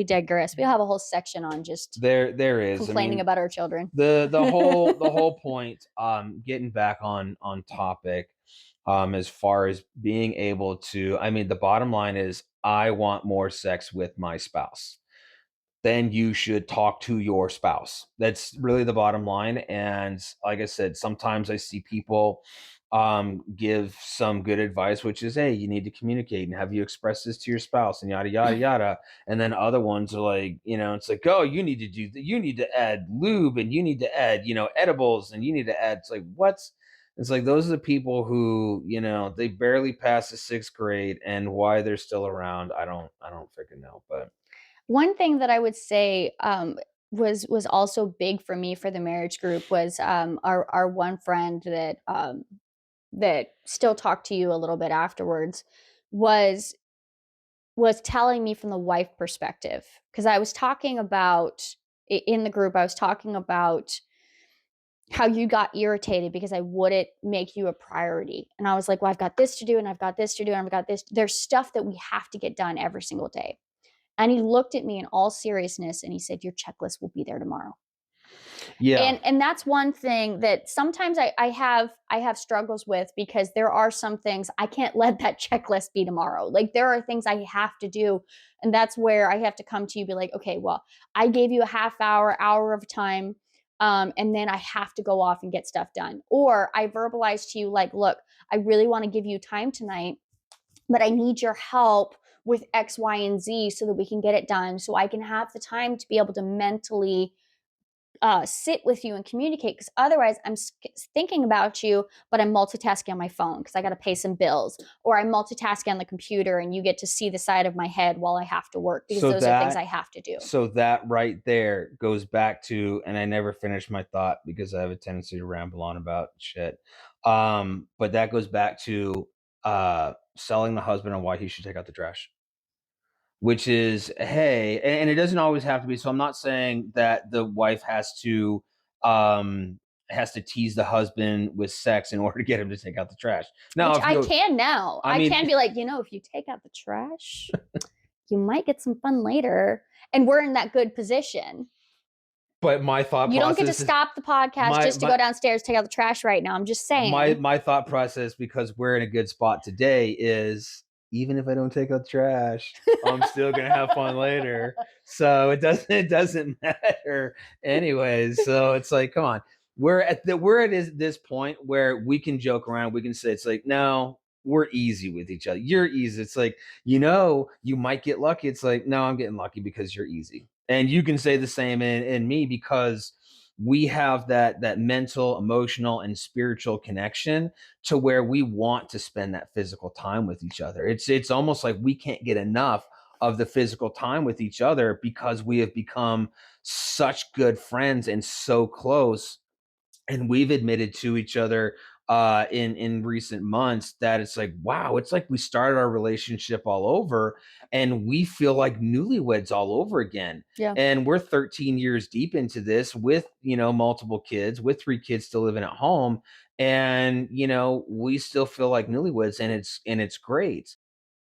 digress. We'll have a whole section on just there is. I complaining mean, about our children. the whole point getting back on topic as far as being able to I mean the bottom line is I want more sex with my spouse, then you should talk to your spouse. That's really the bottom line. And like I said, sometimes I see people give some good advice, which is, hey, you need to communicate and have you express this to your spouse and yada, yada, yada. And then other ones are like, it's like, oh, you need to you need to add lube and you need to add, edibles and you need to add, it's like, what's, it's like, those are the people who, they barely passed the 6th grade and why they're still around. I don't freaking know, but One thing that I would say was also big for me for the marriage group was our one friend that still talked to you a little bit afterwards was telling me from the wife perspective, because I was talking about in the group, I was talking about how you got irritated because I wouldn't make you a priority. And I was like, well, I've got this to do and I've got this to do and I've got this. There's stuff that we have to get done every single day. And he looked at me in all seriousness and he said, your checklist will be there tomorrow. yeah. And that's one thing that sometimes I have struggles with, because there are some things I can't let that checklist be tomorrow. Like there are things I have to do, and that's where I have to come to you, be like, okay, well, I gave you a half hour of time, and then I have to go off and get stuff done. Or I verbalize to you like, look, I really want to give you time tonight, but I need your help with X, Y, and Z so that we can get it done, so I can have the time to be able to mentally sit with you and communicate, because otherwise thinking about you, but I'm multitasking on my phone because I got to pay some bills, or I'm multitasking on the computer and you get to see the side of my head while I have to work, because So those are things I that have to do. so that right there goes back to, and I never finish my thought because I have a tendency to ramble on about shit. But that goes back to selling the husband on why he should take out the trash. Which is, hey, and it doesn't always have to be. So I'm not saying that the wife um has to tease the husband with sex in order to get him to take out the trash. Now, Which if I you, can now. I I mean, can be like, if you take out the trash, you might get some fun later. And we're in that good position. but my thought You don't get to process is stop the podcast my just to my go downstairs, take out the trash right now. I'm just my saying. my thought process, because we're in a good spot today, is even if I don't take out the trash, I'm still gonna have fun later. So it doesn't matter anyways. So it's like, come on. We're at this point where we can joke around, we can say it's like, no, we're easy with each other. You're easy. It's like, you might get lucky. It's like, no, I'm getting lucky because you're easy. And you can say the same in me, because we have that mental, emotional, and spiritual connection to where we want to spend that physical time with each other. It's almost like we can't get enough of the physical time with each other because we have become such good friends and so close, and we've admitted to each other in recent months that it's like, wow, it's like we started our relationship all over, and we feel like newlyweds all over again. Yeah. And we're 13 years deep into this with, multiple kids, with 3 kids still living at home, and we still feel like newlyweds, and it's great.